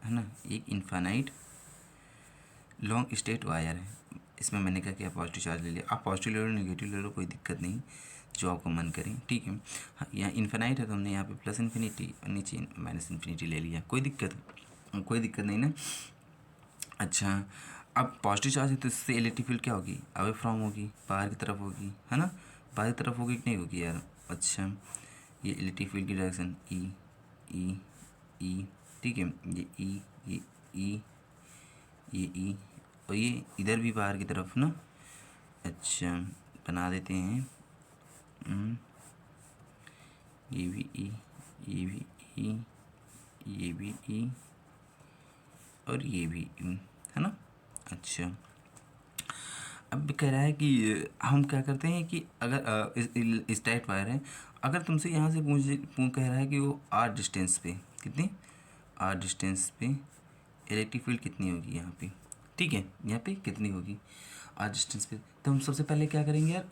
है ना, एक इनफाइनाइट लॉन्ग स्टेट वायर है, इसमें मैंने क्या किया, पॉजिटिव चार्ज ले लिया, आप पॉजिटिव ले लो नेगेटिव ले लो, कोई दिक्कत नहीं, जो आपको मन करें, ठीक है। हाँ, यहाँ इन्फिनाइट है तो हमने यहाँ पे प्लस इन्फिनिटी और नीचे माइनस इन्फिनिटी ले लिया, कोई दिक्कत नहीं ना। अच्छा, अब पॉजिटिव चार्ज है तो इससे इलेक्ट्रिक फील्ड क्या होगी, अवे फ्रॉम होगी, बाहर की तरफ होगी, है ना, बाहर की तरफ होगी कि नहीं होगी यार। अच्छा, ये इलेक्ट्रिक फील्ड की डायरेक्शन ई ई ई, ठीक है, ये ई ई, ये ई, और ये इधर भी बाहर की तरफ ना। अच्छा, बना देते हैं। ये भी ई, ये भी ई, ये भी ई, और ये भी ई, है ना। अच्छा, अब कह रहा है कि हम क्या करते हैं कि अगर इस टाइट वायर है, अगर तुमसे यहाँ से कह रहा है कि वो आर डिस्टेंस पे कितनी, आर डिस्टेंस पे इलेक्ट्रिक फील्ड कितनी होगी यहाँ पे, ठीक है, यहाँ पे कितनी होगी आर डिस्टेंस पे। तो हम सबसे पहले क्या करेंगे यार,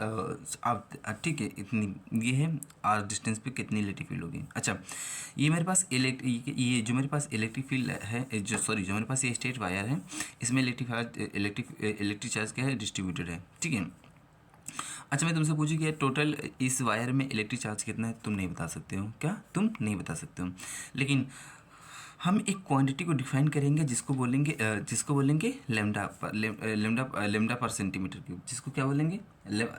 आप ठीक है, इतनी ये है आर डिस्टेंस पे कितनी इलेक्ट्रिक फील्ड होगी। अच्छा, ये मेरे पास ये जो मेरे पास इलेक्ट्रिक फील्ड है, जो मेरे पास ये स्ट्रेट वायर है, इसमें इलेक्ट्रिक चार्ज क्या है, डिस्ट्रीब्यूटेड है, ठीक है। अच्छा, मैं तुमसे पूछूँ कि टोटल इस वायर में इलेक्ट्रिक चार्ज कितना है, तुम नहीं बता सकते हो क्या, तुम नहीं बता सकते हो। लेकिन हम एक क्वांटिटी को डिफाइन करेंगे जिसको बोलेंगे लेमडा लेमडा पर सेंटीमीटर क्यूब, जिसको क्या बोलेंगे,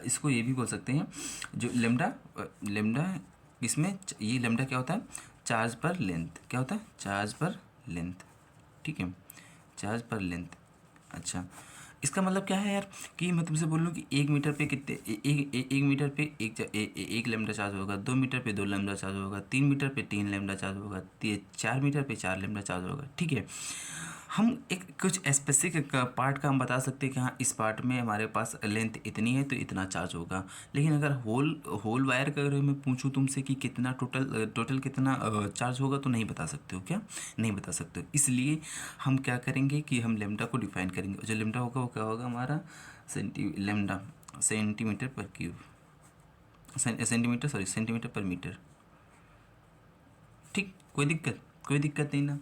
इसको ये भी बोल सकते हैं जो लेमडा इसमें ये लेमडा क्या होता है, चार्ज पर लेंथ, क्या होता है, चार्ज पर लेंथ, ठीक है, चार्ज पर लेंथ। अच्छा, इसका मतलब क्या है यार, कि मैं तुमसे बोल लूँ कि 1 मीटर पे कितने, एक मीटर पे एक लेमडा चार्ज होगा, 2 मीटर पे 2 लेमडा चार्ज होगा, 3 मीटर पे 3 लेमडा चार्ज होगा, 4 मीटर पे 4 लेमडा चार्ज होगा, ठीक है। हम एक कुछ स्पेसिफिक पार्ट का हम बता सकते हैं कि हाँ, इस पार्ट में हमारे पास लेंथ इतनी है तो इतना चार्ज होगा। लेकिन अगर होल वायर का अगर मैं पूछूँ तुमसे कि कितना टोटल कितना चार्ज होगा, तो नहीं बता सकते हो क्या, नहीं बता सकते हो। इसलिए हम क्या करेंगे कि हम लेमडा को डिफाइन करेंगे, जो लेमडा होगा वो क्या होगा हमारा, लेमडा सेंटीमीटर पर क्यूब, सेंटीमीटर पर मीटर, ठीक, कोई दिक्कत नहीं ना।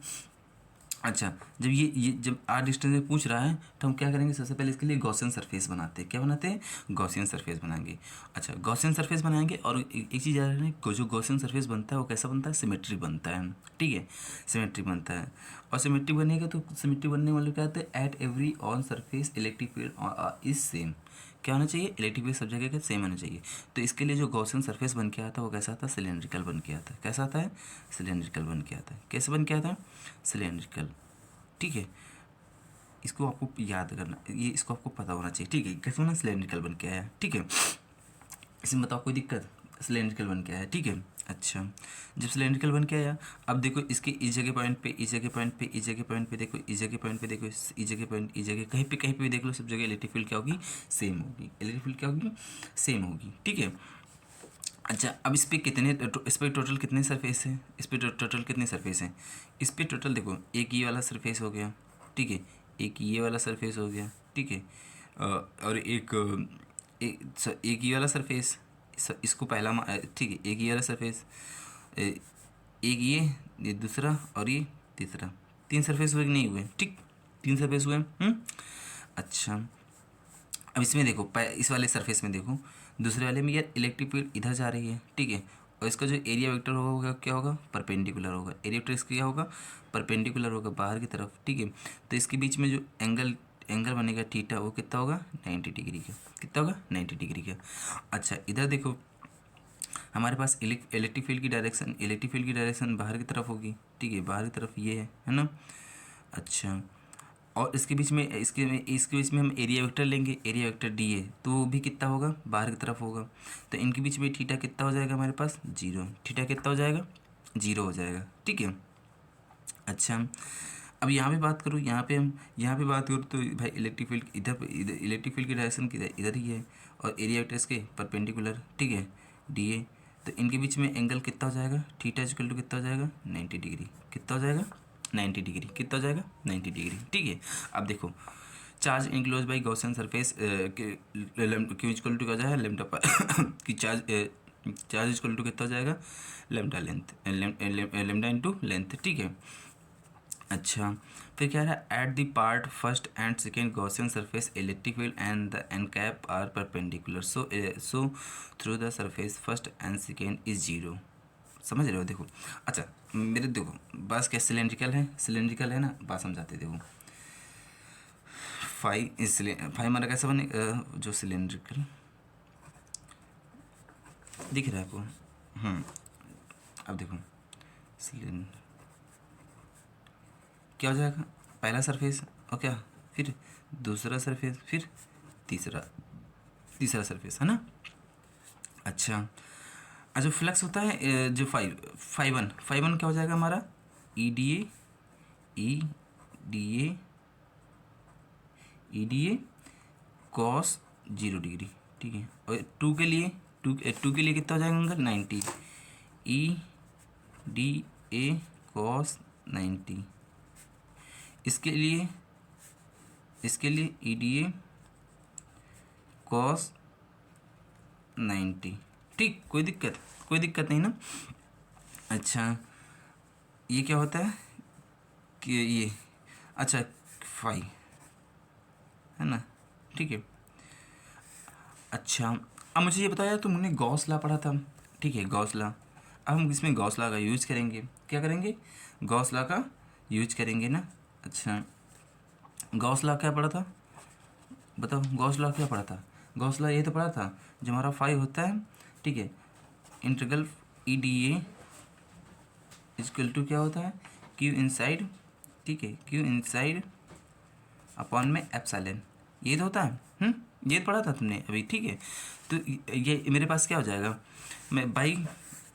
अच्छा, जब ये जब आर डिस्टेंस में पूछ रहा है, तो हम क्या करेंगे, सबसे पहले इसके लिए गॉसियन सरफेस बनाते हैं, क्या बनाते हैं, गॉसियन सरफेस बनाएंगे। अच्छा, गॉसियन सरफेस बनाएंगे, और एक चीज़ याद रखना, जो गॉसियन सरफेस बनता है वो कैसा बनता है, सिमेट्रिक बनता है, ठीक है, सिमेट्रिक बनता है। और सिमेट्रिक बनेगा तो सिमेट्रिक बनने वाले क्या होता है, at every on surface electric field is same, क्या होना चाहिए, इलेक्ट्रिक फील्ड सब जगह का सेम होना चाहिए। तो इसके लिए जो गॉसियन सरफेस बन के आता है वो कैसा आता है, सिलेंड्रिकल बन के आता है, कैसा आता है, सिलेंड्रिकल बन के आता है, कैसे बन के आता है, सिलेंड्रिकल, ठीक है। इसको आपको याद करना, ये इसको आपको पता होना चाहिए, ठीक है, कैसे होना, सिलेंड्रिकल बन के आया, ठीक है। इसमें बताओ कोई दिक्कत, सिलेंड्रिकल बन के आया, ठीक है। अच्छा, जब सिलेंड्रिकल बन के आया, अब देखो इसके इस जगह पॉइंट पे, इस जगह पॉइंट पे, इस जगह पॉइंट पे देखो, इस जगह पॉइंट पे देखो, इस जगह पॉइंट, इस जगह कहीं पे भी देख लो, सब जगह इलेक्ट्रिक फील्ड क्या होगी, सेम होगी, इलेक्ट्रिक फील्ड क्या होगी, सेम होगी, ठीक है। अच्छा, अब इस पे टोटल कितने सरफेस हैं, इस पे टोटल कितने सरफेस हैं, इस पे टोटल देखो, एक ये वाला सरफेस हो गया, ठीक है, एक ये वाला सरफेस हो गया, ठीक है, और एक ये वाला सरफेस, इसको पहला ठीक है, एक ये वाला सरफेस, एक ये दूसरा, और ये तीसरा, 3 सरफेस हुए कि नहीं हुए, ठीक, 3 सरफेस हुए। अच्छा, अब इसमें देखो, इस वाले सरफेस में देखो, दूसरे वाले में यार इलेक्ट्रिक फील्ड इधर जा रही है, ठीक है, और इसका जो एरिया वेक्टर होगा क्या होगा, परपेंडिकुलर होगा, एरिया वेक्टर इसका क्या होगा, परपेंडिकुलर होगा बाहर की तरफ, ठीक है। तो इसके बीच में जो एंगल बनेगा थीटा, वो कितना होगा, 90 डिग्री का, कितना होगा, 90 डिग्री का। अच्छा, इधर देखो, हमारे पास इलेक्ट्रिक फील्ड की डायरेक्शन बाहर की तरफ होगी, ठीक है, बाहर की तरफ ये है ना। अच्छा, और इसके बीच में हम एरिया वेक्टर लेंगे, एरिया वेक्टर डी ए, तो वो भी कितना होगा, बाहर की तरफ होगा। तो इनके बीच में थीटा कितना हो जाएगा हमारे पास, 0, थीटा कितना हो जाएगा, 0 हो जाएगा, ठीक है। अच्छा, अब यहाँ पे बात करूँ, यहाँ पे बात करूँ तो भाई इलेक्ट्रिक फील्ड इधर इलेक्ट्रिक फील्ड की डायरेक्शन इधर ही है, और एरिया वेक्टर इसके परपेंडिकुलर, ठीक है, डी ए। तो इनके बीच में एंगल कितना हो जाएगा, थीटा इक्वल टू कितना हो जाएगा, 90 डिग्री, कितना हो जाएगा, 90 डिग्री, कितना हो जाएगा, 90 डिग्री, ठीक है। अब देखो, charge enclose by Gaussian surface q equal to क्या हो जाएगा, लेमडा पर कि चार्ज इक्वल टू कितना हो जाएगा, lambda length, lambda into length, ठीक है। अच्छा, फिर क्या है, at the part first and second Gaussian surface electric field and the end cap are perpendicular, so through the surface first and second is 0, समझ रहे हो, देखो। अच्छा, मेरे देखो, बस क्या सिलेंड्रिकल है ना, बात समझाते, देखो, फाइव हमारा कैसे बने, जो सिलेंड्रिकल दिख रहा है आपको, अब देखो, सिलेंडर क्या हो जाएगा, पहला सरफेस और क्या, फिर दूसरा सरफेस, फिर तीसरा तीसरा सरफेस, है ना। अच्छा, जो फ्लक्स होता है जो फाइव वन क्या हो जाएगा हमारा, E D A cos 0 degree, ठीक है। और टू के लिए कितना हो जाएगा अंदर, 90, ई कॉस 90। इसके लिए ई कॉस 90, ठीक, कोई दिक्कत नहीं ना। अच्छा, ये क्या होता है कि ये, अच्छा, फाइव, है ना, ठीक है। अच्छा, अब मुझे ये बताया, तुमने गॉस लॉ पढ़ा था, ठीक है, गॉस लॉ। अब हम इसमें गॉस लॉ का यूज करेंगे, क्या करेंगे, गॉस लॉ का यूज करेंगे ना। अच्छा, गॉस लॉ क्या पढ़ा था, बताओ, गॉस लॉ क्या पढ़ा था। गॉस लॉ ये तो पढ़ा था, जो हमारा फाइव होता है, ठीक है, integral E D A equal to क्या होता है, क्यू इनसाइड, ठीक है, क्यू इनसाइड अपॉन में एप्सिलॉन, ये तो होता है। ये तो पढ़ा था तुमने अभी, ठीक है। तो ये मेरे पास क्या हो जाएगा, मैं भाई,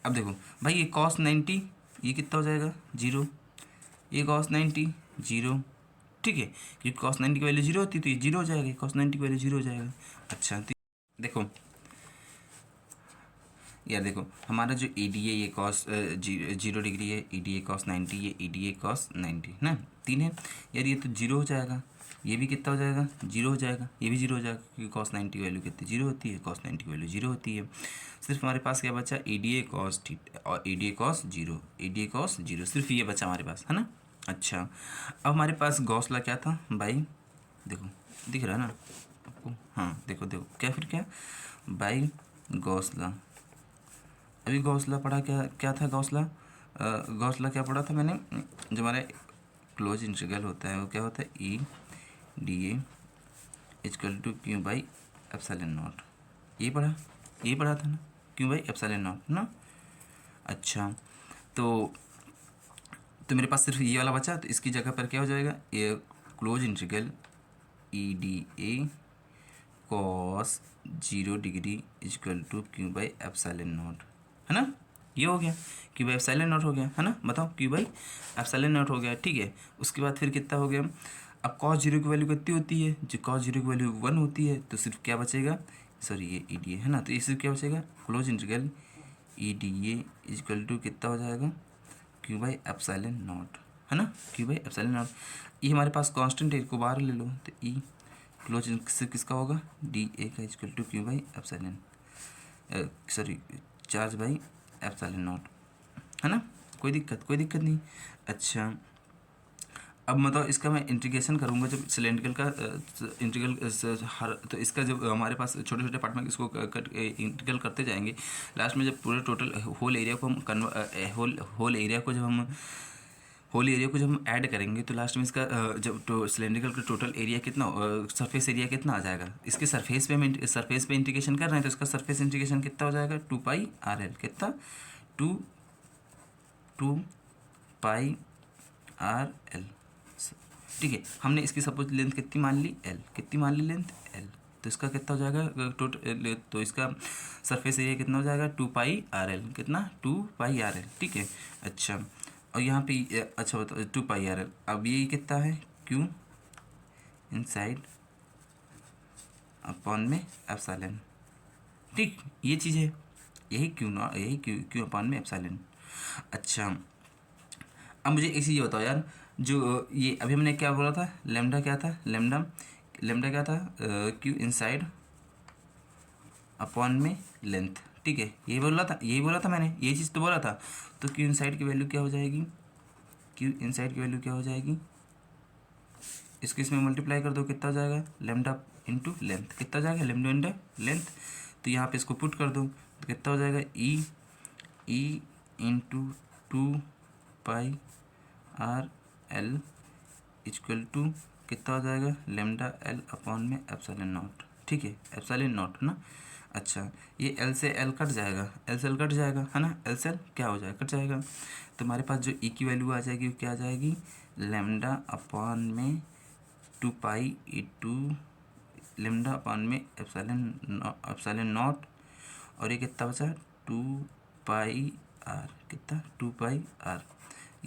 अब देखो भाई, ये कॉस 90, ये कितना हो जाएगा, 0, ये कॉस 90 0, ठीक है, क्योंकि कॉस 90 की वैल्यू 0 होती है, तो ये 0 हो जाएगा, कॉस 90 की वैल्यू 0 हो जाएगा। अच्छा, तो देखो यार, देखो हमारा जो ए डी ए ये कॉस 0 डिग्री है, ई डी ए कॉस 90, ये ई डी ए कॉस 90 ना, 3 है यार, ये तो 0 हो जाएगा, ये भी कितना हो जाएगा, 0 हो जाएगा, ये भी 0 हो जाएगा, क्योंकि कॉस 90 की वैल्यू कितनी 0 होती है, कॉस 90 की वैल्यू 0 होती है। सिर्फ हमारे पास क्या बचा, ए डी ए कॉस और A D A cos 0, A D A cos 0, सिर्फ ये बचा हमारे पास, है ना। अच्छा, अब हमारे पास गॉस लॉ क्या था भाई, देखो दिख रहा है ना आपको, हाँ देखो देखो क्या, फिर क्या भाई, गॉस लॉ, अभी गौसला पढ़ा, क्या था गौसला, गौसला क्या पढ़ा था मैंने, जो हमारा क्लोज इंटीग्रल होता है वो क्या होता है, E D A equal to q by epsilon naught, ये पढ़ा था ना, क्यू बाई एप्सिलॉन नॉट ना। अच्छा, तो मेरे पास सिर्फ ये वाला बचा, तो इसकी जगह पर क्या हो जाएगा, ये close integral E D A cos 0 degree equal to q by epsilon naught, है ना, ये हो गया, क्यू बाई एप्सिलॉन नॉट हो गया, है ना, बताओ, क्यू बाई एप्सिलॉन नॉट हो गया, ठीक है। उसके बाद फिर कितना हो गया, अब कॉस 0 की वैल्यू कितनी होती है, जो कॉस 0 की वैल्यू 1 होती है, तो सिर्फ क्या बचेगा, सॉरी ये ई डी ए है ना, तो ये सिर्फ क्या बचेगा, close integral E D A equal to कितना हो जाएगा, क्यू बाई एप्सिलॉन नॉट, है ना, क्यू बाई एप्सिलॉन नॉट। ये हमारे पास कांस्टेंट है, इसको बाहर ले लो, तो ई क्लोज सिर्फ किसका होगा, डी ए का equal to q by epsilon, sorry charge by epsilon naught, है ना, कोई दिक्कत नहीं। अच्छा, अब मतलब इसका मैं इंटीग्रेशन करूँगा, जब सिलेंड्रिकल का इंटीग्रल हर, तो इसका जब हमारे पास छोटे छोटे पार्ट में इसको इंटीग्रल करते जाएंगे, लास्ट में जब पूरे टोटल होल एरिया को हम होल एरिया को जब हम ऐड करेंगे, तो लास्ट में इसका जब तो सिलेंड्रिकल का टोटल एरिया कितना, सरफेस एरिया कितना आ जाएगा, इसके सरफेस पे इंटीग्रेशन कर रहे हैं, तो इसका सरफेस इंटीग्रेशन कितना हो जाएगा, 2πr l, कितना, टू पाई आर एल, ठीक है। हमने इसकी सपोज लेंथ कितनी मान ली, एल, कितनी मान ली लेंथ, एल, तो इसका कितना हो जाएगा टोटल, तो इसका सरफेस एरिया कितना हो जाएगा, 2πr l, कितना, 2πr l, ठीक है। अच्छा, और यहाँ पे अच्छा बताओ 2πr l, अब ये कितना है, क्यू इनसाइड अपॉन में एप्सिलॉन, ठीक, ये चीज़ है, यही क्यू अपॉन में एप्सिलॉन। अच्छा, अब मुझे एक चीज़ ये बताओ यार, जो ये अभी हमने क्या बोला था, लेमडा क्या था, लेमडा क्या था, क्यू इनसाइड अपॉन में लेंथ, ठीक है, यही बोला था मैंने, यही चीज़ तो बोला था। तो क्यू इनसाइड की वैल्यू क्या हो जाएगी, क्यू इनसाइड की वैल्यू क्या हो जाएगी, इसको इसमें मल्टीप्लाई कर दो, कितना हो जाएगा, लेमडा इंटू लेंथ, कितना हो जाएगा, लेमडा इंटू लेंथ, तो यहाँ पे इसको पुट कर दो, तो कितना हो जाएगा, E into 2πr l equal to कितना हो जाएगा, लेमडा एल अपॉन में एप्सिलॉन नॉट, ठीक है, एप्सिलॉन नॉट ना। अच्छा, ये एल से एल कट जाएगा, है ना, एल से एल क्या हो जाएगा, कट जाएगा, तो हमारे पास जो ई की वैल्यू आ जाएगी वो क्या आ जाएगी, लेमडा अपॉन में 2 पाई इंटू लेमडा अपॉन में एप्सिलॉन नॉट, और ये कितना बचा 2 पाई आर, कितना 2 पाई आर।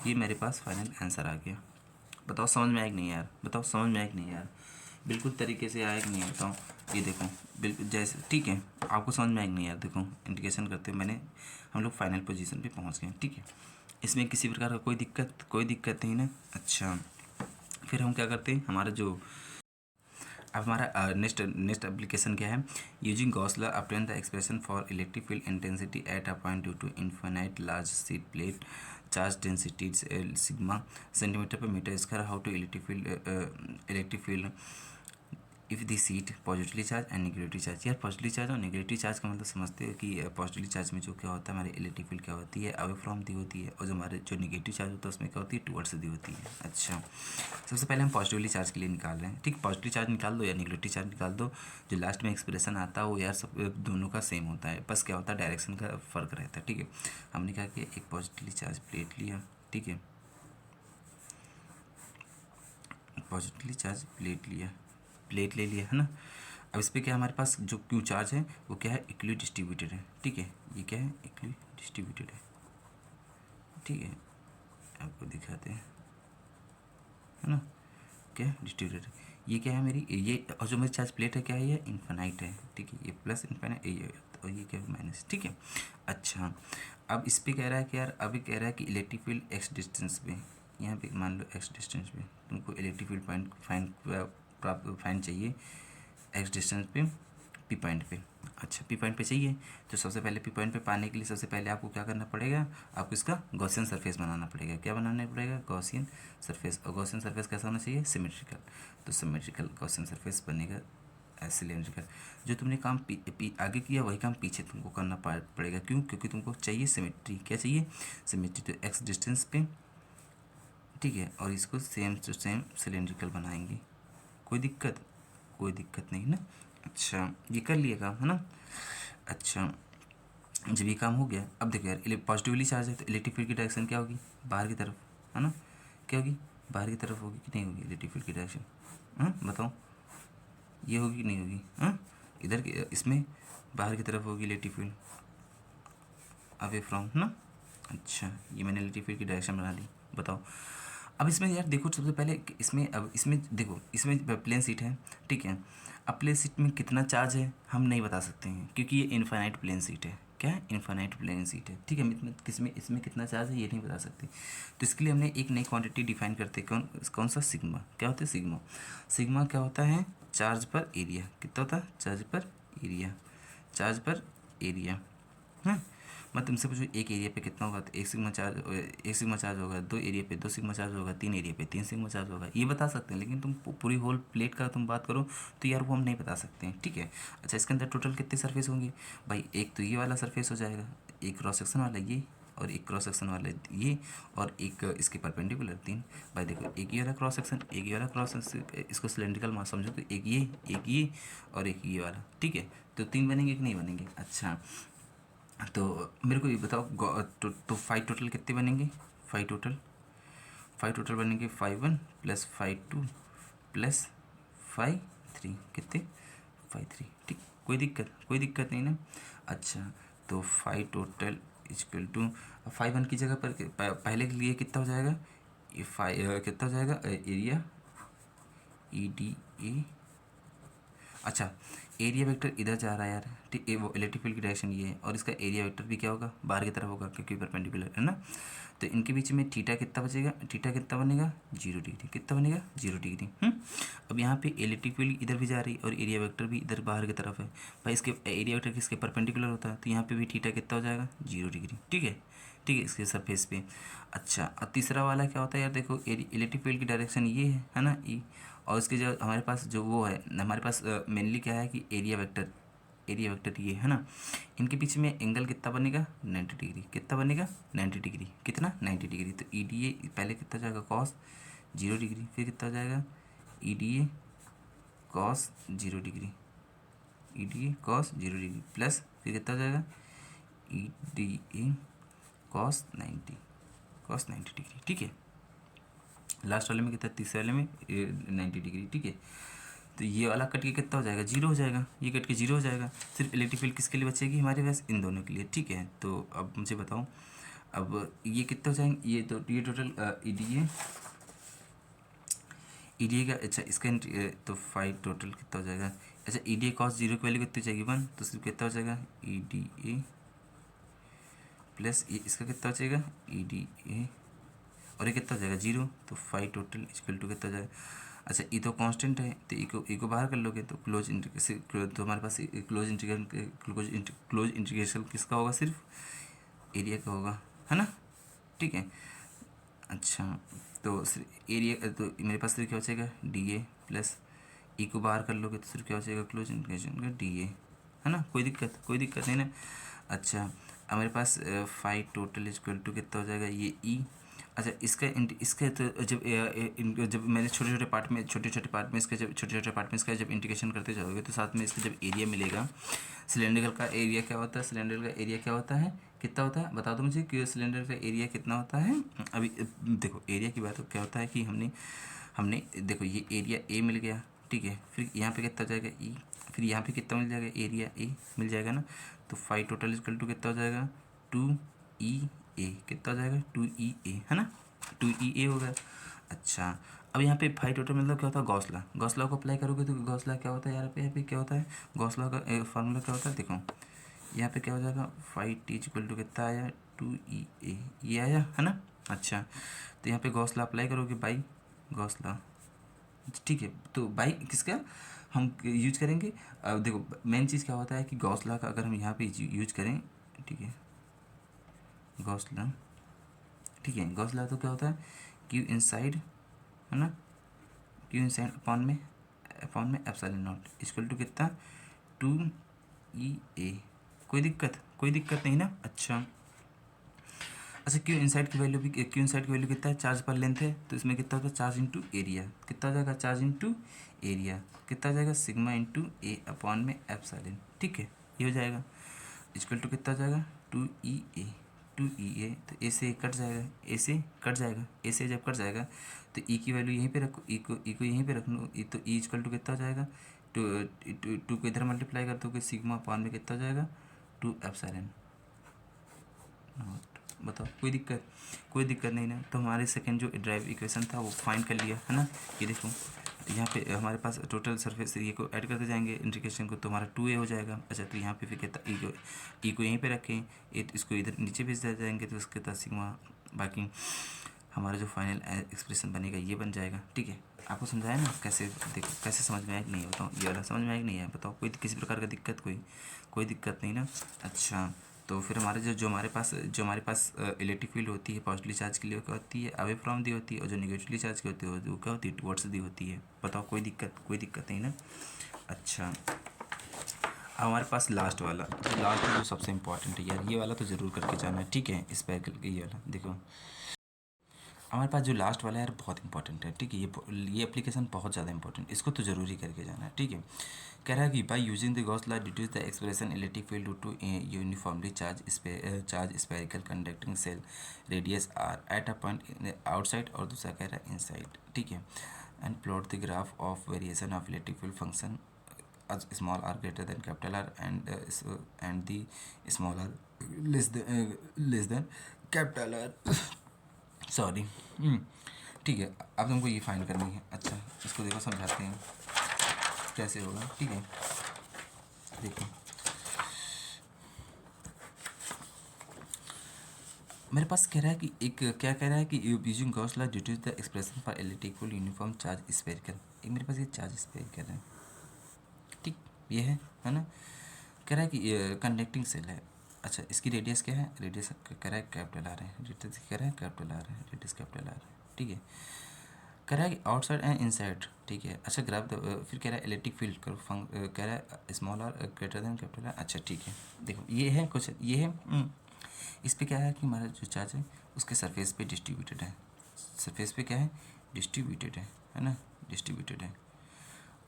ये मेरे पास फाइनल आंसर आ गया। बताओ समझ में आया कि नहीं यार, बताओ समझ में आया कि नहीं यार, बिल्कुल तरीके से आया कि नहीं बताओ। ये देखो बिल्कुल जैसे, ठीक है, आपको समझ में आया कि नहीं यार। देखो इंडिकेशन करते मैंने, हम लोग फाइनल पोजीशन पे पहुंच गए, ठीक है। इसमें किसी प्रकार का कोई दिक्कत नहीं ना। अच्छा, फिर हम क्या करते हैं, हमारा जो अब हमारा नेक्स्ट एप्लीकेशन क्या है, using Gauss law obtain the expression for electric field intensity at a point due to infinite large sheet plate charge density sigma centimetre पर metre square, how to electric field if the sheet positively charge and negatively charge. यार positively charge और negative charge का मतलब समझते हो कि positively charge में जो क्या होता है, हमारे इलेक्ट्रिक फील्ड क्या होती है, अवे फ्रॉम दी होती है, और जो हमारे जो नेगेटिव चार्ज होता है उसमें क्या होती है, टुवर्ड्स दी होती है। अच्छा, सबसे पहले हम पॉजिटिवली चार्ज के लिए निकाल रहे हैं, ठीक। पॉजिटिव चार्ज निकाल दो या नेगेटिव चार्ज निकाल दो, जो लास्ट में एक्सप्रेशन आता है वो यार सब दोनों का सेम होता है, बस क्या होता है डायरेक्शन का फ़र्क रहता है, ठीक है। हमने कहा कि एक पॉजिटिवली चार्ज प्लेट लिया, ठीक है, पॉजिटिवली चार्ज प्लेट ले लिया है ना। अब इस पर क्या हमारे पास जो क्यू चार्ज है वो क्या है, इक्वली डिस्ट्रीब्यूटेड है, ठीक है। ये क्या है, इक्वली डिस्ट्रीब्यूटेड है, ठीक है। आपको दिखाते हैं, है ना, क्या डिस्ट्रीब्यूटेड है। ये क्या है मेरी, ये और जो मेरी चार्ज प्लेट है क्या है, ये इन्फानाइट है, ठीक है। ये प्लस इन्फानाइट, ये और ये क्या है माइनस, ठीक है। अच्छा, अब इस पर कह रहा है कि यार, अभी कह रहा है कि इलेक्ट्रिक फील्ड एक्स डिस्टेंस पे, यहाँ पे मान लो एक्स डिस्टेंस पे तुमको इलेक्ट्रिक फील्ड पॉइंट फाइन चाहिए एक्स डिस्टेंस पे पी पॉइंट पे। अच्छा, पी पॉइंट पे चाहिए, तो सबसे पहले पी पॉइंट पे पाने के लिए सबसे पहले आपको क्या करना पड़ेगा, आपको इसका गॉसियन सरफेस बनाना पड़ेगा। क्या बनाना पड़ेगा, गॉसियन सरफेस। और गॉसियन सरफेस कैसा होना चाहिए, सिमेट्रिकल। तो सिमेट्रिकल गॉसियन सरफेस बनेगा सिलेंड्रिकल। जो तुमने काम आगे किया वही काम पीछे तुमको करना पड़ेगा। क्यों, क्योंकि तुमको चाहिए सिमेट्री। क्या चाहिए, सिमेट्री। तो एक्स डिस्टेंस पे, ठीक है, और इसको सेम टू सेम सिलेंड्रिकल बनाएंगे। कोई दिक्कत नहीं ना। अच्छा, ये कर लिया काम, है ना। अच्छा, जब ये काम हो गया, अब देखो यार पॉजिटिवली चार्ज है तो इलेक्ट्रिक फील्ड की डायरेक्शन क्या होगी, बाहर की तरफ, है ना। क्या होगी, बाहर की तरफ होगी कि नहीं होगी इलेक्ट्रिक फील्ड की डायरेक्शन, हाँ बताओ, ये होगी कि नहीं होगी, हाँ इधर इसमें बाहर की तरफ होगी इलेक्ट्रिक फील्ड, अवे फ्रॉम, है ना। अच्छा, ये मैंने इलेक्ट्रिक फील्ड की डायरेक्शन बना दी। बताओ अब इसमें यार देखो, सबसे पहले इसमें, अब इसमें देखो, इसमें प्लेन सीट है, ठीक है। अब प्लेन सीट में कितना चार्ज है हम नहीं बता सकते हैं, क्योंकि ये इनफाइनाइट प्लेन सीट है। क्या है, इनफाइनाइट प्लेन सीट है, ठीक है। इसमें कितना चार्ज है ये नहीं बता सकते, तो इसके लिए हमने एक नई क्वांटिटी डिफाइन करते हैं। कौन सा, सिग्मा। क्या होता है, सिग्मा। सिग्मा क्या होता है, चार्ज पर एरिया। कितना होता है, चार्ज पर एरिया, है। मैं तुमसे पूछूँ एक एरिया पे कितना होगा, तो एक सिग्मा चार्ज होगा, दो एरिया पे 2 सिग्मा चार्ज होगा, 3 एरिया पे 3 सिग्मा चार्ज होगा, ये बता सकते हैं। लेकिन तुम पूरी होल प्लेट का तुम बात करो तो यार वो हम नहीं बता सकते हैं, ठीक है। अच्छा, इसके अंदर टोटल कितने सरफेस होंगे भाई, एक तो ये वाला सरफेस हो जाएगा, एक क्रॉस सेक्शन वाला ये, और एक क्रॉस सेक्शन वाला ये, और एक इसके परपेंडिकुलर 3। भाई देखो, एक ये वाला क्रॉस सेक्शन, एक ये वाला क्रॉस सेक्शन, इसको सिलेंड्रिकल मास समझो, तो एक ये और एक ये वाला, ठीक है। तो 3 बनेंगे कि नहीं बनेंगे। अच्छा, तो मेरे को ये बताओ, तो 5 टोटल कितने बनेंगे, 5 टोटल बनेंगे, 5 1 प्लस 5 2 प्लस 5 3, कितने 5 3, ठीक। कोई दिक्कत नहीं ना। अच्छा, तो 5 टोटल इक्वल टू 5 1 की जगह पर पहले के लिए कितना हो जाएगा, ये 5 कितना हो जाएगा, एरिया EDA। अच्छा, एरिया वेक्टर इधर जा रहा है यार, ठीक है। वो इलेक्ट्रिक फील्ड की डायरेक्शन ये है, और इसका एरिया वेक्टर भी क्या होगा, बाहर की तरफ होगा, क्योंकि परपेंडिकुलर है ना। तो इनके बीच में थीटा कितना बचेगा, थीटा कितना बनेगा, 0 डिग्री। कितना बनेगा, 0 डिग्री। अब यहाँ पे इलेक्ट्रिक फील्ड इधर भी जा रही है और एरिया वेक्टर भी इधर बाहर की तरफ है। भाई इसके एरिया वेक्टर किसके परपेंडिकुलर होता है, तो यहाँ पे भी थीटा कितना हो जाएगा, 0 डिग्री, ठीक है। इसके सरफेस पे। अच्छा, अब तीसरा वाला क्या होता है यार, देखो इलेक्ट्रिक फील्ड की डायरेक्शन ये है ना, ई। और उसके जो हमारे पास जो वो है, हमारे पास मेनली क्या है कि एरिया वेक्टर ये है ना। इनके बीच में एंगल कितना बनेगा, 90 डिग्री। कितना बनेगा, 90 डिग्री। कितना, 90 डिग्री। तो EDA पहले कितना जाएगा, कॉस 0 डिग्री, फिर कितना जाएगा, EDA cos 0 degree, EDA cos 0 degree, plus फिर कितना जाएगा, EDA कॉस 90 डिग्री, ठीक है। लास्ट वाले में कितना, तीसरे वाले में 90 डिग्री, ठीक है। तो ये वाला कट के कितना हो जाएगा, जीरो हो जाएगा, ये कट के जीरो हो जाएगा। सिर्फ इलेक्ट्रिक फील्ड किसके लिए बचेगी हमारे पास, इन दोनों के लिए, ठीक है। तो अब मुझे बताओ, अब ये कितने हो जाएंगे, ये टोटल ईडीए का, अच्छा इसका तो 5 टोटल कितना हो जाएगा। अच्छा ईडीए कॉस जीरो की वैल्यू कितनी हो जाएगी 1, तो सिर्फ कितना हो जाएगा ईडीए प्लस ये इसका कितना हो जाएगा ईडीए, और ये कितना हो जाएगा जीरो, तो 5 टोटल इक्वल टू कितना हो जाएगा। अच्छा ये तो कांस्टेंट है, तो ई को बाहर कर लोगे तो क्लोज इंटीग्रेशन, तो हमारे पास क्लोज इंटीग्रेशन किसका होगा, सिर्फ एरिया का होगा, है ना, ठीक है। अच्छा तो एरिया, तो मेरे पास सिर्फ क्या हो जाएगा डी ए प्लस ई को बाहर कर लोगे तो सिर्फ क्या हो जाएगा क्लोज इंटीग्रेशन का डी ए, है ना, कोई दिक्कत नहीं ना। अच्छा अब मेरे पास 5 टोटल इक्वल टू कितना हो जाएगा ये ई। अच्छा इसका तो जब मैंने छोटे छोटे पार्ट में इसका जब इंटीग्रेशन करते जाओगे तो साथ में इसका जब एरिया मिलेगा, सिलेंडर का एरिया क्या होता है, कितना होता है बता दो मुझे कि सिलेंडर का एरिया कितना होता है। अभी देखो एरिया की बात क्या होता है कि हमने देखो ये एरिया ए मिल गया, ठीक है, फिर यहाँ पे कितना हो जाएगा ई, फिर यहाँ पे कितना मिल जाएगा एरिया ए मिल जाएगा ना। तो 5 टोटल इक्वल टू कितना हो जाएगा 2E ए, कितना हो जाएगा 2E ए, है ना, 2E ए हो गया। अच्छा अब यहाँ पे 5 टोटल मतलब क्या होता है गॉस लॉ को अप्लाई करोगे तो गॉस लॉ क्या होता है यार पे, यहाँ पे क्या होता है गॉस लॉ का फार्मूला क्या होता है, देखो यहाँ पे क्या हो जाएगा 5T इक्वल टू कितना आया 2E ए, ये आया है ना। अच्छा तो यहाँ पे गॉस लॉ अप्लाई करोगे बाई गॉस लॉ, ठीक है, तो बाई किसका हम यूज करेंगे। अब देखो मेन चीज़ क्या होता है कि गॉस लॉ का अगर हम यहाँ पे यूज करें, ठीक है, गॉस लॉ, ठीक है, गॉस लॉ तो क्या होता है क्यू इनसाइड, है ना, क्यू इनसाइड अपॉन में एप्सिलॉन नॉट इक्वल टू कितना 2E ए, कोई दिक्कत नहीं ना। अच्छा क्यू इनसाइड की वैल्यू कितना है, चार्ज पर लेंथ है, तो इसमें कितना होता है चार्ज इंटू एरिया, कितना हो जाएगा चार्ज इंटू एरिया, कितना हो जाएगा सिग्मा इंटू ए अपॉन में एप्सिलॉन, ठीक है, ये हो जाएगा इक्वल टू कितना हो जाएगा 2E ए, तो ए से कट जाएगा, ए से जब कट जाएगा तो ई की वैल्यू यहीं पे रखो, ई को यहीं पे रख लो, ई तो ई इक्वल टू कितना हो जाएगा टू को इधर मल्टीप्लाई कर दोगे सिग्मा अपॉन में कितना हो जाएगा 2 एप्सिलॉन। बताओ कोई दिक्कत नहीं ना। तो हमारे सेकंड जो ड्राइव इक्वेशन था वो फाइंड कर लिया, है ना। ये देखो यहाँ पे हमारे पास टोटल सरफेस एरिया को ऐड करते जाएंगे इंटीग्रेशन को, तो हमारा 2A हो जाएगा। अच्छा तो यहाँ पे फिर कहता ई को यहीं पे रखें, इसको इधर नीचे भेज दे जाएंगे तो उसके साथ सिग्मा, बाकी हमारा जो फाइनल एक्सप्रेशन बनेगा ये बन जाएगा, ठीक है। आपको समझाया ना कैसे, देखो कैसे समझ में आया कि नहीं, बताओ ये वाला समझ में आया कि नहीं है, बताओ कोई किसी प्रकार का दिक्कत, कोई दिक्कत नहीं ना। अच्छा तो फिर हमारे जो हमारे पास इलेक्ट्रिक फील्ड होती है पॉजिटिवली चार्ज के लिए क्या होती है अवे फ्रॉम दी होती है, और जो नेगेटिवली चार्ज की होती है वो क्या होती है टुवर्ड्स दी होती है। बताओ कोई दिक्कत नहीं ना। अच्छा अब हमारे पास लास्ट वाला जो सबसे इम्पोर्टेंट है यार, ये वाला तो ज़रूर करके जाना है, ठीक है, स्पेरिकल ये वाला देखो हमारे पास जो लास्ट वाला है यार बहुत इंपॉर्टेंट है, ठीक है, ये एप्लीकेशन बहुत ज़्यादा इंपॉर्टेंट, इसको तो ज़रूरी करके जाना है, ठीक है। कह रहा है कि by using the Gauss law deduce the expression electric field due to uniformly charge spherical conducting shell radius R at a point outside, और दूसरा कह रहा है इनसाइड, ठीक है, and plot the graph of variation of electric field function small r greater than capital R and the small r less than capital R sorry, ठीक है। अब तुमको ये फाइंड करनी है। अच्छा इसको देखो समझाते हैं कैसे होगा, ठीक है। देखो मेरे पास कह रहा है कि क्या कह रहा है कि using Gauss law deduce the expression for electric field uniform charge spherical, एक मेरे पास ये चार्ज स्फेरिकल है, ठीक, ये है ना। कह रहा है कि कंडक्टिंग सेल है। अच्छा इसकी रेडियस क्या है, रेडियस कह रहा है कैपिटल आर है, रेडियस कह रहा है कैपिटल आर है, रेडियस कैपिटल आर है, ठीक है। कह रहा है कि आउटसाइड एंड इनसाइड, ठीक है। अच्छा ग्राफ फिर कह रहा है इलेक्ट्रिक फील्ड कह रहा है small r greater than capital R. अच्छा ठीक है, देखो ये है कुछ ये है इस पे क्या है कि हमारा जो चार्ज है उसके सरफेस पे डिस्ट्रीब्यूटेड है, सरफेस पे क्या है डिस्ट्रीब्यूटेड है ना, डिस्ट्रीब्यूटेड है।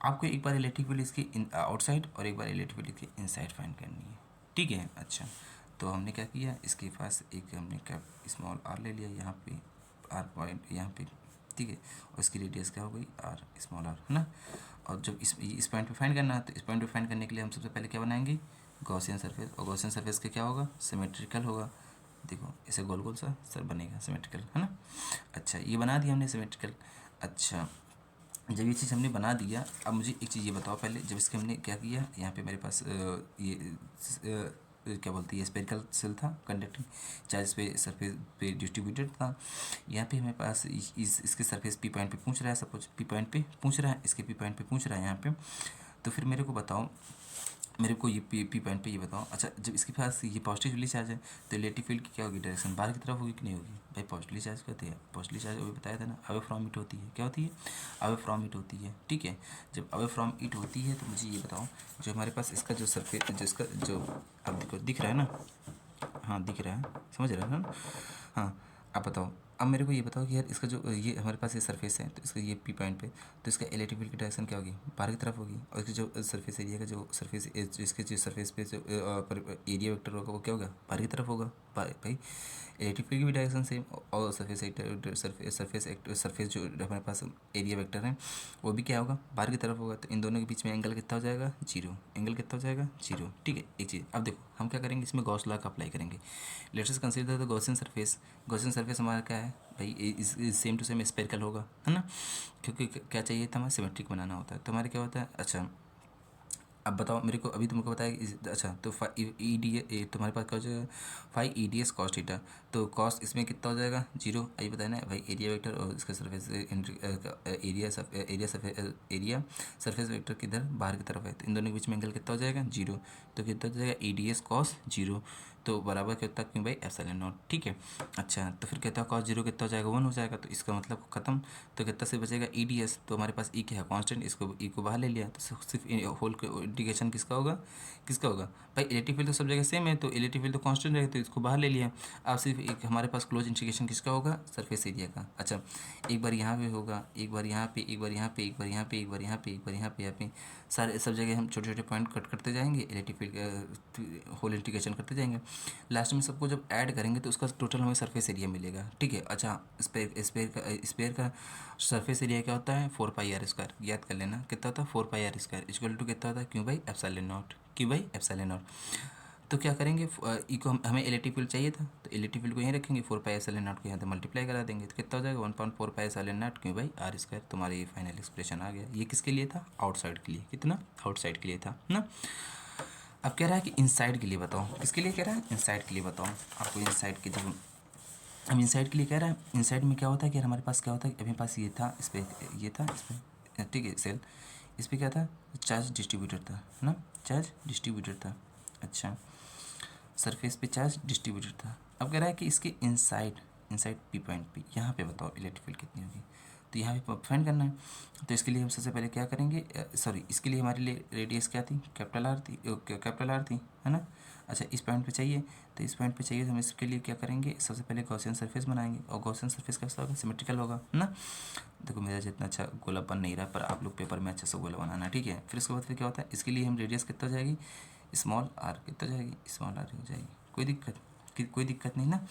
आपको एक बार इलेक्ट्रिक फील्ड इसकी आउटसाइड और एक बार इलेक्ट्रिक फील्ड इसकी इनसाइड फाइंड करनी है, ठीक है। अच्छा तो हमने क्या किया, इसके पास एक हमने कैप स्मॉल आर ले लिया, यहाँ पे आर पॉइंट यहाँ पे ठीक है। और इसकी रेडियस क्या हो गई आर, स्मॉल आर, है ना। और जब इस पॉइंट पे फाइंड करना है तो इस पॉइंट पे फाइंड करने के लिए हम सबसे पहले क्या बनाएंगे, गॉसियन सरफेस। और गॉसियन सरफेस का क्या होगा, सिमेट्रिकल होगा। देखो ऐसे गोल गोल सा सर बनेगा, सिमेट्रिकल, है ना। अच्छा ये बना दिया हमने सिमेट्रिकल। अच्छा जब ये चीज़ हमने बना दिया, अब मुझे एक चीज़ ये बताओ पहले, जब इसके हमने क्या किया, यहाँ पे मेरे पास क्या बोलती है, स्पेरिकल सेल था कंडक्टिंग चार्ज पे सरफेस पे डिस्ट्रीब्यूटेड था। यहाँ पे हमारे पास इसके सरफेस पी पॉइंट पे पूछ रहा है, सपोज पी पॉइंट पे पूछ रहा है, इसके पी पॉइंट पे पूछ रहा है यहाँ पे। तो फिर मेरे को बताओ, मेरे को ये पी पॉइंट पे ये बताओ, अच्छा जब इसके पास ये पॉजिटिवली चार्ज है तो इलेक्ट्रिक फील्ड की क्या होगी, डायरेक्शन बाहर की तरफ होगी कि नहीं होगी। भाई पॉजिटिवली चार्ज कहते हैं, पॉजिटिवली चार्ज अभी बताया था ना, अवे फ्रॉम इट होती है, क्या होती है, अवे फ्रॉम इट होती है, ठीक है। जब अवे फ्रॉम इट होती है तो मुझे ये बताओ, जो हमारे पास इसका जो सरफेस, जो इसका जो, अब देखो दिख रहा है ना, हाँ दिख रहा है, समझ रहे हो ना। हाँ अब बताओ, अब मेरे को ये बताओ कि यार इसका जो ये हमारे पास ये सरफेस है, तो इसका ये पी पॉइंट पे, तो इसका इलेक्ट्रिक फील्ड की डायरेक्शन क्या होगी, बाहर की तरफ होगी। और इसकी जो सरफेस एरिया का जो सरफेस, इसके जो सरफेस पे जो एरिया वेक्टर होगा वो क्या होगा, बाहर की तरफ होगा। भाई इलेक्ट्रिक फील्ड की भी डायरेक्शन सेम, और सरफेस जो हमारे पास एरिया वेक्टर है वो भी क्या होगा, बाहर की तरफ होगा। तो इन दोनों के बीच में एंगल कितना हो जाएगा, जीरो, एंगल कितना हो जाएगा, जीरो, ठीक है। एक चीज़ अब देखो हम क्या करेंगे, इसमें गॉस लॉ का अप्लाई करेंगे। Let's us consider the Gaussian surface. Gaussian surface हमारा क्या है भाई, इस सेम टू सेम स्पेरिकल होगा, है ना, क्योंकि क्या चाहिए था, हमें सिमेट्रिक बनाना होता है। तो हमारे क्या होता है, अच्छा अब बताओ मेरे को, अभी तुमको बताया कि अच्छा तो ई डी ए तुम्हारे पास क्या हो जाएगा, 5 EDS कॉस थीटा। तो कॉस इसमें कितना हो जाएगा, जीरो। आइए बताया ना भाई, एरिया वेक्टर और इसका सरफेस एरिया सरफेस वेक्टर किधर, बाहर की तरफ है, तो इन दोनों के बीच में एंगल कितना हो जाएगा, जीरो। तो कितना हो जाएगा, EDS कॉस जीरो। तो बराबर कितना, क्यों भाई, एप्सिलॉन नॉट, ठीक है। अच्छा तो फिर कहता है कॉस जीरो कितना हो जाएगा, 1 हो जाएगा। तो इसका मतलब खत्म। तो कितना से बचेगा, EDS। तो हमारे पास ई क्या है, कांस्टेंट, इसको ई को बाहर ले लिया, तो सिर्फ होल इंटीग्रेशन किसका होगा, किसका होगा भाई, इलेक्ट्रिक फील्ड तो सब जगह सेम है, तो इलेक्ट्रिक फील्ड तो कांस्टेंट रहेगा, तो इसको बाहर ले लिया। अब सिर्फ एक हमारे पास क्लोज इंटीग्रेशन किसका होगा, सरफेस एरिया का। अच्छा एक बार यहाँ पे होगा, एक बार यहाँ पे, एक बार यहाँ पे, एक बार यहाँ पे, एक बार यहाँ पे, एक बार यहाँ पे, यहाँ पे सारे सब जगह हम छोटे छोटे पॉइंट कट करते जाएंगे, इलेक्ट्रिक फील्ड होल इंटीग्रेशन करते जाएंगे। लास्ट में सबको जब ऐड करेंगे तो उसका टोटल हमें सरफेस एरिया मिलेगा, ठीक है। अच्छा स्पेयर का सरफेस एरिया क्या होता है, 4πr², याद कर लेना कितना होता है, 4πr² इक्वल टू कितना होता है, क्यों भाई, एप्सिलॉन नॉट, क्यों भाई, एप्सिलॉन नॉट। तो क्या करेंगे, ई को हमें इलेक्ट्रिक फील्ड चाहिए था, तो इलेक्ट्रिक फील्ड को यहीं रखेंगे, 4πε0 को यहाँ से मल्टीप्लाई करा देंगे, तो कितना हो जाएगा, 1.4πε0, क्यों भाई, r²। तुम्हारी फाइनल एक्सप्रेशन आ गया। ये किसके लिए था, आउटसाइड के लिए, कितना, आउटसाइड के लिए था ना। अब कह रहा है कि इनसाइड के लिए बताओ, किसके लिए कह रहा है, इनसाइड के लिए बताओ। आपको इनसाइड के, जब अब इनसाइड के लिए कह रहा है, इनसाइड में क्या होता है कि हमारे पास क्या होता है, अभी पास ये था, इस पर ये था, इस पर ठीक है सेल, इस पर क्या था, चार्ज डिस्ट्रीब्यूटर था, है ना, चार्ज डिस्ट्रीब्यूटर था। अच्छा सरफेस पे चार्ज डिस्ट्रीब्यूटर था। अब कह रहा है कि इसके इनसाइड, इनसाइड पी पॉइंट पे यहाँ पे बताओ इलेक्ट्रिक फील्ड कितनी होगी। तो यहाँ पे फाइंड करना है। तो इसके लिए हम सबसे पहले क्या करेंगे, सॉरी इसके लिए हमारे लिए रेडियस क्या थी, कैपिटल आर थी, कैपिटल आर थी, है ना। अच्छा इस पॉइंट पे चाहिए, तो इस पॉइंट पे चाहिए तो हम इसके लिए क्या करेंगे, सबसे पहले गॉसियन सरफेस बनाएंगे। और गॉसियन सरफेस कैसा होगा, सिमेट्रिकल होगा, है ना। देखो मेरा जितना अच्छा गोला बन नहीं रहा, पर आप लोग पेपर में अच्छा सा गोला बनाना, ठीक है। फिर उसके बाद फिर क्या होता है, इसके लिए हम रेडियस कितना जाएगी, स्मॉल आर कितना जाएगी, स्मॉल आर हो जाएगी। कोई दिक्कत नहीं ना,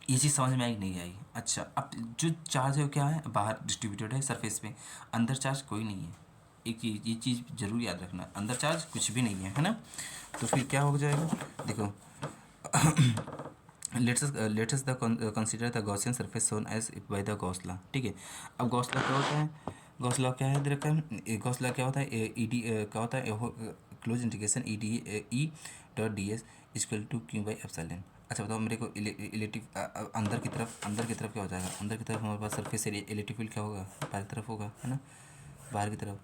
ये चीज़ समझ में आई नहीं आई। अच्छा अब जो चार्ज है वो क्या है, बाहर डिस्ट्रीब्यूटेड है सरफेस पे, अंदर चार्ज कोई नहीं है। एक ये चीज़ जरूर याद रखना, अंदर चार्ज कुछ भी नहीं है ना। तो फिर क्या हो जाएगा, देखो let's the consider the Gaussian surface shown as by the Gauss law, ठीक है। अब गॉस लॉ क्या होता है, गॉस लॉ क्या है, गॉस लॉ क्या होता है, ईडी क्या होता है, close integration E.ds equal to q by epsilon. अच्छा बताओ मेरे को, इलेक्ट्रिक अंदर की तरफ क्या हो जाएगा, अंदर की तरफ हमारे पास सरफेस एरिया इलेक्ट्रिक फील्ड क्या होगा, बाहर की तरफ होगा, है ना, बाहर की तरफ,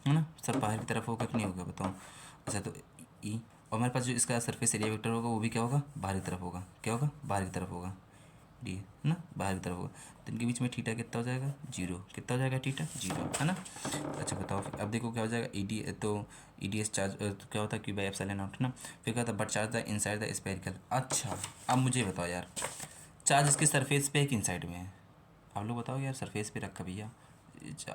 है ना, सब बाहर की तरफ होगा कि नहीं होगा बताओ। अच्छा तो ई, और हमारे पास जो इसका सरफेस एरिया वेक्टर होगा वो भी क्या होगा, बाहर की तरफ होगा, क्या होगा, बाहर की तरफ होगा, डी है ना, बाहर की तरफ होगा। तो इनके बीच में थीटा कितना हो जाएगा, जीरो, कितना हो जाएगा, थीटा जीरो, है ना। अच्छा बताओ फिर, अब देखो क्या हो जाएगा, तो EDS चार्ज तो क्या होता है, क्यू बाई एप्सिलॉन नॉट, है ना। फिर क्या होता है, but charge the inside the spherical. अच्छा अब मुझे बताओ यार, चार्ज इसके सरफेस पे है कि इनसाइड में है, आप लोग बताओ यार, सरफेस पे रखा भैया,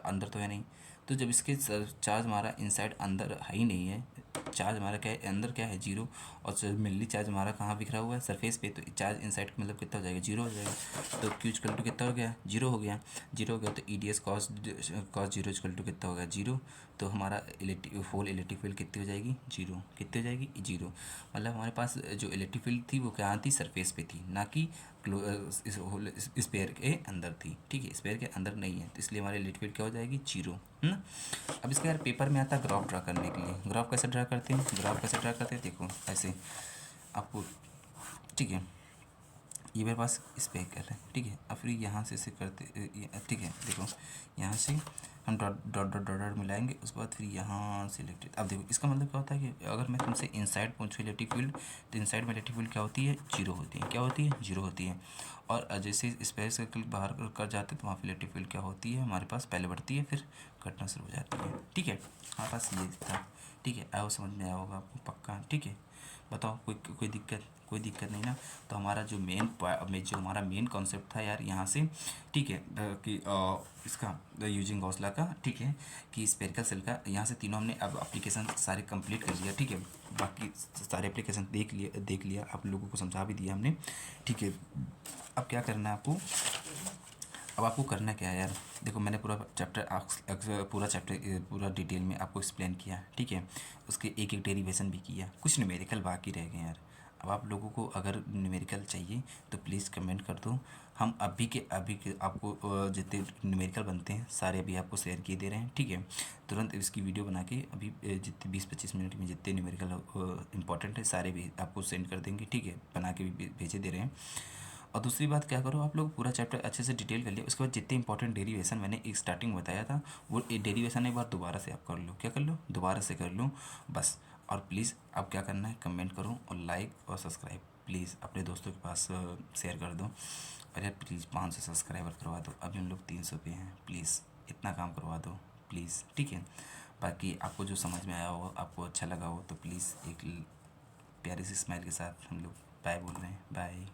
अंदर तो है नहीं। तो जब इसके चार्ज हमारा इनसाइड अंदर है ही नहीं है, चार्ज हमारा क्या है अंदर, क्या है जीरो, और मिली चार्ज हमारा कहाँ बिखरा हुआ है सरफेस पे, तो चार्ज इनसाइड मतलब कितना हो जाएगा, जीरो हो जाएगा। तो क्यू इक्वल टू कितना हो गया, जीरो हो गया। जीरो हो गया तो E d S cos zero equal to कितना हो गया, जीरो। तो हमारा होल इलेक्ट्रिक फील्ड कितनी हो जाएगी, जीरो। कितनी हो जाएगी, जीरो। मतलब हमारे पास जो इलेक्ट्रिक फील्ड थी वो क्या थी, सरफेस पे थी, ना कि इस होल स्पेयर के अंदर थी। ठीक है, स्पेयर के अंदर नहीं है, तो इसलिए हमारी इलेक्ट्रिक फील्ड क्या हो जाएगी, जीरो, है ना। अब इसके यार पेपर में आता है ग्राफ ड्रा करने के लिए। ग्राफ कैसे ड्रा करते हैं, ग्राफ कैसे ड्रा करते हैं, देखो ऐसे आपको, ठीक है, ये मेरे पास इस पे कर रहे हैं, ठीक है। अब फिर यहाँ से इसे करते, ठीक है, देखो यहाँ से हम dot dot dot dot dot मिलाएंगे, उसके बाद फिर यहाँ से इलेक्ट्रिक। अब देखो इसका मतलब क्या होता है कि अगर मैं तुमसे इनसाइड पूछूँ इलेक्ट्रिक फील्ड, तो इनसाइड में इलेक्ट्रिक फील्ड क्या होती है, जीरो होती है। क्या होती है, जीरो होती है। और जैसे स्पेस सर्कल बाहर कर जाते हैं तो वहाँ पर इलेक्ट्रिक फील्ड क्या होती है हमारे पास, पहले बढ़ती है फिर घटना शुरू हो जाती है। ठीक है, हमारे पास ये था। ठीक है, आओ समझ में आया होगा आपको पक्का। ठीक है, बताओ कोई दिक्कत, कोई दिक्कत नहीं ना। तो हमारा जो जो हमारा मेन कॉन्सेप्ट था यार यहाँ से, ठीक है, कि इसका यूजिंग गॉसला का, ठीक है, कि स्पेरिकल सेल का, यहाँ से तीनों हमने अब एप्लीकेशन सारे कंप्लीट कर लिया। ठीक है, बाकी सारे एप्लीकेशन देख लिया आप लोगों को समझा भी दिया हमने। ठीक है, अब क्या करना है आपको, अब आपको करना क्या है यार, देखो मैंने पूरा चैप्टर पूरा डिटेल में आपको एक्सप्लेन किया। ठीक है, उसके एक एक डेरिवेशन भी किया, कुछ न्यूमेरिकल बाकी रह गए यार। अब आप लोगों को अगर न्यूमेरिकल चाहिए तो प्लीज़ कमेंट कर दो। हम अभी के आपको जितने न्यूमेरिकल बनते हैं सारे अभी आपको शेयर किए दे रहे हैं। ठीक है, तुरंत इसकी वीडियो बना के अभी जितने 20-25 मिनट में जितने न्यूमेरिकल इंपॉर्टेंट है सारे भी आपको सेंड कर देंगे। ठीक है, बना के भी भेजे दे रहे हैं। और दूसरी बात क्या करो, आप लोग पूरा चैप्टर अच्छे से डिटेल कर लिया, उसके बाद जितने इंपॉर्टेंट डेरिवेशन मैंने एक स्टार्टिंग में बताया था वो डेरिवेशन एक बार दोबारा से आप कर लो। क्या कर लो, दोबारा से कर लो बस। और प्लीज़ अब क्या करना है, कमेंट करो और लाइक और सब्सक्राइब प्लीज़ अपने दोस्तों के पास शेयर कर दो। और यार प्लीज़ 500 सब्सक्राइबर करवा दो, अभी हम लोग 300 पे हैं, प्लीज़ इतना काम करवा दो प्लीज़। ठीक है, बाकी आपको जो समझ में आया हो, आपको अच्छा लगा हो, तो प्लीज़ एक प्यारी सी स्माइल के साथ हम लोग बाय बोल रहे हैं, बाय।